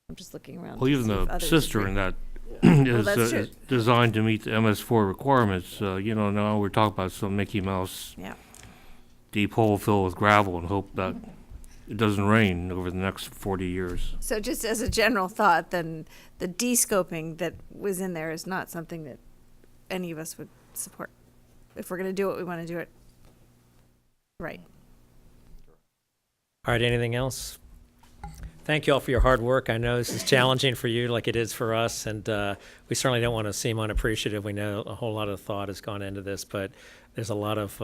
Speaker 5: I'm just looking around.
Speaker 7: Well,
Speaker 5: to
Speaker 7: even
Speaker 5: see if
Speaker 7: the
Speaker 5: others
Speaker 7: cistern
Speaker 5: agree.
Speaker 7: that
Speaker 5: Well, that's true.
Speaker 7: is designed to meet the MS4 requirements, now we're talking about some Mickey Mouse
Speaker 5: Yeah.
Speaker 7: deep hole filled with gravel and hope that it doesn't rain over the next 40 years.
Speaker 5: So just as a general thought, then the de-scoping that was in there is not something that any of us would support. If we're going to do it, we want to do it right.
Speaker 1: All right, anything else? Thank you all for your hard work. I know this is challenging for you like it is for us, and we certainly don't want to seem unappreciative. We know a whole lot of thought has gone into this, but there's a lot of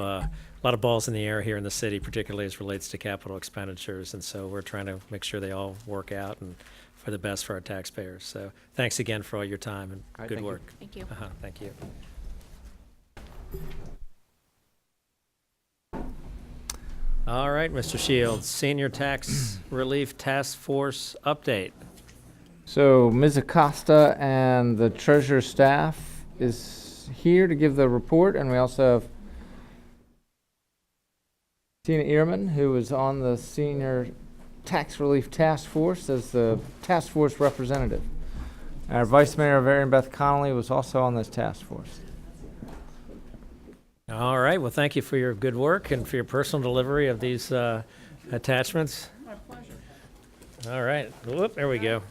Speaker 1: balls in the air here in the city, particularly as relates to capital expenditures, and so we're trying to make sure they all work out and for the best for our taxpayers. So thanks again for all your time and
Speaker 12: All right,
Speaker 1: good
Speaker 12: thank you.
Speaker 1: work.
Speaker 13: Thank you.
Speaker 1: Thank you. All right, Mr. Shields, Senior Tax Relief Task Force update.
Speaker 2: So Ms. Acosta and the treasurer staff is here to give the report, and we also have Tina Ehrman, who is on the Senior Tax Relief Task Force as the task force representative. Our Vice Mayor, Erin Beth Connolly, was also on this task force.
Speaker 1: All right, well, thank you for your good work and for your personal delivery of these attachments.
Speaker 8: My pleasure.
Speaker 1: All right, whoop, there we go.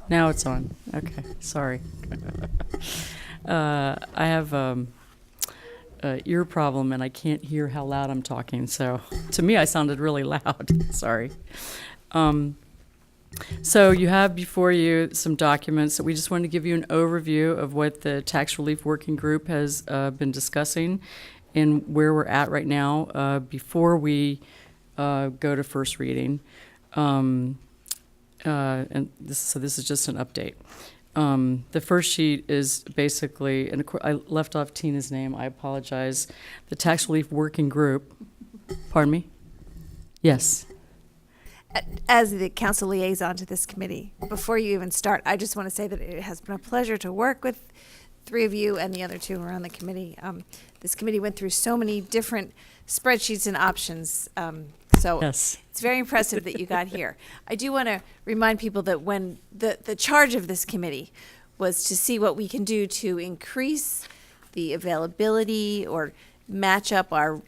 Speaker 17: Now it's on. Okay, sorry. I have an ear problem and I can't hear how loud I'm talking, so to me I sounded really loud. Sorry. So you have before you some documents that we just wanted to give you an overview of what the Tax Relief Working Group has been discussing and where we're at right now before we go to first reading. And this is just an update. The first sheet is basically, and I left off Tina's name, I apologize. The Tax Relief Working Group, pardon me? Yes.
Speaker 5: As the council liaison to this committee, before you even start, I just want to say that it has been a pleasure to work with three of you and the other two who are on the committee. This committee went through so many different spreadsheets and options. So
Speaker 17: yes.
Speaker 5: It's very impressive that you got here. I do want to remind people that when the charge of this committee was to see what we can do to increase the availability or match up our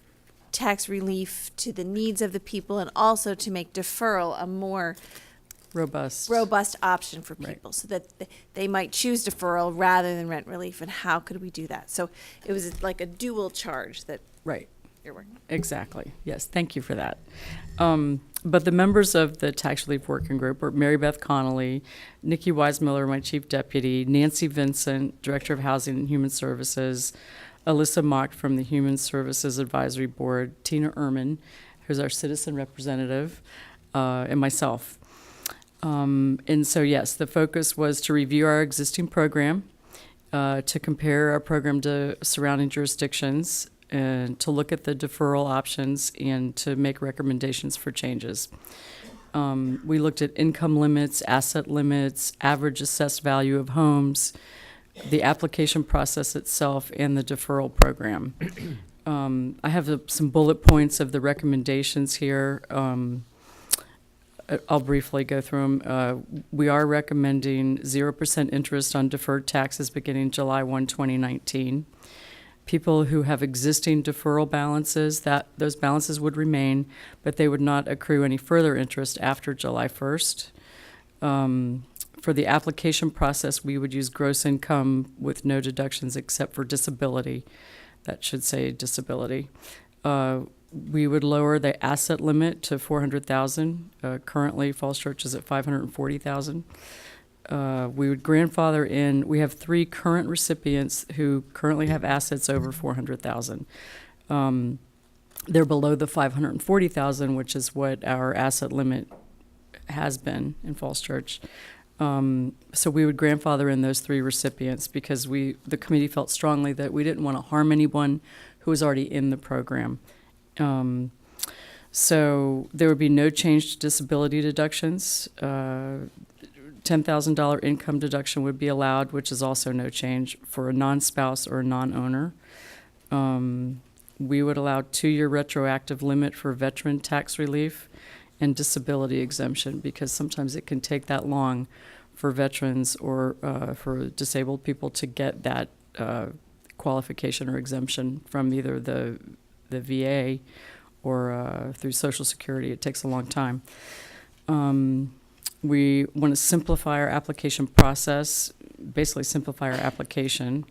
Speaker 5: tax relief to the needs of the people, and also to make deferral a more
Speaker 17: robust
Speaker 5: option for people, so that they might choose deferral rather than rent relief. And how could we do that? So it was like a dual charge that you're working on.
Speaker 17: Exactly. Yes. Thank you for that. But the members of the Tax Relief Working Group are Mary Beth Connolly, Nikki Weismiller, my chief deputy, Nancy Vincent, director of Housing and Human Services, Alyssa Mock from the Human Services Advisory Board, Tina Ehrman, who's our citizen representative, and myself. And so, yes, the focus was to review our existing program, to compare our program to surrounding jurisdictions, and to look at the deferral options and to make recommendations for changes. We looked at income limits, asset limits, average assessed value of homes, the application process itself, and the deferral program. I have some bullet points of the recommendations here. I'll briefly go through them. We are recommending 0% interest on deferred taxes beginning July 1, 2019. People who have existing deferral balances, those balances would remain, but they would not accrue any further interest after July 1st. For the application process, we would use gross income with no deductions except for disability. That should say disability. We would lower the asset limit to $400,000. Currently, Falls Church is at $540,000. We would grandfather in. We have 3 current recipients who currently have assets over $400,000. They're below the $540,000, which is what our asset limit has been in Falls Church. So we would grandfather in those 3 recipients because the committee felt strongly that we didn't want to harm anyone who was already in the program. So there would be no change to disability deductions. $10,000 income deduction would be allowed, which is also no change for a non-spouse or a non-owner. We would allow 2-year retroactive limit for veteran tax relief and disability exemption, because sometimes it can take that long for veterans or for disabled people to get that qualification or exemption from either the VA or through Social Security. It takes a long time. We want to simplify our application process, basically simplify our application.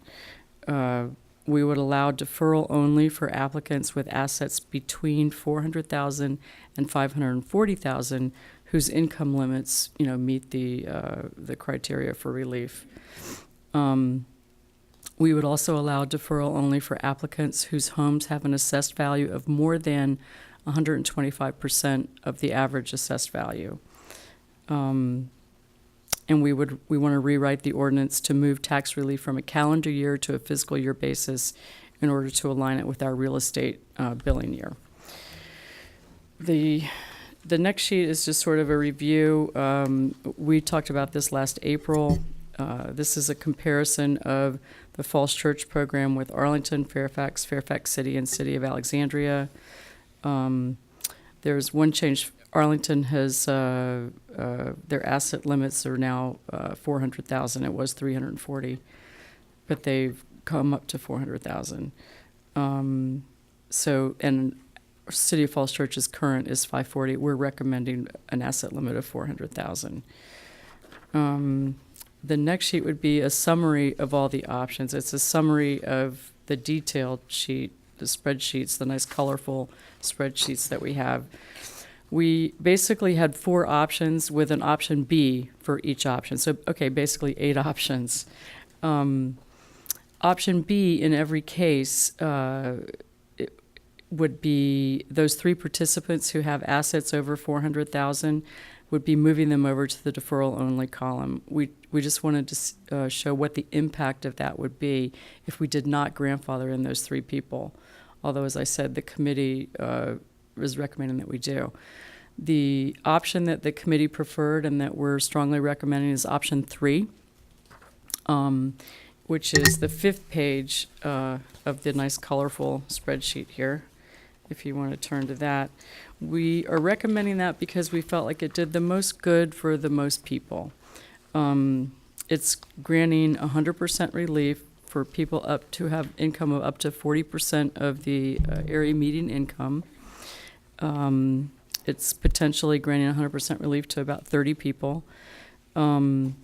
Speaker 17: We would allow deferral only for applicants with assets between $400,000 and $540,000 whose income limits, meet the criteria for relief. We would also allow deferral only for applicants whose homes have an assessed value of more than 125% of the average assessed value. And we want to rewrite the ordinance to move tax relief from a calendar year to a fiscal year basis in order to align it with our real estate billing year. The next sheet is just sort of a review. We talked about this last April. This is a comparison of the Falls Church program with Arlington, Fairfax, Fairfax City, and City of Alexandria. There's one change. Arlington has their asset limits are now $400,000. It was $340,000, but they've come up to $400,000. And City of Falls Church's current is $540,000. We're recommending an asset limit of $400,000. The next sheet would be a summary of all the options. It's a summary of the detailed sheet, the spreadsheets, the nice colorful spreadsheets that we have. We basically had 4 options with an option B for each option. So, okay, basically 8 options. Option B in every case it would be those 3 participants who have assets over $400,000 would be moving them over to the deferral only column. We just wanted to show what the impact of that would be if we did not grandfather in those 3 people. Although, as I said, the committee is recommending that we do. The option that the committee preferred and that we're strongly recommending is option 3, which is the 5th page of the nice colorful spreadsheet here, if you want to turn to that. We are recommending that because we felt like it did the most good for the most people. It's granting 100% relief for people up to have income of up to 40% of the area median income. It's potentially granting 100% relief to about 30 people. And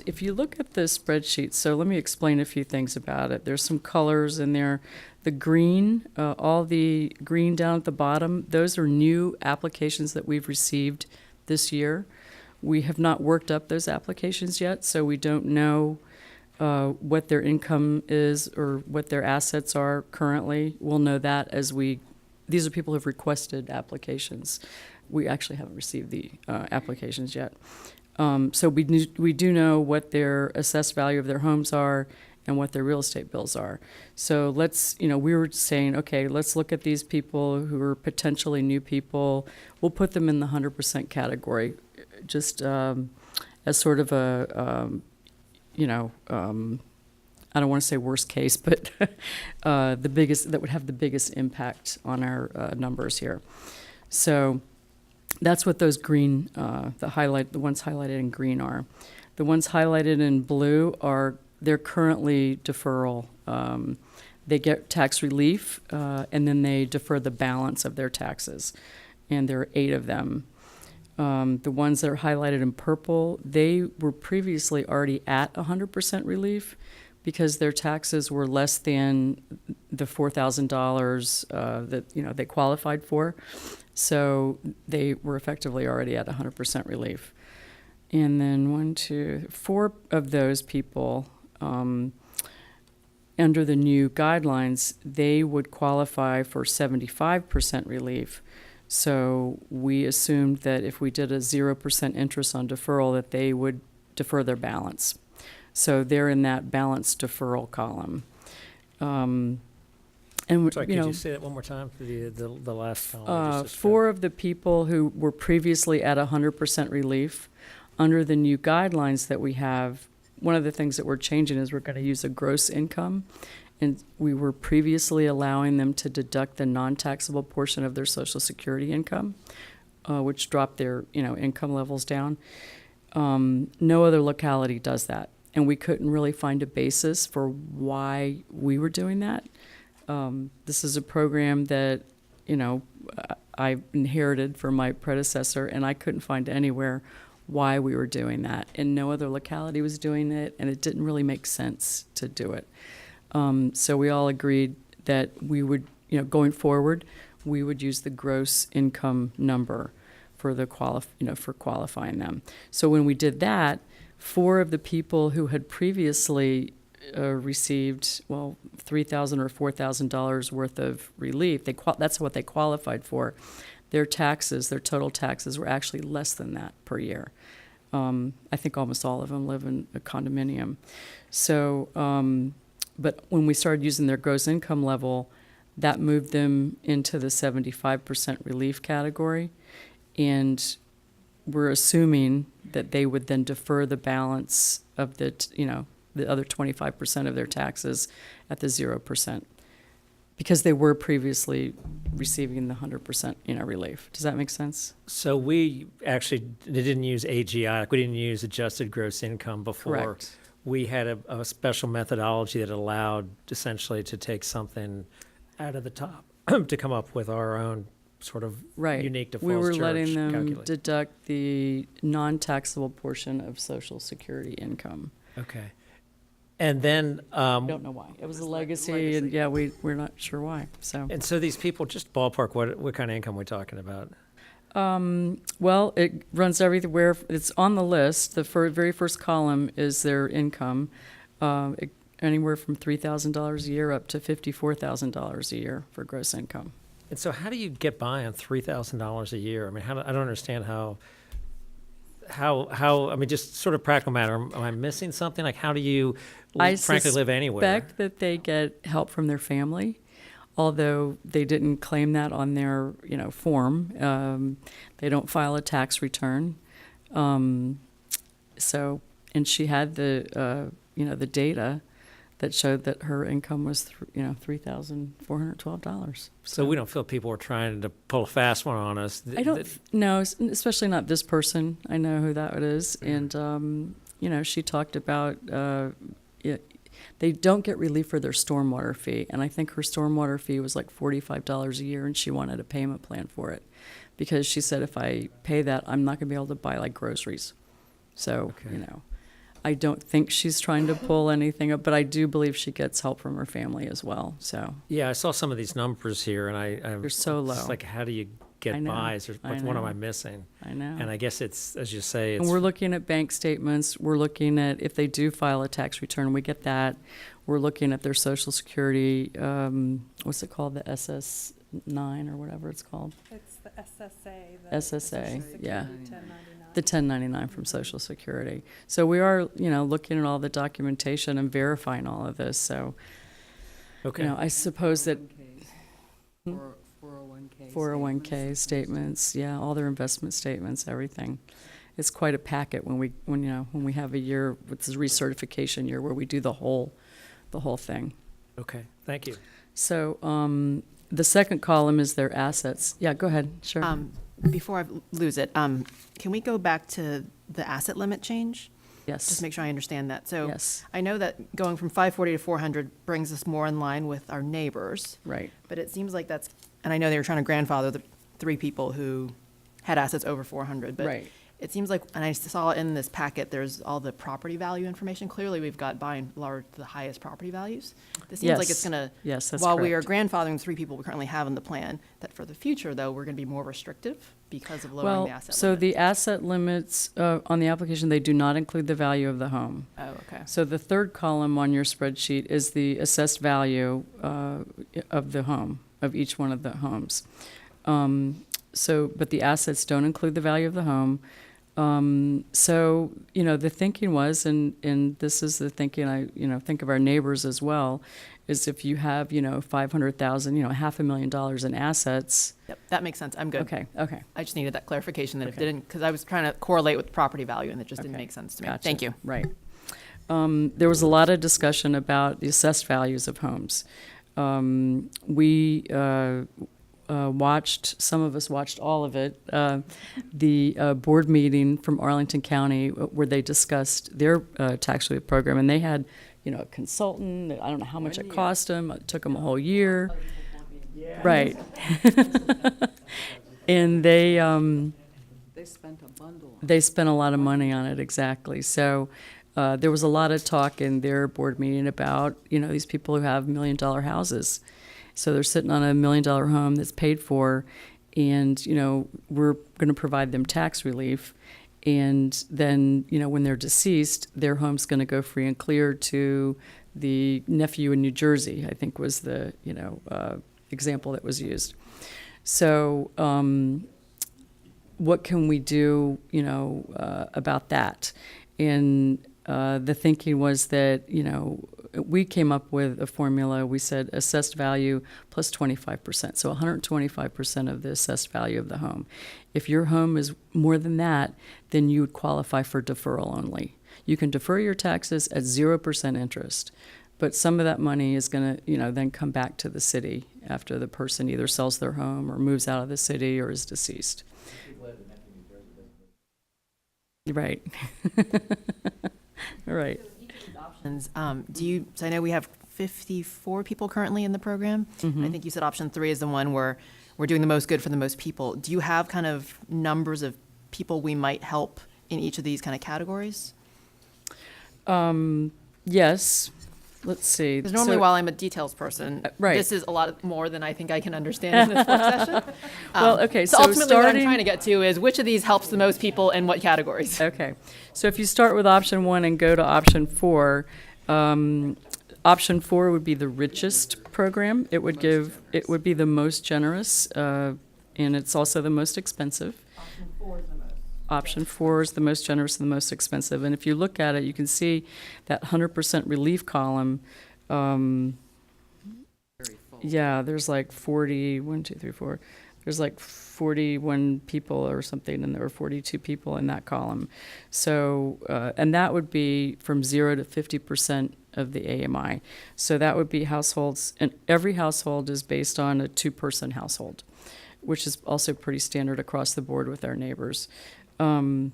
Speaker 17: if you look at the spreadsheet, so let me explain a few things about it. There's some colors in there. The green, all the green down at the bottom, those are new applications that we've received this year. We have not worked up those applications yet, so we don't know what their income is or what their assets are currently. We'll know that as these are people who have requested applications. We actually haven't received the applications yet. So we do know what their assessed value of their homes are and what their real estate bills are. So we were saying, okay, let's look at these people who are potentially new people. We'll put them in the 100% category, just as sort of a, I don't want to say worst case, but the biggest, that would have the biggest impact on our numbers here. So that's what those green, the ones highlighted in green are. The ones highlighted in blue they're currently deferral. They get tax relief, and then they defer the balance of their taxes. And there are 8 of them. The ones that are highlighted in purple, they were previously already at 100% relief because their taxes were less than the $4,000 that they qualified for. So they were effectively already at 100% relief. And then 4 of those people, under the new guidelines, they would qualify for 75% relief. So we assumed that if we did a 0% interest on deferral, that they would defer their balance. So they're in that balance deferral column. And
Speaker 1: Sorry, could you say that one more time for the last column?
Speaker 17: 4 of the people who were previously at 100% relief, under the new guidelines that we have, one of the things that we're changing is we're going to use a gross income. And we were previously allowing them to deduct the non-taxable portion of their Social Security income, which dropped their income levels down. No other locality does that. And we couldn't really find a basis for why we were doing that. This is a program that, I inherited from my predecessor, and I couldn't find anywhere why we were doing that. And no other locality was doing it, and it didn't really make sense to do it. So we all agreed that we would, going forward, we would use the gross income number for for qualifying them. So when we did that, 4 of the people who had previously received, $3,000 or $4,000 worth of relief, that's what they qualified for. Their taxes, their total taxes, were actually less than that per year. I think almost all of them live in a condominium. So, but when we started using their gross income level, that moved them into the 75% relief category. And we're assuming that they would then defer the balance of the other 25% of their taxes at the 0%. Because they were previously receiving the 100% relief. Does that make sense?
Speaker 1: So we actually didn't use AGI, we didn't use adjusted gross income before.
Speaker 17: Correct.
Speaker 1: We had a special methodology that allowed essentially to take something out of the top to come up with our own sort of
Speaker 17: Right.
Speaker 1: unique to
Speaker 17: We
Speaker 1: Falls
Speaker 17: were
Speaker 1: Church
Speaker 17: letting them
Speaker 1: calculate.
Speaker 17: deduct the non-taxable portion of Social Security income.
Speaker 1: Okay. And then,
Speaker 17: Don't know why. It was a legacy, and yeah, we're not sure why, so.
Speaker 1: and so these people, just ballpark, what kind of income we're talking about?
Speaker 17: Well, it runs everywhere. It's on the list. The very first column is their income, anywhere from $3,000 a year up to $54,000 a year for gross income.
Speaker 1: And so how do you get by on $3,000 a year? I mean, I don't understand how, I mean, just sort of practical matter, am I missing something? Like, how do you frankly live anywhere?
Speaker 17: I suspect that they get help from their family, although they didn't claim that on their, form. They don't file a tax return. So, and she had the data that showed that her income was, $3,412.
Speaker 1: So we don't feel people are trying to pull a fast one on us.
Speaker 17: I don't know, especially not this person. I know who that is. And, she talked about they don't get relief for their stormwater fee. And I think her stormwater fee was like $45 a year, and she wanted a payment plan for it. Because she said, if I pay that, I'm not going to be able to buy like groceries. So, I don't think she's trying to pull anything up, but I do believe she gets help from her family as well. So
Speaker 1: Yeah, I saw some of these numbers here, and
Speaker 17: they're so low.
Speaker 1: It's like, how do you get by? Is there, what am I missing?
Speaker 17: I know.
Speaker 1: And I guess it's, as you say, it's...
Speaker 17: And we're looking at bank statements. We're looking at if they do file a tax return, we get that. We're looking at their Social Security, what's it called, the SS9 or whatever it's called?
Speaker 4: It's the SSA.
Speaker 17: SSA, yeah. The 1099 from Social Security. So we are, looking at all the documentation and verifying all of this. So,
Speaker 1: Okay.
Speaker 17: I suppose that
Speaker 12: 401k
Speaker 17: 401k statements, yeah, all their investment statements, everything. It's quite a packet when we have a year with this recertification year where we do the whole thing.
Speaker 1: Okay, thank you.
Speaker 17: So the second column is their assets. Yeah, go ahead. Sure.
Speaker 18: Before I lose it, can we go back to the asset limit change?
Speaker 17: Yes.
Speaker 18: Just make sure I understand that. So
Speaker 17: Yes.
Speaker 18: I know that going from 540 to 400 brings us more in line with our neighbors.
Speaker 17: Right.
Speaker 18: But it seems like that's, and I know they were trying to grandfather the 3 people who had assets over 400. But
Speaker 17: Right.
Speaker 18: it seems like, and I saw in this packet, there's all the property value information. Clearly, we've got by and large the highest property values. This seems like it's
Speaker 17: Yes.
Speaker 18: going to,
Speaker 17: Yes, that's
Speaker 18: while we are
Speaker 17: correct.
Speaker 18: grandfathering the 3 people we currently have in the plan, that for the future, though, we're going to be more restrictive because of lowering the asset
Speaker 17: so
Speaker 18: limit.
Speaker 17: the asset limits on the application, they do not include the value of the home.
Speaker 18: Oh, okay.
Speaker 17: So the third column on your spreadsheet is the assessed value of the home, of each one of the homes. But the assets don't include the value of the home. So, the thinking was, and this is the thinking I, think of our neighbors as well, is if you have, $500,000, $500,000 in assets.
Speaker 18: Yep, that makes sense. I'm good.
Speaker 17: Okay.
Speaker 18: I just needed that clarification that if it
Speaker 17: Okay.
Speaker 18: didn't, because I was trying to correlate with property value and it just didn't
Speaker 17: Okay.
Speaker 18: make sense to me.
Speaker 17: Gotcha.
Speaker 18: Thank you.
Speaker 17: Right. There was a lot of discussion about the assessed values of homes. We watched, some of us watched all of it, the board meeting from Arlington County where they discussed their tax relief program, and they had, a consultant. I don't know how much it cost them. It took them a whole year. Right. And they spent a bundle. They spent a lot of money on it, exactly. So there was a lot of talk in their board meeting about, these people who have $1 million houses. So they're sitting on a $1 million home that's paid for, and, we're going to provide them tax relief. And then, when they're deceased, their home's going to go free and clear to the nephew in New Jersey, I think was the, example that was used. So what can we do, about that? And the thinking was that, we came up with a formula. We said assessed value plus 25%. So 125% of the assessed value of the home. If your home is more than that, then you would qualify for deferral only. You can defer your taxes at 0% interest. But some of that money is going to, then come back to the city after the person either sells their home or moves out of the city or is deceased. Right. Right.
Speaker 18: Options. So I know we have 54 people currently in the program.
Speaker 6: Mm-hmm.
Speaker 18: I think you said option 3 is the one where we're doing the most good for the most people. Do you have kind of numbers of people we might help in each of these kind of categories?
Speaker 17: Yes. Let's see.
Speaker 18: Because normally
Speaker 17: So-
Speaker 18: while I'm a details person,
Speaker 17: right.
Speaker 18: this is a lot more than I think I can understand in this work session.
Speaker 17: Well, okay,
Speaker 18: So
Speaker 17: so
Speaker 18: ultimately what I'm
Speaker 17: starting-
Speaker 18: trying to get to is which of these helps the most people and what categories?
Speaker 17: Okay, so if you start with option 1 and go to option 4, option 4 would be the richest program. It would be the most generous, and it's also the most expensive. Option 4 is the most generous and the most expensive. And if you look at it, you can see that 100% relief column. Yeah, there's like 1, 2, 3, 4. There's like 41 people or something, and there are 42 people in that column. So, and that would be from 0 to 50% of the AMI. So that would be households, and every household is based on a 2-person household, which is also pretty standard across the board with our neighbors. So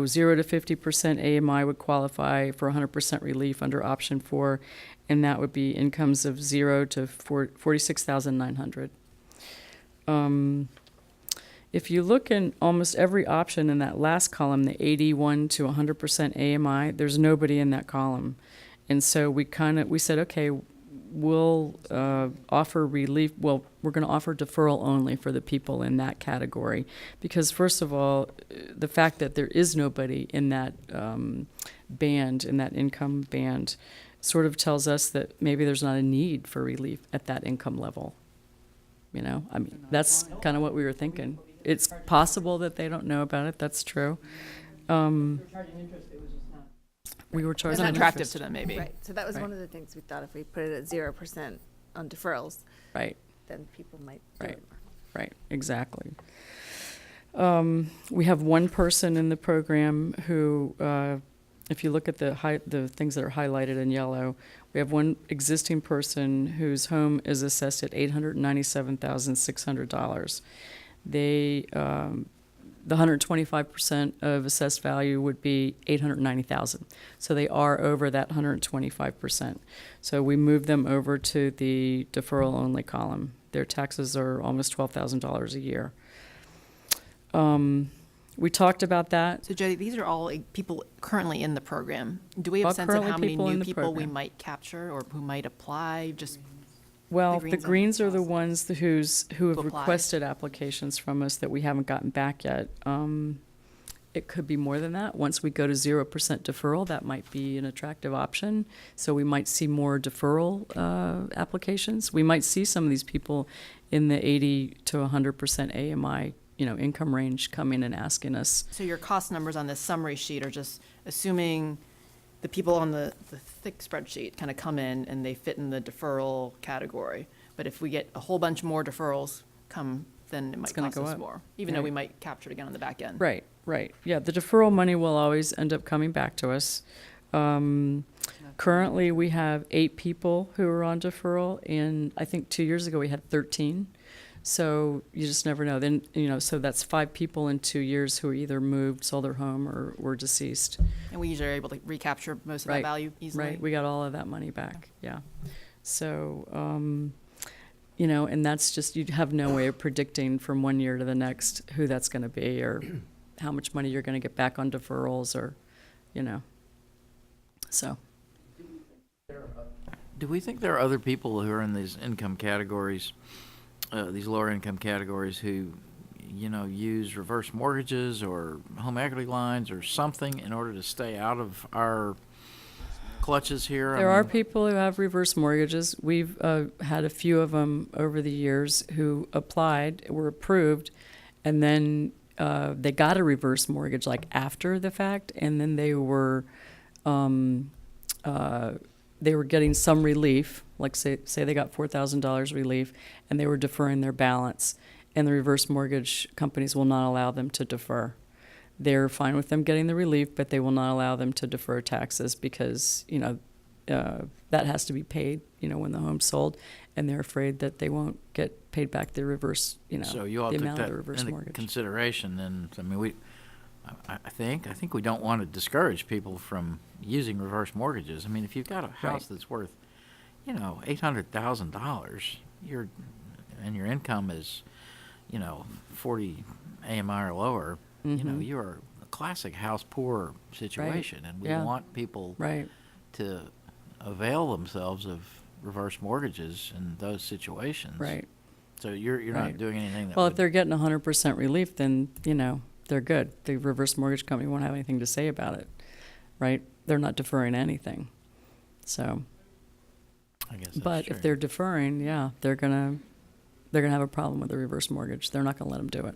Speaker 17: 0 to 50% AMI would qualify for 100% relief under option 4, and that would be incomes of 0 to 46,900. If you look in almost every option in that last column, the 81 to 100% AMI, there's nobody in that column. And so we said, okay, we'll offer relief. Well, we're going to offer deferral only for the people in that category. Because first of all, the fact that there is nobody in that band, in that income band, sort of tells us that maybe there's not a need for relief at that income level. You know, I mean, that's kind of what we were thinking. It's possible that they don't know about it. That's true. We were charging
Speaker 18: It's attractive
Speaker 17: interest.
Speaker 18: to them, maybe.
Speaker 5: Right, so that was
Speaker 17: Right.
Speaker 5: one of the things we thought if we put it at 0% on deferrals,
Speaker 17: Right,
Speaker 5: then people might do
Speaker 17: right,
Speaker 5: it more.
Speaker 17: right, exactly. We have one person in the program who, if you look at the things that are highlighted in yellow, we have one existing person whose home is assessed at $897,600. They, the 125% of assessed value would be $890,000. So they are over that 125%. So we move them over to the deferral only column. Their taxes are almost $12,000 a year. We talked about that.
Speaker 18: So Jody, these are all people currently in the program. Do we have
Speaker 17: All
Speaker 18: a sense of
Speaker 17: currently
Speaker 18: how many
Speaker 17: people in
Speaker 18: new
Speaker 17: the
Speaker 18: people we
Speaker 17: program.
Speaker 18: might capture or who might apply? Just
Speaker 17: Well,
Speaker 18: the
Speaker 17: the greens are the ones who have
Speaker 18: applied.
Speaker 17: requested applications from us that we haven't gotten back yet. It could be more than that. Once we go to 0% deferral, that might be an attractive option. So we might see more deferral applications. We might see some of these people in the 80 to 100% AMI, income range come in and asking us.
Speaker 18: So your cost numbers on this summary sheet are just assuming the people on the thick spreadsheet kind of come in and they fit in the deferral category. But if we get a whole bunch more deferrals come, then it might
Speaker 17: gonna
Speaker 18: cost
Speaker 17: go
Speaker 18: us
Speaker 17: up.
Speaker 18: more, even though
Speaker 17: Right.
Speaker 18: we might capture it again on the back end.
Speaker 17: Right, right. Yeah, the deferral money will always end up coming back to us. Currently, we have 8 people who are on deferral, and I think 2 years ago we had 13. So you just never know. Then, so that's 5 people in 2 years who are either moved, sold their home, or were deceased.
Speaker 18: And we usually are able to recapture most of that
Speaker 17: Right,
Speaker 18: value easily.
Speaker 17: Right, we got all of that money back, yeah. So, and that's just, you have no way of predicting from one year to the next who that's going to be or how much money you're going to get back on deferrals or, so.
Speaker 8: Do we think there are other people who are in these income categories, these lower income categories who, use reverse mortgages or home equity lines or something in order to stay out of our clutches here?
Speaker 17: There are people who have reverse mortgages. We've had a few of them over the years who applied, were approved, and then they got a reverse mortgage like after the fact, and then they were getting some relief, like say they got $4,000 relief, and they were deferring their balance, and the reverse mortgage companies will not allow them to defer. They're fine with them getting the relief, but they will not allow them to defer taxes because, that has to be paid, when the home's sold, and they're afraid that they won't get paid back the reverse,
Speaker 8: So you all
Speaker 17: the
Speaker 8: took
Speaker 17: amount of
Speaker 8: that
Speaker 17: the reverse
Speaker 8: into
Speaker 17: mortgage.
Speaker 8: consideration, then, I think we don't want to discourage people from using reverse mortgages. I mean, if you've got a house
Speaker 17: Right.
Speaker 8: that's worth you know, $800,000, and your income is, you know, 40 AMI or lower, you know, you're a classic house poor situation, and we
Speaker 17: Yeah.
Speaker 8: want people
Speaker 17: Right.
Speaker 8: to avail themselves of reverse mortgages in those situations.
Speaker 17: Right.
Speaker 8: So you're
Speaker 17: Right.
Speaker 8: not doing anything that
Speaker 17: Well,
Speaker 8: would,
Speaker 17: if they're getting 100% relief, then, you know, they're good. The reverse mortgage company won't have anything to say about it, right? They're not deferring anything. So,
Speaker 8: I guess that's
Speaker 17: but
Speaker 8: true.
Speaker 17: if they're deferring, yeah, they're gonna have a problem with the reverse mortgage. They're not gonna let them do it.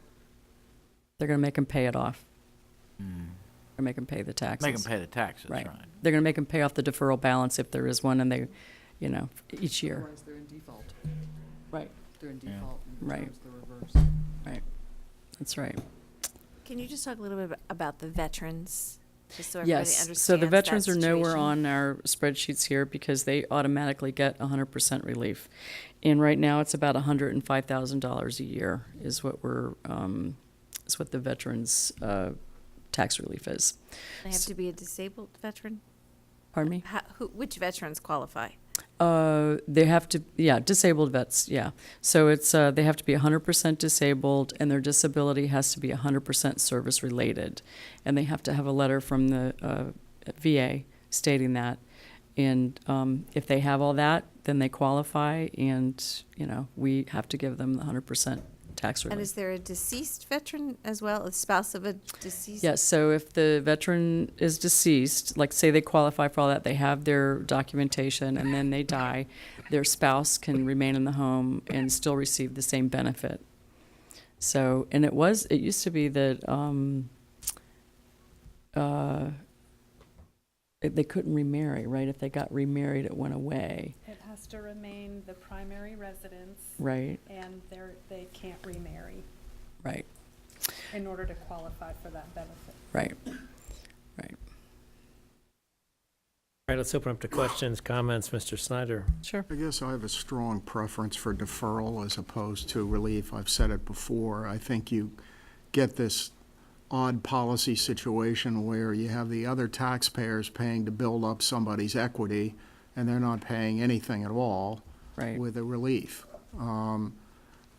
Speaker 17: They're gonna make them pay it off. Or make them pay the taxes.
Speaker 8: Make them pay the taxes, right?
Speaker 17: They're gonna make them pay off the deferral balance if there is one, and they, you know, each year.
Speaker 6: Otherwise, they're in default.
Speaker 17: Right.
Speaker 6: They're in
Speaker 8: Yeah.
Speaker 6: default. and
Speaker 17: Right.
Speaker 6: becomes the reverse.
Speaker 17: Right. That's right.
Speaker 5: Can you just talk a little bit about the veterans, just so everybody
Speaker 17: Yes,
Speaker 5: understands
Speaker 17: so the veterans
Speaker 5: that
Speaker 17: are nowhere
Speaker 5: situation?
Speaker 17: on our spreadsheets here because they automatically get 100% relief. And right now, it's about $105,000 a year is what is what the veterans' tax relief is.
Speaker 5: They have to be a disabled veteran?
Speaker 17: Pardon me?
Speaker 5: Which veterans qualify?
Speaker 17: They have to, yeah, disabled vets, yeah. So it's, they have to be 100% disabled, and their disability has to be 100% service-related. And they have to have a letter from the VA stating that. And if they have all that, then they qualify, and, you know, we have to give them the 100% tax relief.
Speaker 5: And is there a deceased veteran as well, a spouse of a deceased?
Speaker 17: Yes, so if the veteran is deceased, like say they qualify for all that, they have their documentation, and then they die, their spouse can remain in the home and still receive the same benefit. So, and it used to be that they couldn't remarry, right? If they got remarried, it went away.
Speaker 19: It has to remain the primary residence.
Speaker 17: Right.
Speaker 19: And they can't remarry
Speaker 17: Right,
Speaker 19: in order to qualify for that benefit.
Speaker 17: right, right.
Speaker 1: All right, let's open up to questions, comments. Mr. Snyder.
Speaker 17: Sure.
Speaker 9: I guess I have a strong preference for deferral as opposed to relief. I've said it before. I think you get this odd policy situation where you have the other taxpayers paying to build up somebody's equity, and they're not paying anything at all
Speaker 17: Right.
Speaker 9: with a relief.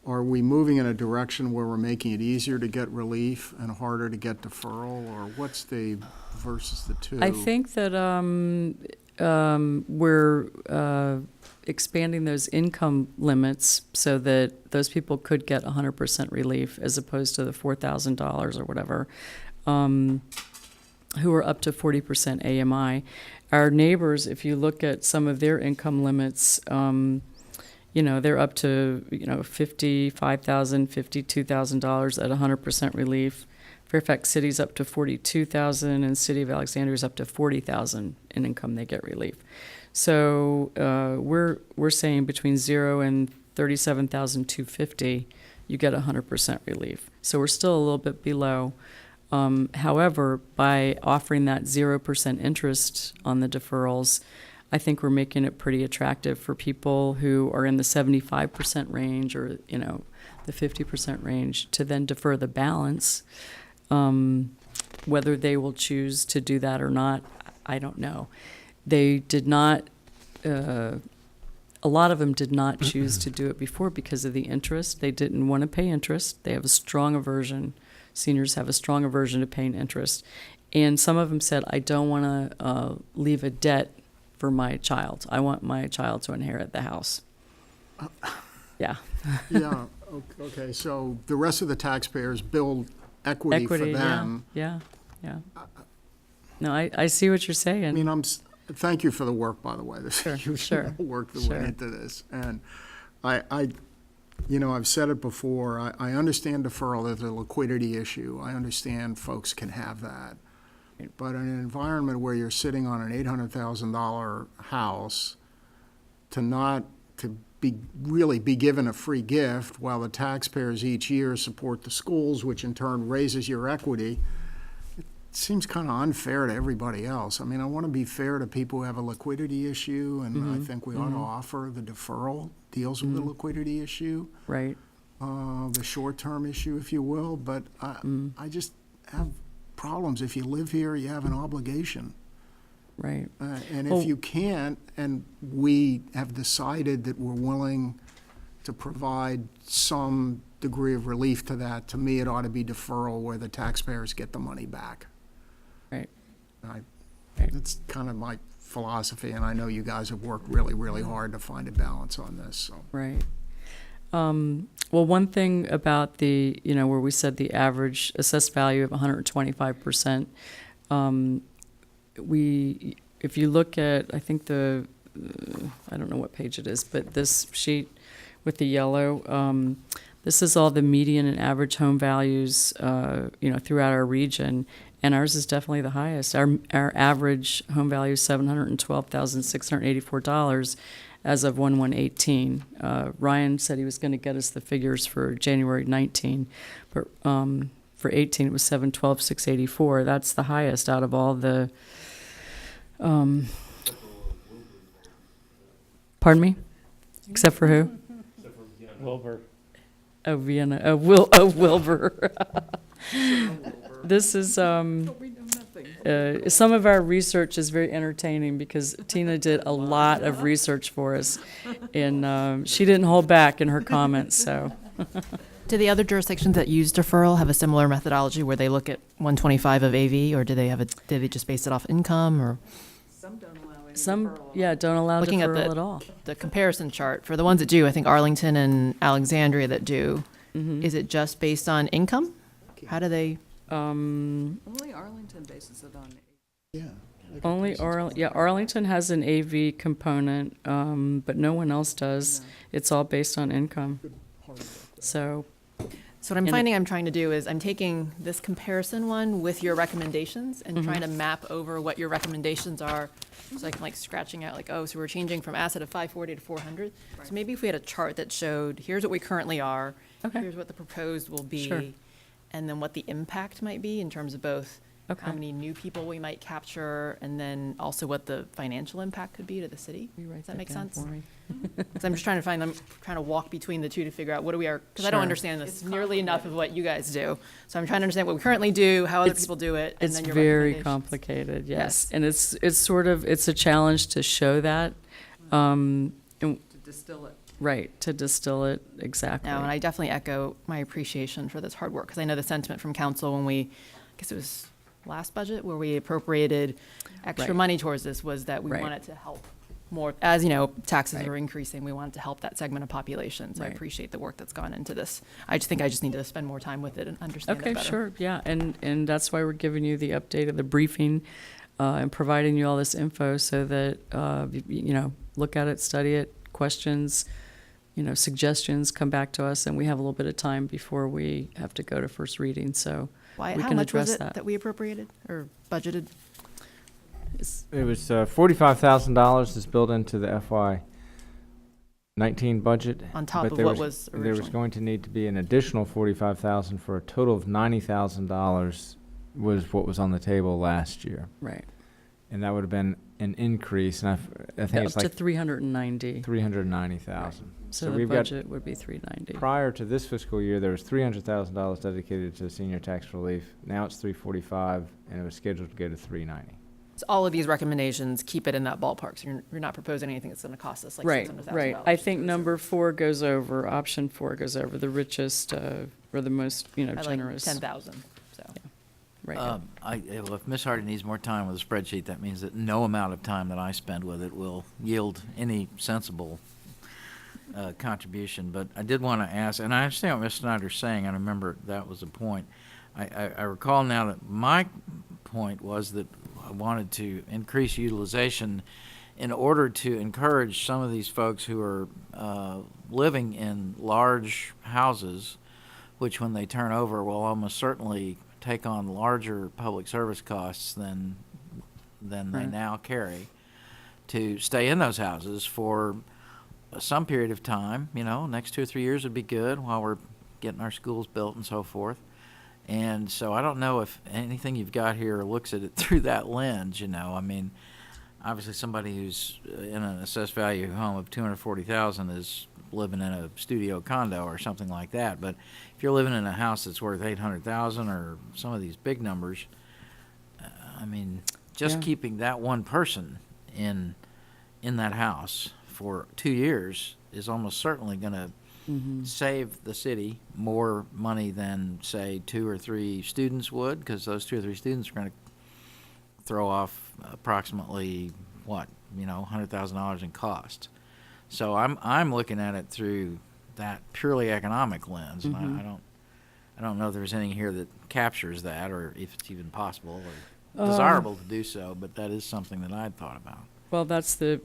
Speaker 9: Are we moving in a direction where we're making it easier to get relief and harder to get deferral, or what's the versus the two?
Speaker 17: I think that we're expanding those income limits so that those people could get 100% relief as opposed to the $4,000 or whatever, who are up to 40% AMI. Our neighbors, if you look at some of their income limits, you know, they're up to, you know, $55,000, $52,000 at 100% relief. Fairfax City's up to $42,000, and City of Alexandria up to $40,000 in income they get relief. So we're saying between 0 and $37,250, you get 100% relief. So we're still a little bit below. However, by offering that 0% interest on the deferrals, I think we're making it pretty attractive for people who are in the 75% range or, you know, the 50% range to then defer the balance. Whether they will choose to do that or not, I don't know. They did not, a lot of them did not choose to do it before because of the interest. They didn't want to pay interest. They have a strong aversion. Seniors have a strong aversion to paying interest. And some of them said, I don't want to leave a debt for my child. I want my child to inherit the house. Yeah.
Speaker 9: Yeah, okay, so the rest of the taxpayers build equity for them.
Speaker 17: Yeah. No, I see what you're saying.
Speaker 9: I mean, thank you for the work, by the way. This
Speaker 17: Sure,
Speaker 9: huge
Speaker 17: sure,
Speaker 9: work that
Speaker 17: sure.
Speaker 9: went into this. And you know, I've said it before, I understand deferral, there's a liquidity issue. I understand folks can have that. But in an environment where you're sitting on an $800,000 house, to really be given a free gift while the taxpayers each year support the schools, which in turn raises your equity, it seems kind of unfair to everybody else. I mean, I want to be fair to people who have a liquidity issue, and I think we ought to offer the deferral deals with the liquidity issue.
Speaker 17: Right.
Speaker 9: The short-term issue, if you will, but I just have problems. If you live here, you have an obligation.
Speaker 17: Right.
Speaker 9: And
Speaker 17: Well-
Speaker 9: if you can't, and we have decided that we're willing to provide some degree of relief to that, to me, it ought to be deferral where the taxpayers get the money back.
Speaker 17: Right.
Speaker 9: That's kind of my philosophy, and I know you guys have worked really, really hard to find a balance on this, so.
Speaker 17: Right. Well, one thing about the, where we said the average assessed value of 125%, if you look at, I think I don't know what page it is, but this sheet with the yellow, this is all the median and average home values, throughout our region, and ours is definitely the highest. Our average home value is $712,684 as of 1/1/18. Ryan said he was going to get us the figures for January 19, but for 18 it was $712,684. That's the highest out of all the. Pardon me? Except for who?
Speaker 1: Wilbur.
Speaker 17: Oh, Vienna. Oh, Wilbur. This is, some of our research is very entertaining because Tina did a lot of research for us, and she didn't hold back in her comments, so.
Speaker 18: Do the other jurisdictions that use deferral have a similar methodology where they look at 125 of AV, or do they just base it off income, or?
Speaker 17: Some, don't allow
Speaker 18: Looking at
Speaker 17: deferral at all.
Speaker 18: the comparison chart, for the ones that do, I think Arlington and Alexandria that do, is it just based on income? How do they?
Speaker 17: Only
Speaker 19: Arlington bases it on.
Speaker 9: Yeah.
Speaker 17: Arlington has an AV component, but no one else does. It's all based on income. So
Speaker 18: So what I'm finding I'm trying to do is I'm taking this comparison one with your recommendations and trying to map over what your recommendations are. So I can scratching out so we're changing from asset of 540 to 400. So maybe if we had a chart that showed, here's what we currently are, here's what the proposed will be,
Speaker 17: Sure.
Speaker 18: and then what the impact might be in terms of both how many new people we might capture, and then also what the financial impact could be to the city. Does that make sense? Because I'm just trying to walk between the two to figure out what do we are, because I don't
Speaker 17: Sure.
Speaker 18: understand this nearly enough of what you guys do. So I'm trying to understand what we currently do, how other people do it, and
Speaker 17: It's
Speaker 18: then your
Speaker 17: very
Speaker 18: recommendations.
Speaker 17: complicated, yes.
Speaker 18: Yes.
Speaker 17: And it's a challenge to show that.
Speaker 19: To distill it.
Speaker 17: Right, to distill it, exactly.
Speaker 18: No, and I definitely echo my appreciation for this hard work, because I know the sentiment from council when I guess it was last budget where we appropriated extra
Speaker 17: Right.
Speaker 18: money towards this, was that we
Speaker 17: Right.
Speaker 18: wanted to help more, as taxes are increasing, we wanted to help that segment of population. So I
Speaker 17: Right.
Speaker 18: appreciate the work that's gone into this. I just think I just need to spend more time with it and understand it
Speaker 17: Okay,
Speaker 18: better.
Speaker 17: sure, yeah, and that's why we're giving you the update of the briefing, and providing you all this info so that, look at it, study it, questions, suggestions, come back to us, and we have a little bit of time before we have to go to first reading, so we
Speaker 18: How
Speaker 17: can
Speaker 18: much was
Speaker 17: address
Speaker 18: it that we appropriated or budgeted?
Speaker 2: It was $45,000 is built into the FY19 budget.
Speaker 18: On top
Speaker 2: but
Speaker 18: of
Speaker 2: there
Speaker 18: what was
Speaker 2: There was
Speaker 18: originally.
Speaker 2: going to need to be an additional $45,000 for a total of $90,000 was what was on the table last year.
Speaker 17: Right.
Speaker 2: And that would have been an increase, and I think
Speaker 17: Up
Speaker 2: it's
Speaker 17: to
Speaker 2: like
Speaker 17: 390.
Speaker 2: 390,000.
Speaker 17: So the
Speaker 2: we've got,
Speaker 17: budget would be 390.
Speaker 2: prior to this fiscal year, there was $300,000 dedicated to senior tax relief. Now it's 345, and it was scheduled to go to 390.
Speaker 18: So all of these recommendations keep it in that ballpark. So you're not proposing anything that's going to cost us like
Speaker 17: Right,
Speaker 18: $600,000.
Speaker 17: right. I think number 4 goes over, option 4 goes over the richest, or the most,
Speaker 18: I like
Speaker 17: generous.
Speaker 18: 10,000. So.
Speaker 17: Right.
Speaker 8: If Ms. Hardy needs more time with a spreadsheet, that means that no amount of time that I spend with it will yield any sensible contribution. But I did want to ask, and I understand what Ms. Snyder's saying, and I remember that was a point. I recall now that my point was that I wanted to increase utilization in order to encourage some of these folks who are living in large houses, which when they turn over will almost certainly take on larger public service costs than they
Speaker 17: Right.
Speaker 8: now carry, to stay in those houses for some period of time. Next 2 or 3 years would be good while we're getting our schools built and so forth. And so I don't know if anything you've got here looks at it through that lens. I mean, obviously somebody who's in an assessed value home of $240,000 is living in a studio condo or something like that. But if you're living in a house that's worth $800,000 or some of these big numbers, I mean, just
Speaker 17: Yeah.
Speaker 8: keeping that one person in that house for 2 years is almost certainly going to save the city more money than, say, 2 or 3 students would, because those 2 or 3 students are going to throw off approximately $100,000 in cost. So I'm looking at it through that purely economic lens, and I don't know if there's anything here that captures that, or if it's even possible or desirable to do so. But that is something that I'd thought about.
Speaker 17: Well, that's the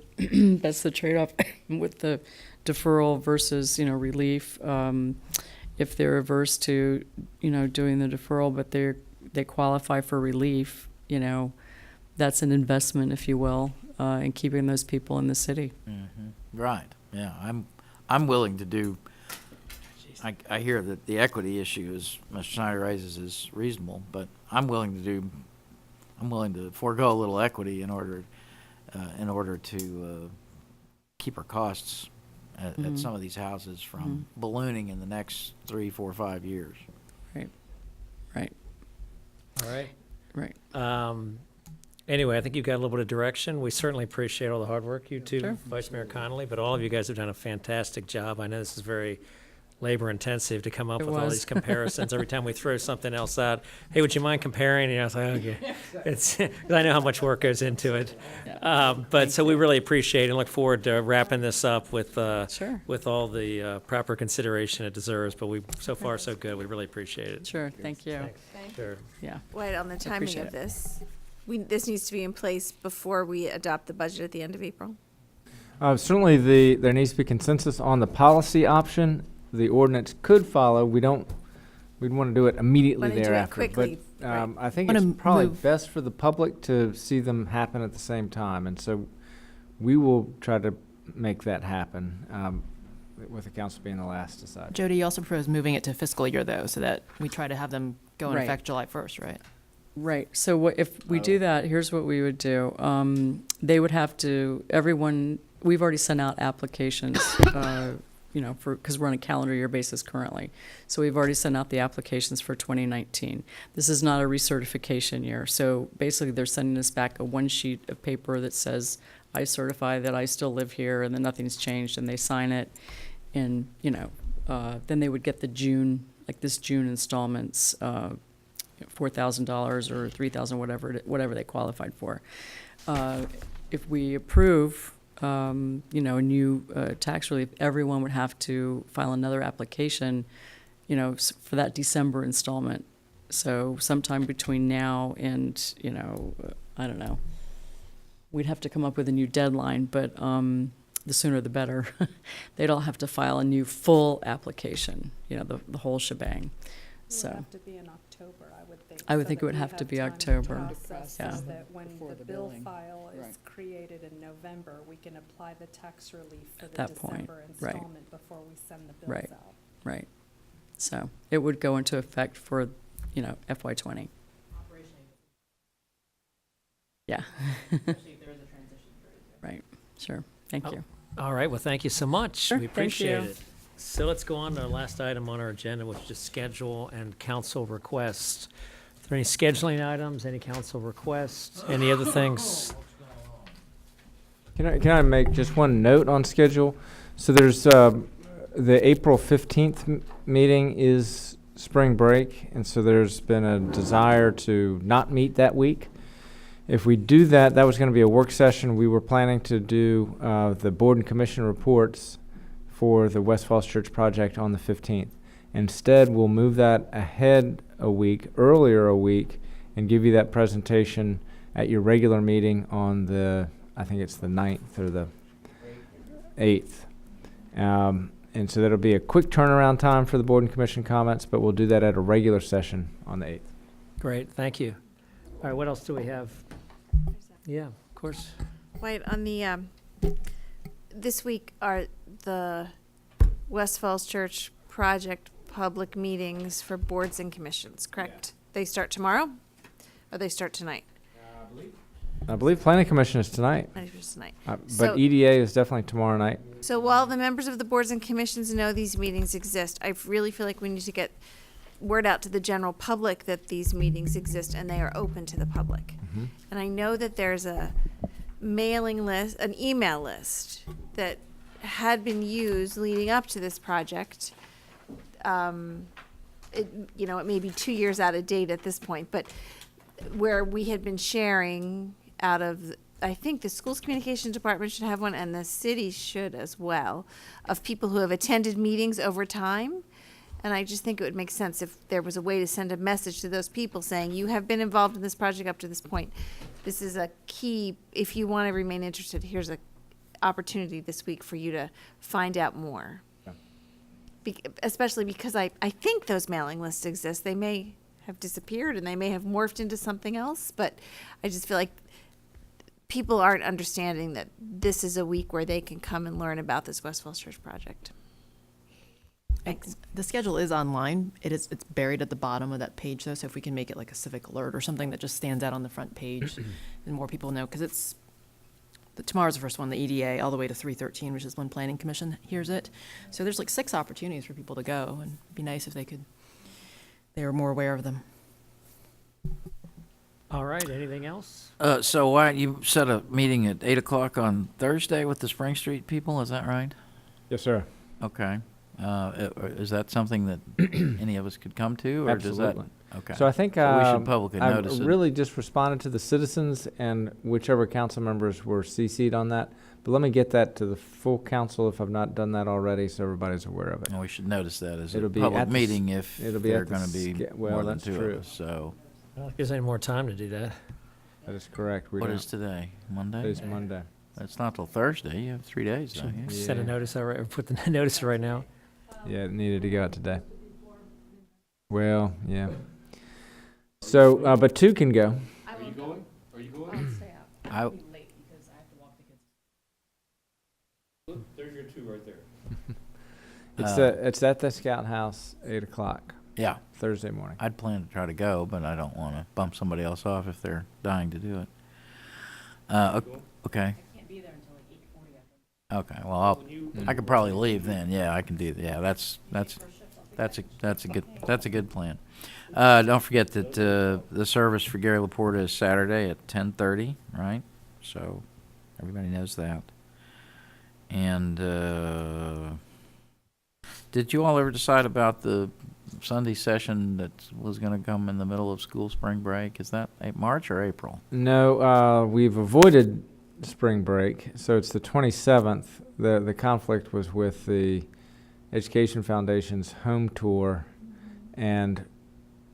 Speaker 17: that's the trade-off with the deferral versus relief. If they're averse to doing the deferral, but they qualify for relief, that's an investment, if you will, in keeping those people in the city.
Speaker 8: Right. Yeah. I'm willing to do. I hear that the equity issue, as Mr. Snyder raises, is reasonable, but I'm willing to forego a little equity in order to keep our costs at some of these houses from ballooning in the next 3, 4, 5 years.
Speaker 17: Right.
Speaker 1: All right.
Speaker 17: Right.
Speaker 1: Anyway, I think you've got a little bit of direction. We certainly appreciate all the hard work, you two,
Speaker 17: Sure.
Speaker 1: Vice Mayor Connolly, but all of you guys have done a fantastic job. I know this is very labor intensive to come up
Speaker 17: It
Speaker 1: with all
Speaker 17: was.
Speaker 1: these comparisons every time we throw something else out. Hey, would you mind comparing? And I was like, okay. It's, 'cause I know how much work goes into it. But so we really appreciate it and look forward to wrapping this up with
Speaker 17: Sure.
Speaker 1: with all the proper consideration it deserves. But so far so good. We really appreciate it.
Speaker 17: Sure. Thank you.
Speaker 1: Sure.
Speaker 17: Yeah.
Speaker 5: Wait, on the timing
Speaker 17: appreciate
Speaker 5: of
Speaker 17: it.
Speaker 5: this, this needs to be in place before we adopt the budget at the end of April?
Speaker 2: Certainly, there needs to be consensus on the policy option. The ordinance could follow. We'd want to do it immediately
Speaker 5: Want to do it
Speaker 2: thereafter.
Speaker 5: quickly,
Speaker 2: But
Speaker 5: right.
Speaker 2: I think
Speaker 17: Wanna
Speaker 2: it's probably
Speaker 17: move-
Speaker 2: best for the public to see them happen at the same time. And so we will try to make that happen, with the council being the last to decide.
Speaker 18: Jody, you also propose moving it to fiscal year, though, so that we try to have them go in
Speaker 17: Right.
Speaker 18: effect July 1st, right?
Speaker 17: Right. So if we do that, here's what we would do. They would have to, we've already sent out applications, because we're on a calendar year basis currently. So we've already sent out the applications for 2019. This is not a recertification year. So basically they're sending us back a one sheet of paper that says, I certify that I still live here and that nothing's changed, and they sign it. And, then they would get the June installments, $4,000 or $3,000, whatever they qualified for. If we approve, a new tax relief, everyone would have to file another application, for that December installment. So sometime between now and, I don't know. We'd have to come up with a new deadline, but the sooner the better. They'd all have to file a new full application, the whole shebang.
Speaker 20: It would have to be in October, I would think.
Speaker 17: I would
Speaker 20: so
Speaker 17: think
Speaker 20: that
Speaker 17: it would
Speaker 20: we
Speaker 17: have to be
Speaker 20: time
Speaker 17: October.
Speaker 20: process
Speaker 17: Yeah.
Speaker 20: so that when
Speaker 19: Before
Speaker 20: the
Speaker 19: the
Speaker 20: bill
Speaker 19: billing.
Speaker 20: file is
Speaker 19: Right.
Speaker 20: created in November, we can apply the tax relief for the
Speaker 17: that point,
Speaker 20: December
Speaker 17: right.
Speaker 20: installment before we send the bills
Speaker 17: Right.
Speaker 20: out.
Speaker 17: Right. So it would go into effect for, FY20. Yeah. Right, sure. Thank
Speaker 1: Oh,
Speaker 17: you.
Speaker 1: All right, well, thank you so much.
Speaker 17: Sure,
Speaker 1: We
Speaker 17: thank
Speaker 1: appreciate
Speaker 17: you.
Speaker 1: it. So let's go on to our last item on our agenda, which is schedule and council requests. Are there any scheduling items, any council requests, any other things?
Speaker 2: Can I make just one note on schedule? So there's, the April 15th meeting is spring break, and so there's been a desire to not meet that week. If we do that, that was going to be a work session. We were planning to do the board and commission reports for the West Falls Church project on the 15th. Instead, we'll move that ahead earlier a week, and give you that presentation at your regular meeting on I think it's the 9th or the 8th. And so that'll be a quick turnaround time for the board and commission comments, but we'll do that at a regular session on the 8th.
Speaker 1: Great, thank you. All right, what else do we have? Yeah, of course.
Speaker 5: Wait, on the, this week are the West Falls Church project public meetings for boards and commissions, correct? They start tomorrow, or they start tonight?
Speaker 2: I believe planning commission is tonight,
Speaker 5: I think it's tonight.
Speaker 2: but
Speaker 5: So-
Speaker 2: EDA is definitely tomorrow night.
Speaker 5: So while the members of the boards and commissions know these meetings exist, I really feel like we need to get word out to the general public that these meetings exist and they are open to the public. And I know that there's a mailing list, an email list that had been used leading up to this project. It may be 2 years out of date at this point, but where we had been sharing out of, I think the school's communications department should have one, and the city should as well, of people who have attended meetings over time. And I just think it would make sense if there was a way to send a message to those people saying, you have been involved in this project up to this point. This is a key, if you want to remain interested, here's a opportunity this week for you to find out more. Especially because I think those mailing lists exist. They may have disappeared and they may have morphed into something else, but I just feel like people aren't understanding that this is a week where they can come and learn about this West Falls Church project. Thanks.
Speaker 18: The schedule is online. It's buried at the bottom of that page, though, so if we can make it like a civic alert or something that just stands out on the front page, and more people know, because tomorrow's the first one, the EDA, all the way to 3:13, which is when Planning Commission hears it. So there's like 6 opportunities for people to go, and it'd be nice if they were more aware of them.
Speaker 1: All right, anything else?
Speaker 8: So why, you set a meeting at 8 o'clock on Thursday with the Spring Street people, is that right?
Speaker 2: Yes, sir.
Speaker 8: Okay. Is that something that any of us could come to, or does that?
Speaker 2: Absolutely.
Speaker 8: Okay.
Speaker 2: So I think
Speaker 8: So we should publicly notice
Speaker 2: I
Speaker 8: it.
Speaker 2: really just responded to the citizens and whichever council members were CC'd on that. But let me get that to the full council if I've not done that already, so everybody's aware of it.
Speaker 8: And we should notice that as a
Speaker 2: It'll be
Speaker 8: public
Speaker 2: at the
Speaker 8: meeting
Speaker 2: s-
Speaker 8: if
Speaker 2: it'll be
Speaker 8: there are
Speaker 2: at the
Speaker 8: going to be
Speaker 2: sch- well,
Speaker 8: more than
Speaker 2: that's
Speaker 8: 2
Speaker 2: true.
Speaker 8: of us. So
Speaker 1: I don't think there's any more time to do that.
Speaker 2: That is correct.
Speaker 8: what is today? Monday?
Speaker 2: Today's Monday.
Speaker 8: It's not till Thursday. You have 3 days, don't you?
Speaker 1: Just send a notice out right, put the notice right now.
Speaker 2: Yeah, it needed to go out today. Well, yeah. So, but 2 can go.
Speaker 7: Are you going? Are you going?
Speaker 8: I,
Speaker 7: There's your 2 right there.
Speaker 2: It's at the Scout House, 8 o'clock.
Speaker 8: Yeah.
Speaker 2: Thursday morning.
Speaker 8: I'd plan to try to go, but I don't want to bump somebody else off if they're dying to do it. Okay. Okay, well, I could probably leave then. Yeah, I can do that. Yeah, that's a good plan. Don't forget that the service for Gary Laporta is Saturday at 10:30, right? So everybody knows that. And did you all ever decide about the Sunday session that was going to come in the middle of school spring break? Is that March or April?
Speaker 2: No, we've avoided spring break, so it's the 27th. The conflict was with the Education Foundation's home tour, and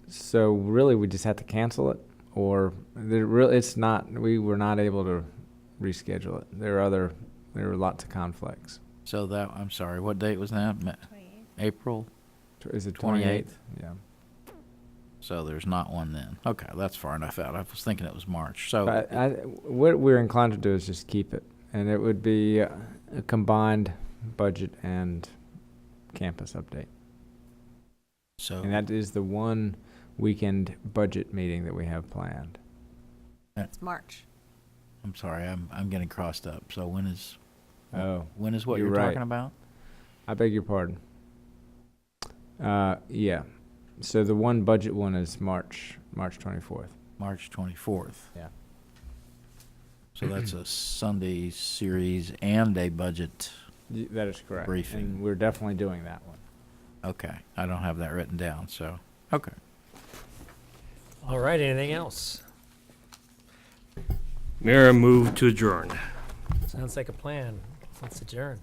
Speaker 2: so really we just had to cancel it, or it's not. We were not able to reschedule it. There were lots of conflicts.
Speaker 8: So I'm sorry, what date was that? April?
Speaker 2: Is it
Speaker 8: 28th?
Speaker 2: Yeah.
Speaker 8: So there's not one then. Okay, that's far enough out. I was thinking it was March. So
Speaker 2: What we're inclined to do is just keep it, and it would be a combined budget and campus update. And that is the one weekend budget meeting that we have planned.
Speaker 5: It's March.
Speaker 8: I'm sorry, I'm getting crossed up. So when is what
Speaker 2: you're
Speaker 8: you're
Speaker 2: right.
Speaker 8: talking about?
Speaker 2: I beg your pardon. Yeah. So the one budget one is March 24th.
Speaker 8: March 24th.
Speaker 2: Yeah.
Speaker 8: So that's a Sunday series and a budget
Speaker 2: That is correct.
Speaker 8: briefing.
Speaker 2: And we're definitely doing that one.
Speaker 8: Okay, I don't have that written down, so, okay.
Speaker 1: All right, anything else?
Speaker 7: Mayor, move to adjourn.
Speaker 1: Sounds like a plan. Let's adjourn.